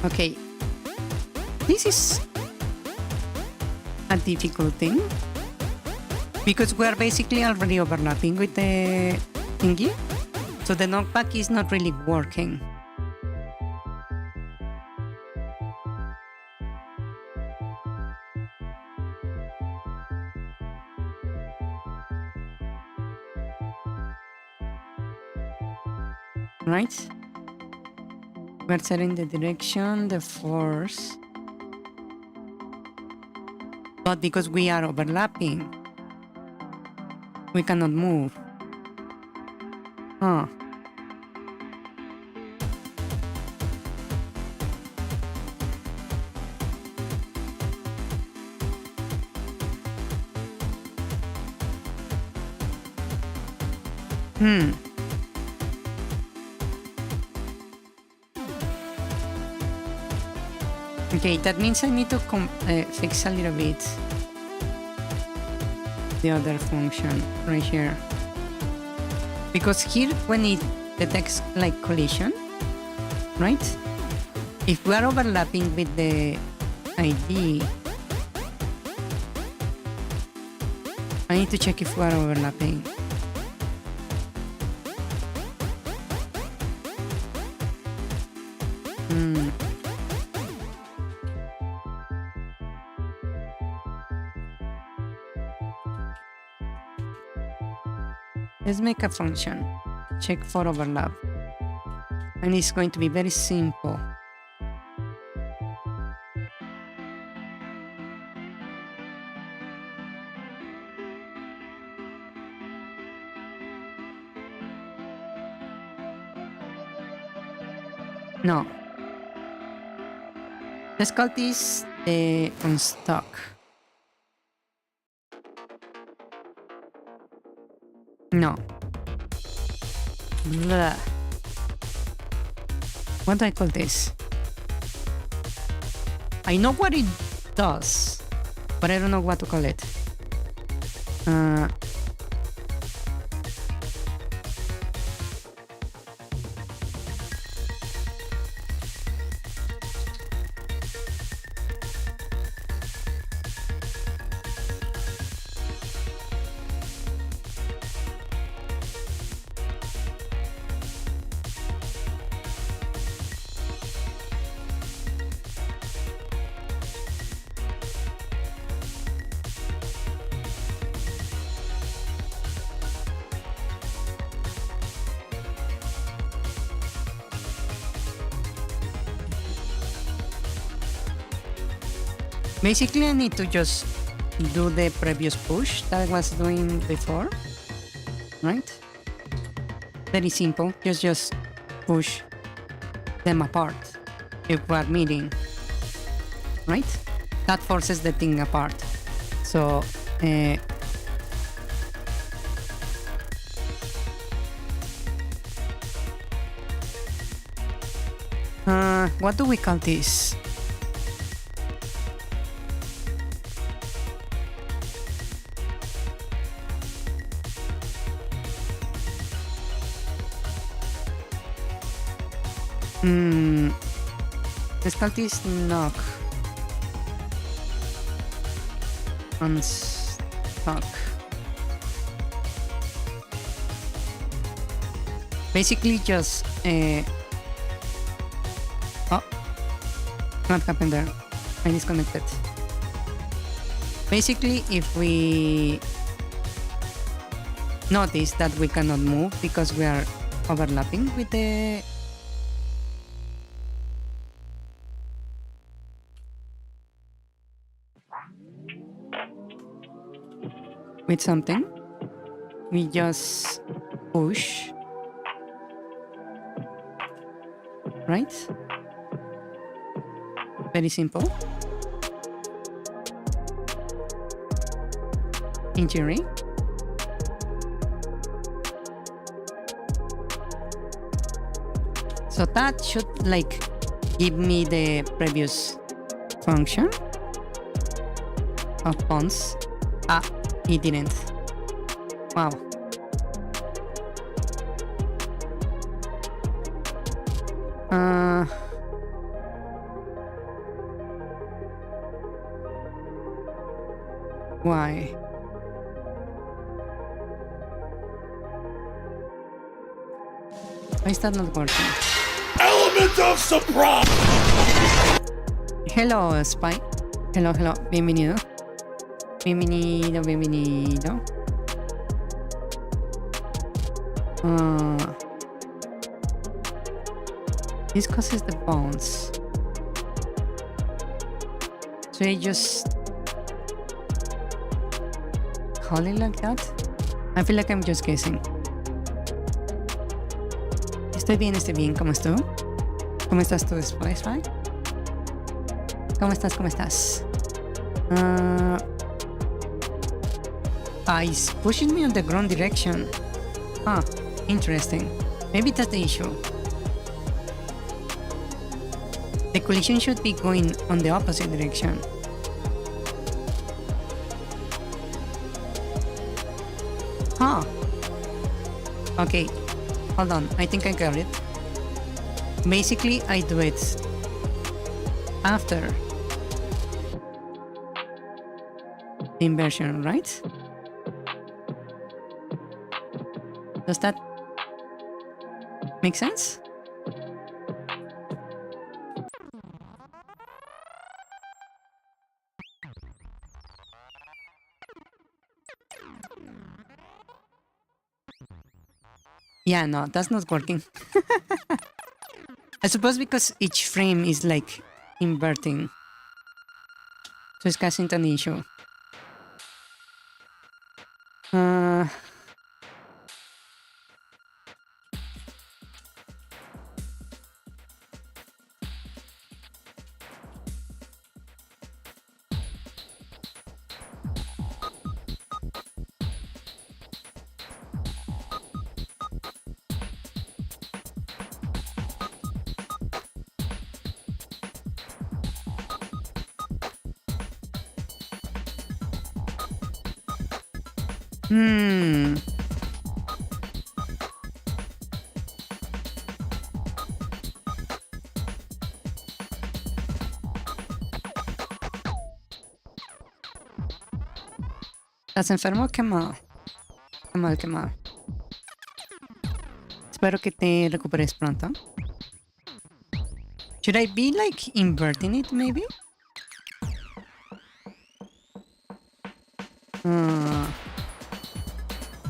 Okay. This is a difficult thing because we are basically already overlapping with the thingy. So the knockback is not really working. Right? We're setting the direction, the force. But because we are overlapping, we cannot move. Huh. Okay, that means I need to fix a little bit the other function right here. Because here, when it detects like collision, right? If we are overlapping with the ID, I need to check if we are overlapping. Let's make a function, check for overlap. And it's going to be very simple. No. Let's call this unstuck. No. Blah. What do I call this? I know what it does, but I don't know what to call it. Basically, I need to just do the previous push that I was doing before, right? Very simple, just push them apart if we're meeting, right? That forces the thing apart. So, what do we call this? Let's call this knock. Unstuck. Basically just oh, what happened there? I disconnected. Basically, if we notice that we cannot move because we are overlapping with the with something, we just push, right? Very simple. In theory. So that should like give me the previous function of bonds. Ah, it didn't. Wow. Why? Why is that not working? Element of surprise! Hello, Spy. Hello, hello. Bienvenido. Bienvenido, bienvenido. This causes the bounce. So I just call it like that? I feel like I'm just guessing. Estoy bien, ¿cómo estás? ¿Cómo estás tú después, right? ¿Cómo estás, cómo estás? It's pushing me on the wrong direction. Huh, interesting. Maybe that's the issue. The collision should be going on the opposite direction. Huh. Okay, hold on, I think I got it. Basically, I do it after the inversion, right? Does that make sense? Yeah, no, that's not working. I suppose because each frame is like inverting. So it's causing an issue. ¿Estás enfermo o quemado? Quemado, quemado. Espero que te recuperes pronto. Should I be like inverting it maybe?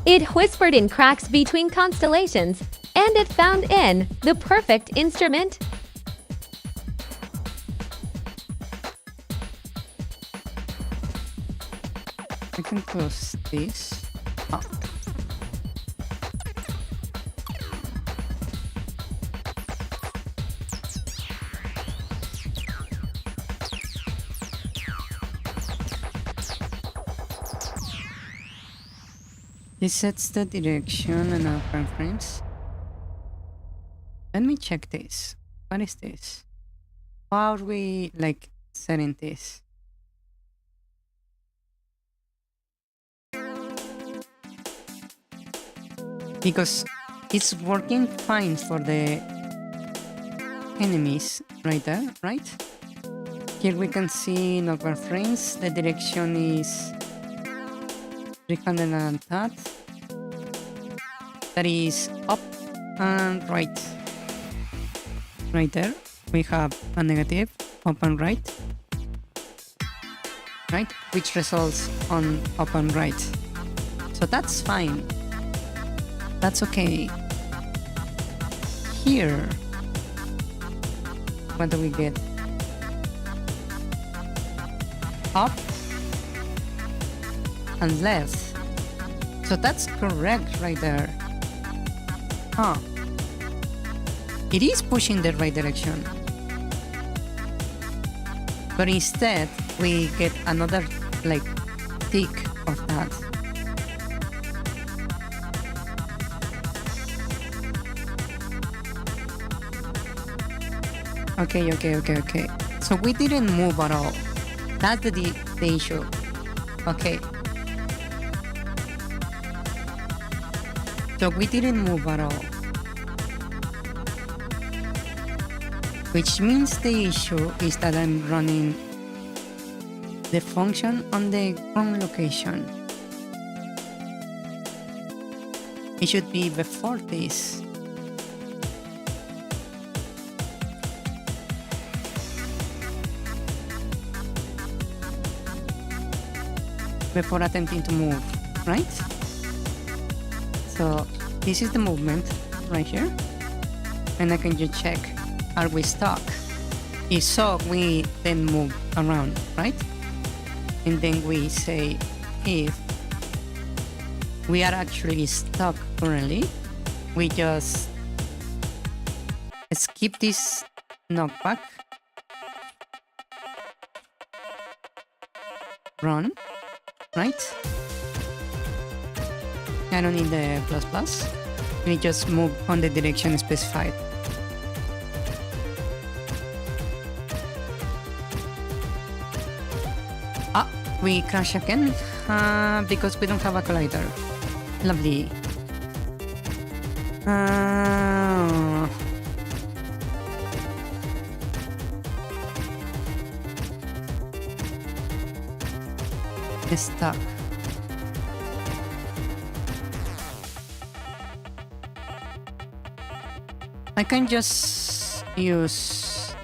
It whispered in cracks between constellations, and it found in the perfect instrument. I can close this. Oh. This sets the direction and our frames. Let me check this. What is this? How are we like setting this? Because it's working fine for the enemies right there, right? Here we can see in our frames the direction is 300 and that is up and right. Right there we have a negative up and right, which results on up and right. So that's fine. That's okay. Here, what do we get? Up and left. So that's correct right there. Huh. It is pushing the right direction. But instead, we get another like tick of that. Okay. So we didn't move at all. That's the issue. Okay. So we didn't move at all. Which means the issue is that I'm running the function on the wrong location. It should be before this. Before attempting to move, right? So this is the movement right here. And I can just check, are we stuck? If so, we then move around, right? And then we say if we are actually stuck currently, we just skip this knockback, run, right? I don't need the plus plus. We just move on the direction specified. We crash again because we don't have a collider. Lovely. Stuck. I can just use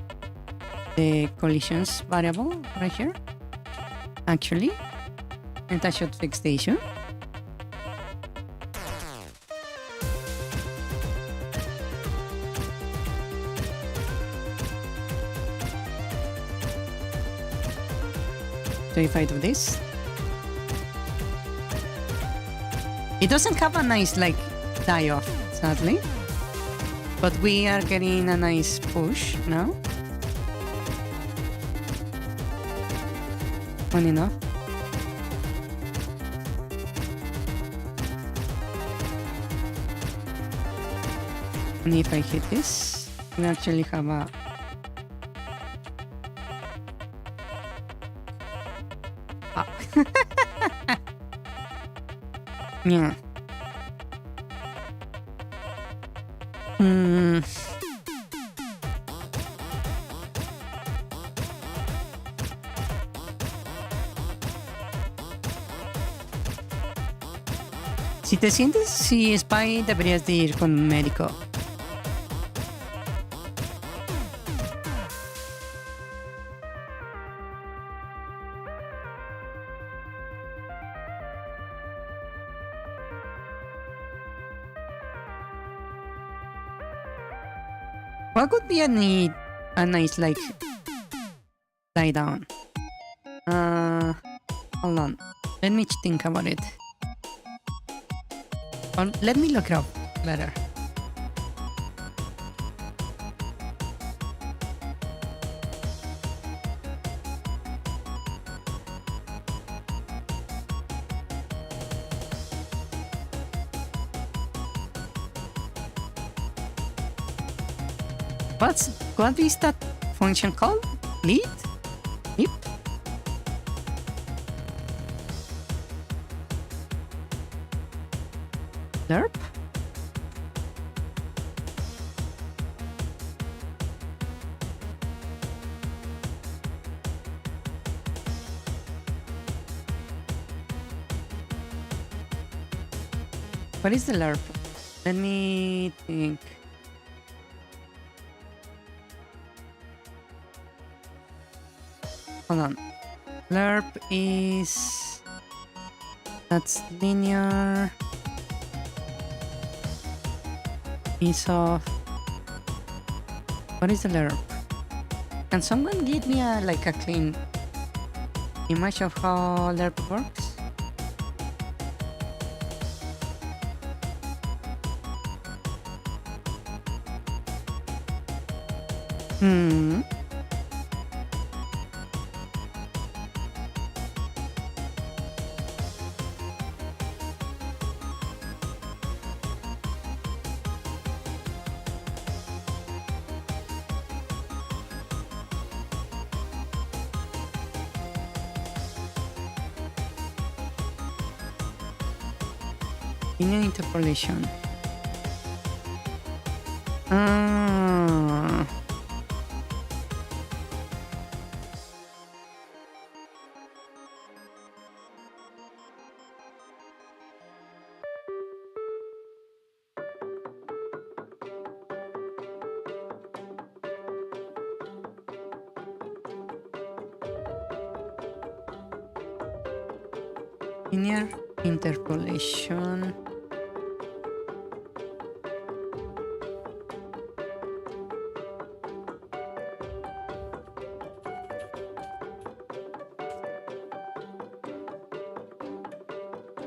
the collisions variable right here, actually, and that should fix the issue. So if I do this, it doesn't have a nice like die off, sadly, but we are getting a nice push now. Fun enough. And if I hit this, we actually have a yeah. Si te sientes si Spy, deberías de ir con un médico. What could be a nice like lie down? Hold on. Let me think about it. Or let me look it up better. What is that function called? Lead? Leap? Lerp? What is the lerp? Let me think. Hold on. Lerp is... that's linear. Piece of... what is the lerp? Can someone give me a like a clean image of how lerp works? Linear interpolation. Linear interpolation.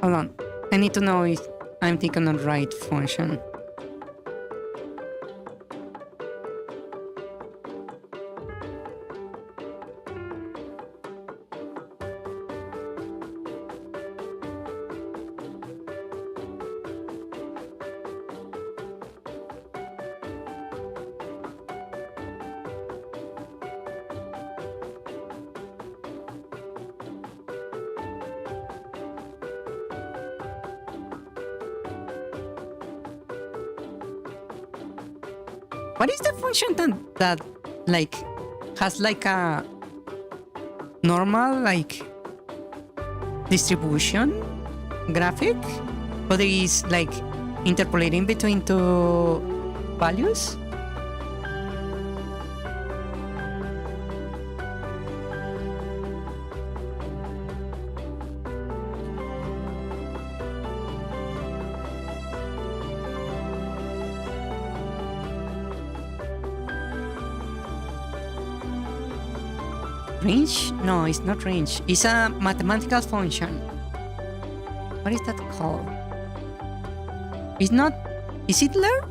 Hold on. I need to know if I'm thinking the right function. What is the function that like has like a normal like distribution graphic, but it is like interpolating between two values? Range? No, it's not range. It's a mathematical function. What is that called? It's not... Is it lerp?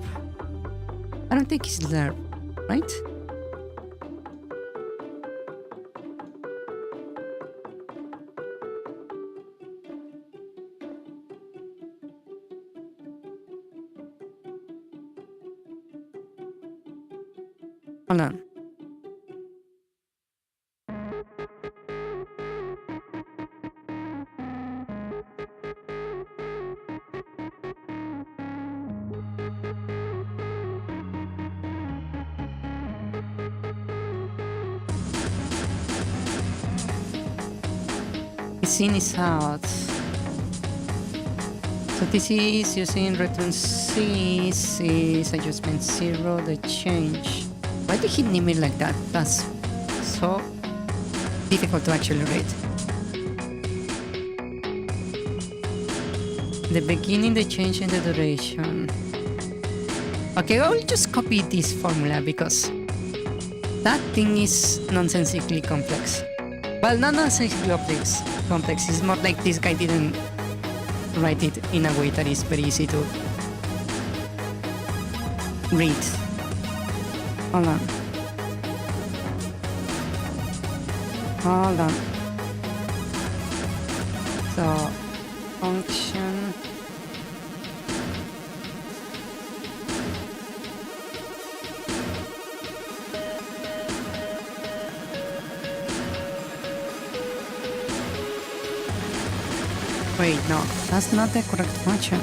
I don't think it's lerp, right? Hold on. In is out. So this is using return C, is adjustment 0, the change. Why did he name it like that? That's so difficult to actually read. The beginning, the change, and the duration. Okay, I will just copy this formula because that thing is nonsensically complex. Well, not nonsensically complex. It's more like this guy didn't write it in a way that is very easy to read. Hold on. Hold on. So, function. Wait, no, that's not the correct function.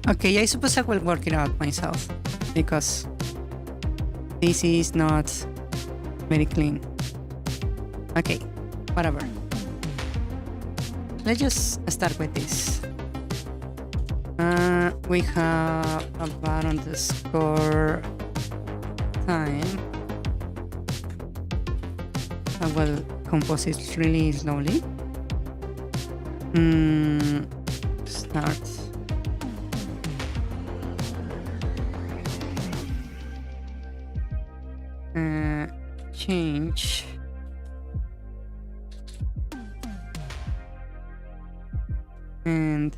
Okay, I suppose I will work it out myself because this is not very clean. Okay, whatever. Let's just start with this. We have a bar on the score time. I will compose it really slowly. Start. Change. and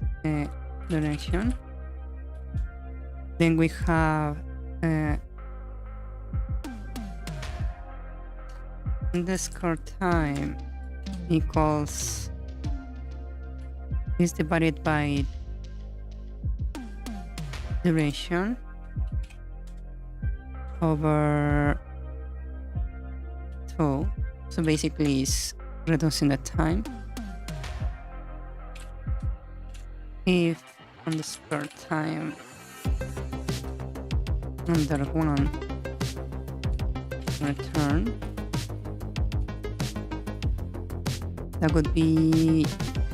duration. Then we have underscore time equals is divided by duration over 2. So basically it's reducing the time. If underscore time under 1 return, that would be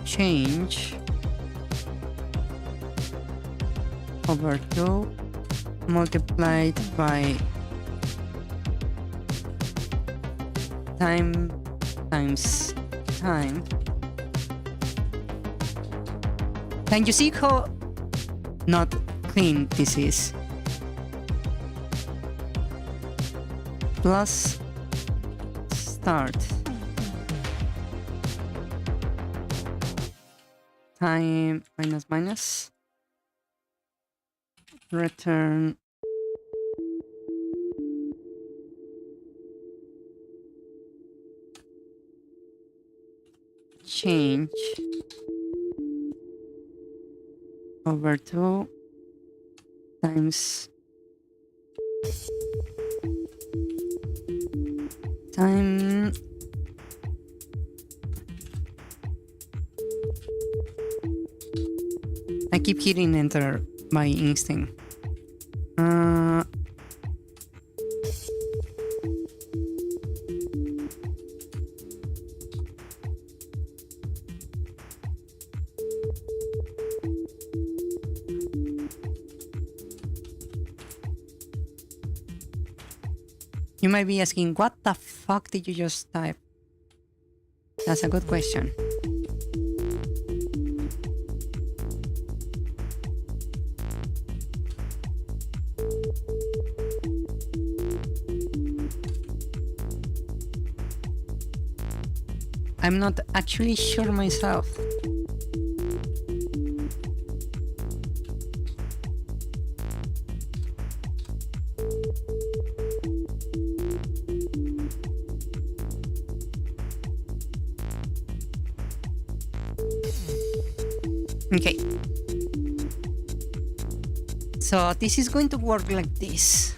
change over 2 multiplied by time times time. Can you see how not clean this is? Plus start time minus return change over 2 times time I keep hitting enter by instinct. You might be asking, what the fuck did you just type? That's a good question. I'm not actually sure myself. Okay. So this is going to work like this.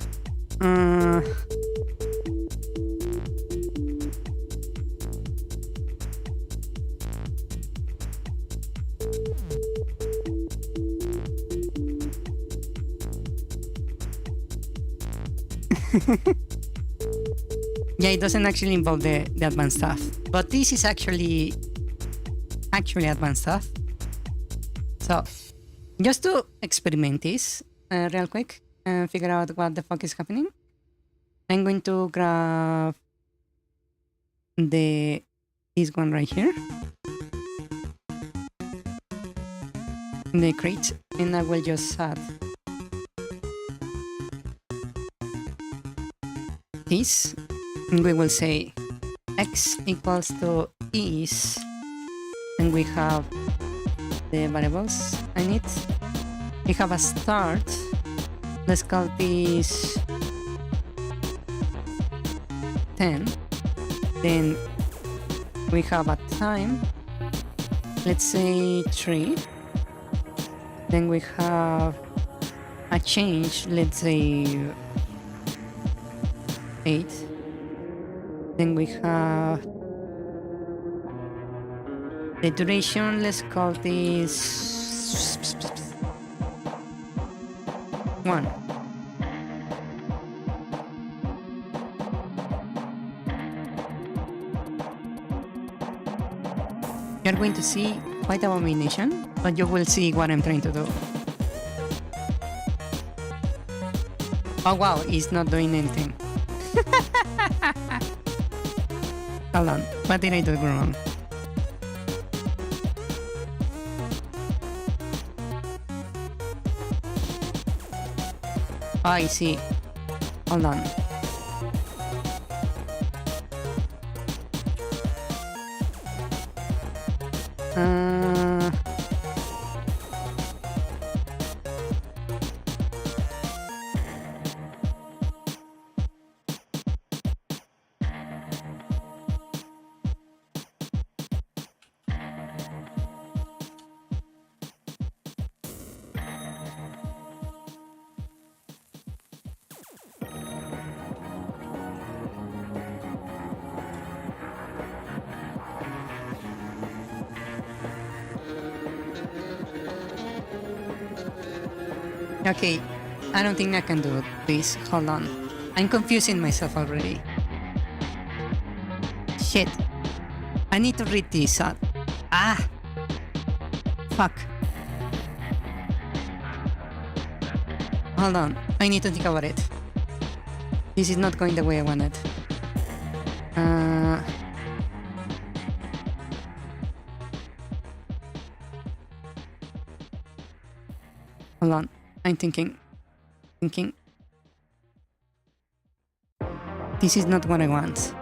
Yeah, it doesn't actually involve the advanced stuff, but this is actually advanced stuff. So just to experiment this real quick and figure out what the fuck is happening, I'm going to grab this one right here, the crate, and I will just add this, and we will say x equals to is, and we have the variables I need. We have a start. Let's call this 10. Then we have a time. Let's say 3. Then we have a change. Let's say 8. Then we have the duration. Let's call this 1. You're going to see quite a combination, but you will see what I'm trying to do. Oh wow, it's not doing anything. Hold on, what did I do wrong? Oh, I see. Hold on. Okay, I don't think I can do this. Hold on. I'm confusing myself already. Shit. I need to read this out. Ah! Fuck. Hold on. I need to think about it. This is not going the way I wanted. Hold on. I'm thinking. This is not what I want.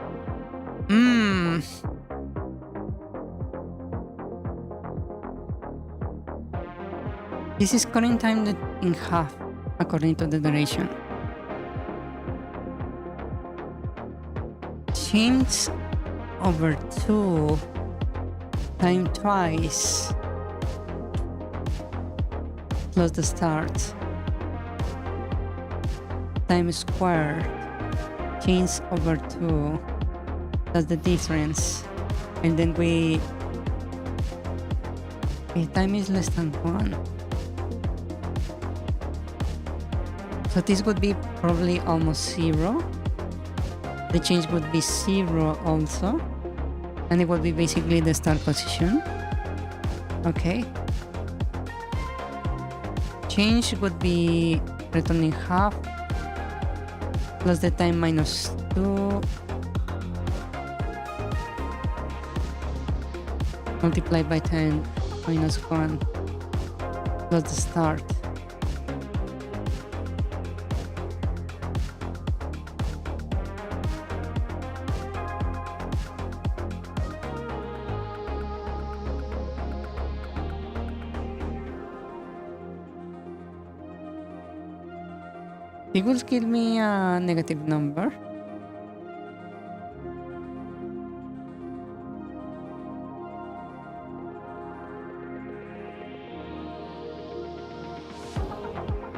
This is cutting time in half, according to the duration. Change over 2 time twice plus the start time squared change over 2, that's the difference, and then we time is less than 1, so this would be probably almost 0. The change would be 0 also, and it would be basically the start position. Okay. Change would be returning half plus the time minus 2 multiplied by 10 minus 1 plus the start. It will give me a negative number.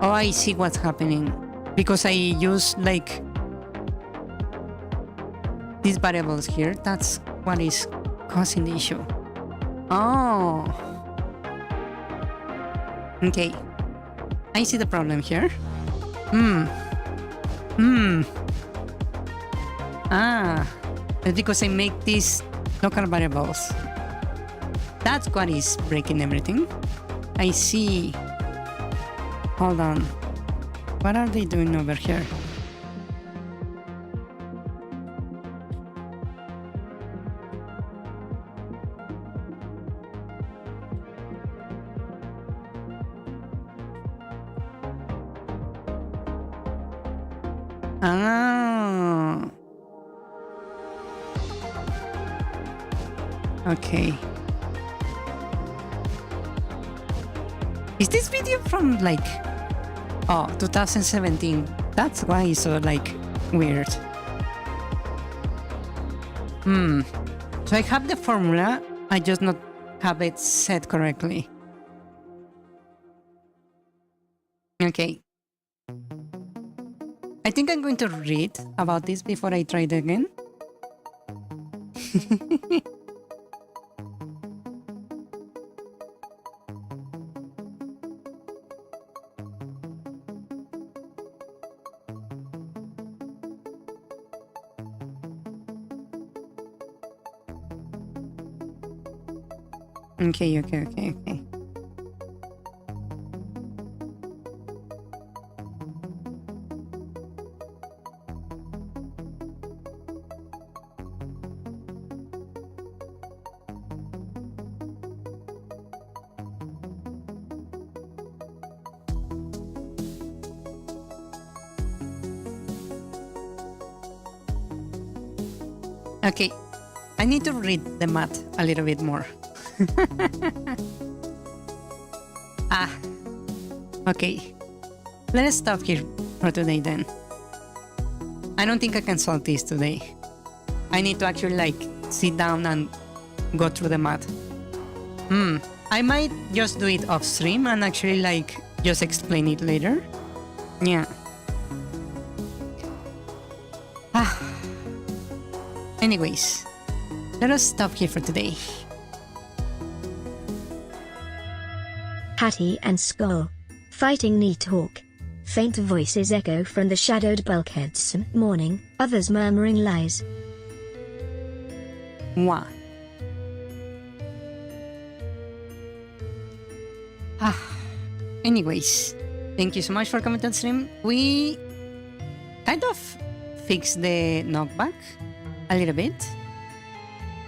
Oh, I see what's happening. Because I use like these variables here, that's what is causing the issue. Oh. Okay. I see the problem here. It's because I make these local variables. That's what is breaking everything. I see. Hold on. What are they doing over here? Ah. Okay. Is this video from like 2017? That's why it's so like weird. So I have the formula, I just not have it set correctly. Okay. I think I'm going to read about this before I try it again. Okay. Okay, I need to read the math a little bit more. Okay. Let's stop here for today then. I don't think I can solve this today. I need to actually like sit down and go through the math. I might just do it off stream and actually like just explain it later. Yeah. Anyways, let us stop here for today. Hattie and Skull. Fighting neat talk. Faint voices echo from the shadowed bulkheads. Some mourning, others murmuring lies. Mwah. Anyways, thank you so much for coming to the stream. We kind of fixed the knockback a little bit.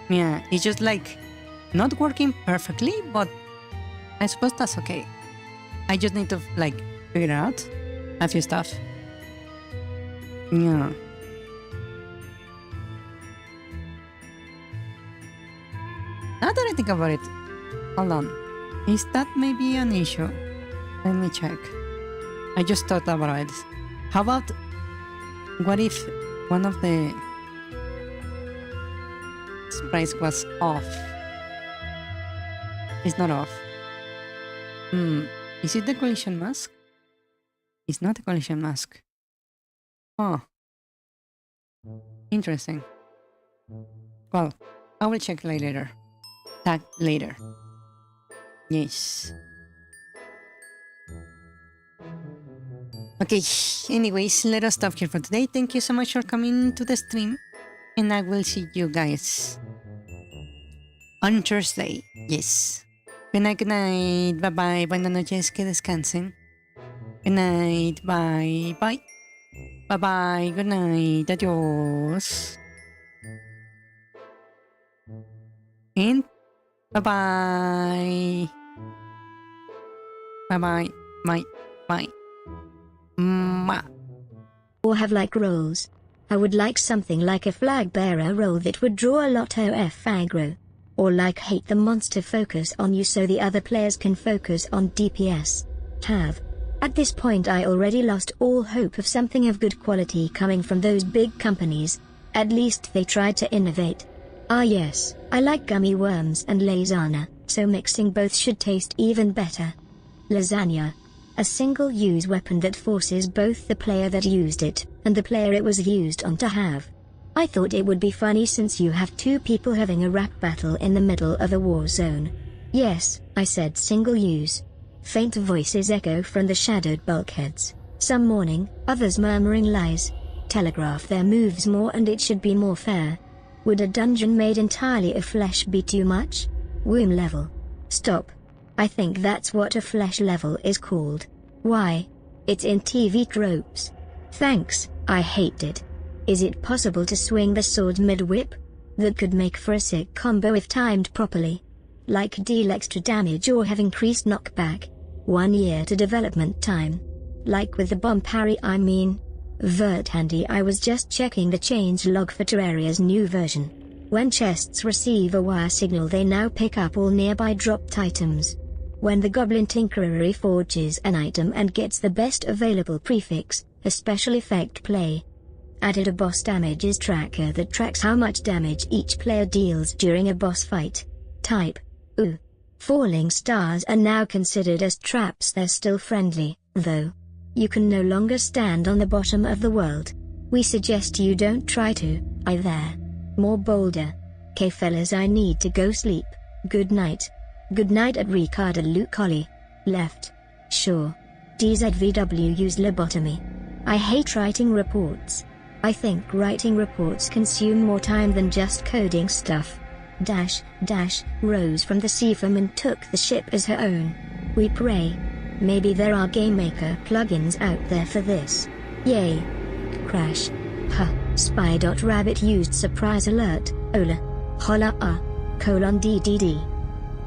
Yeah, it's just like not working perfectly, but I suppose that's okay. I just need to like figure out a few stuff. Yeah. Now that I think about it, hold on. Is that maybe an issue? Let me check. I just thought about it. How about, what if one of the sprites was off? It's not off. Is it the collision mask? It's not a collision mask. Oh. Interesting. Well, I will check later. Tag later. Yes. Okay, anyways, let us stop here for today. Thank you so much for coming to the stream. And I will see you guys on Thursday. Yes. Good night, good night. Bye-bye. Buenas noches. Que descansen. Good night. Bye. Bye. Bye-bye. Good night. Adios. And bye-bye. Bye-bye. Bye. Bye. Mwah. Or have like roles. I would like something like a flag bearer role that would draw a lot of aggro. Or like hate the monster focus on you so the other players can focus on DPS. At this point I already lost all hope of something of good quality coming from those big companies. At least they tried to innovate. Ah yes, I like gummy worms and lasagna, so mixing both should taste even better. Lasagna. A single-use weapon that forces both the player that used it, and the player it was used on to have. I thought it would be funny since you have two people having a rap battle in the middle of a war zone. Yes, I said single-use. Faint voices echo from the shadowed bulkheads. Some mourning, others murmuring lies. Telegraph their moves more and it should be more fair. Would a dungeon made entirely of flesh be too much? Womb level. Stop. I think that's what a flesh level is called. Why? It's in TV tropes. Thanks, I hate it. Is it possible to swing the sword mid-whip? That could make for a sick combo if timed properly. Like deal extra damage or have increased knockback. 1 year to development time. Like with the bomb parry I mean. Verthandy I was just checking the change log for Terraria's new version. When chests receive a wire signal they now pick up all nearby dropped items. When the Goblin Tinkerer reforges an item and gets the best available prefix, a special effect play. Added a boss damages tracker that tracks how much damage each player deals during a boss fight. Type. Ooh. Falling stars are now considered as traps. They're still friendly, though. You can no longer stand on the bottom of the world. We suggest you don't try to, either. More boulder. K fellas I need to go sleep. Good night. Good night at Ricardo Lucoli. Left. Sure. DZVW use lobotomy. I hate writing reports. I think writing reports consume more time than just coding stuff. Rose from the sea foam and took the ship as her own. We pray. Maybe there are GameMaker plugins out there for this. Yay. Crash. Spy.rabbit used surprise alert. Ola. Hola :DDD.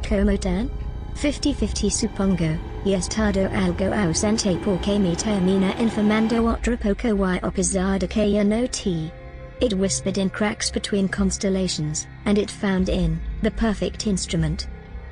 Como tan? 50-50 supongo, y estado algo ausente porque me termina informando otro poco y opizada que ya no te. It whispered in cracks between constellations, and it found in the perfect instrument.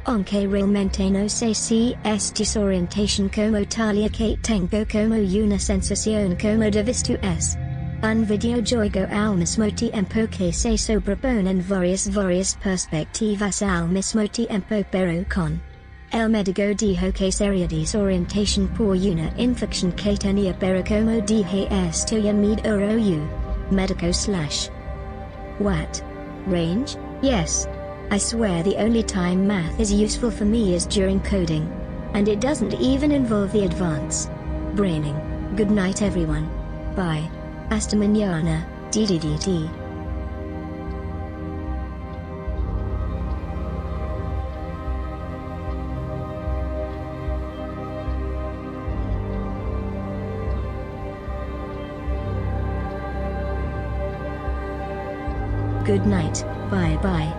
Aunque realmente no sé si es desorientation como talia que tengo como una sensación como de visto es. Un videojuego al mismo tiempo que se sobreponen varias perspectivas al mismo tiempo pero con. El médico dijo que sería desorientation por una infección que tenía pero como dije estoy en mid you. Medico / What? Range? Yes. I swear the only time math is useful for me is during coding. And it doesn't even involve the advanced braining. Good night everyone. Bye. Hasta mañana, DDDT. Good night, bye bye.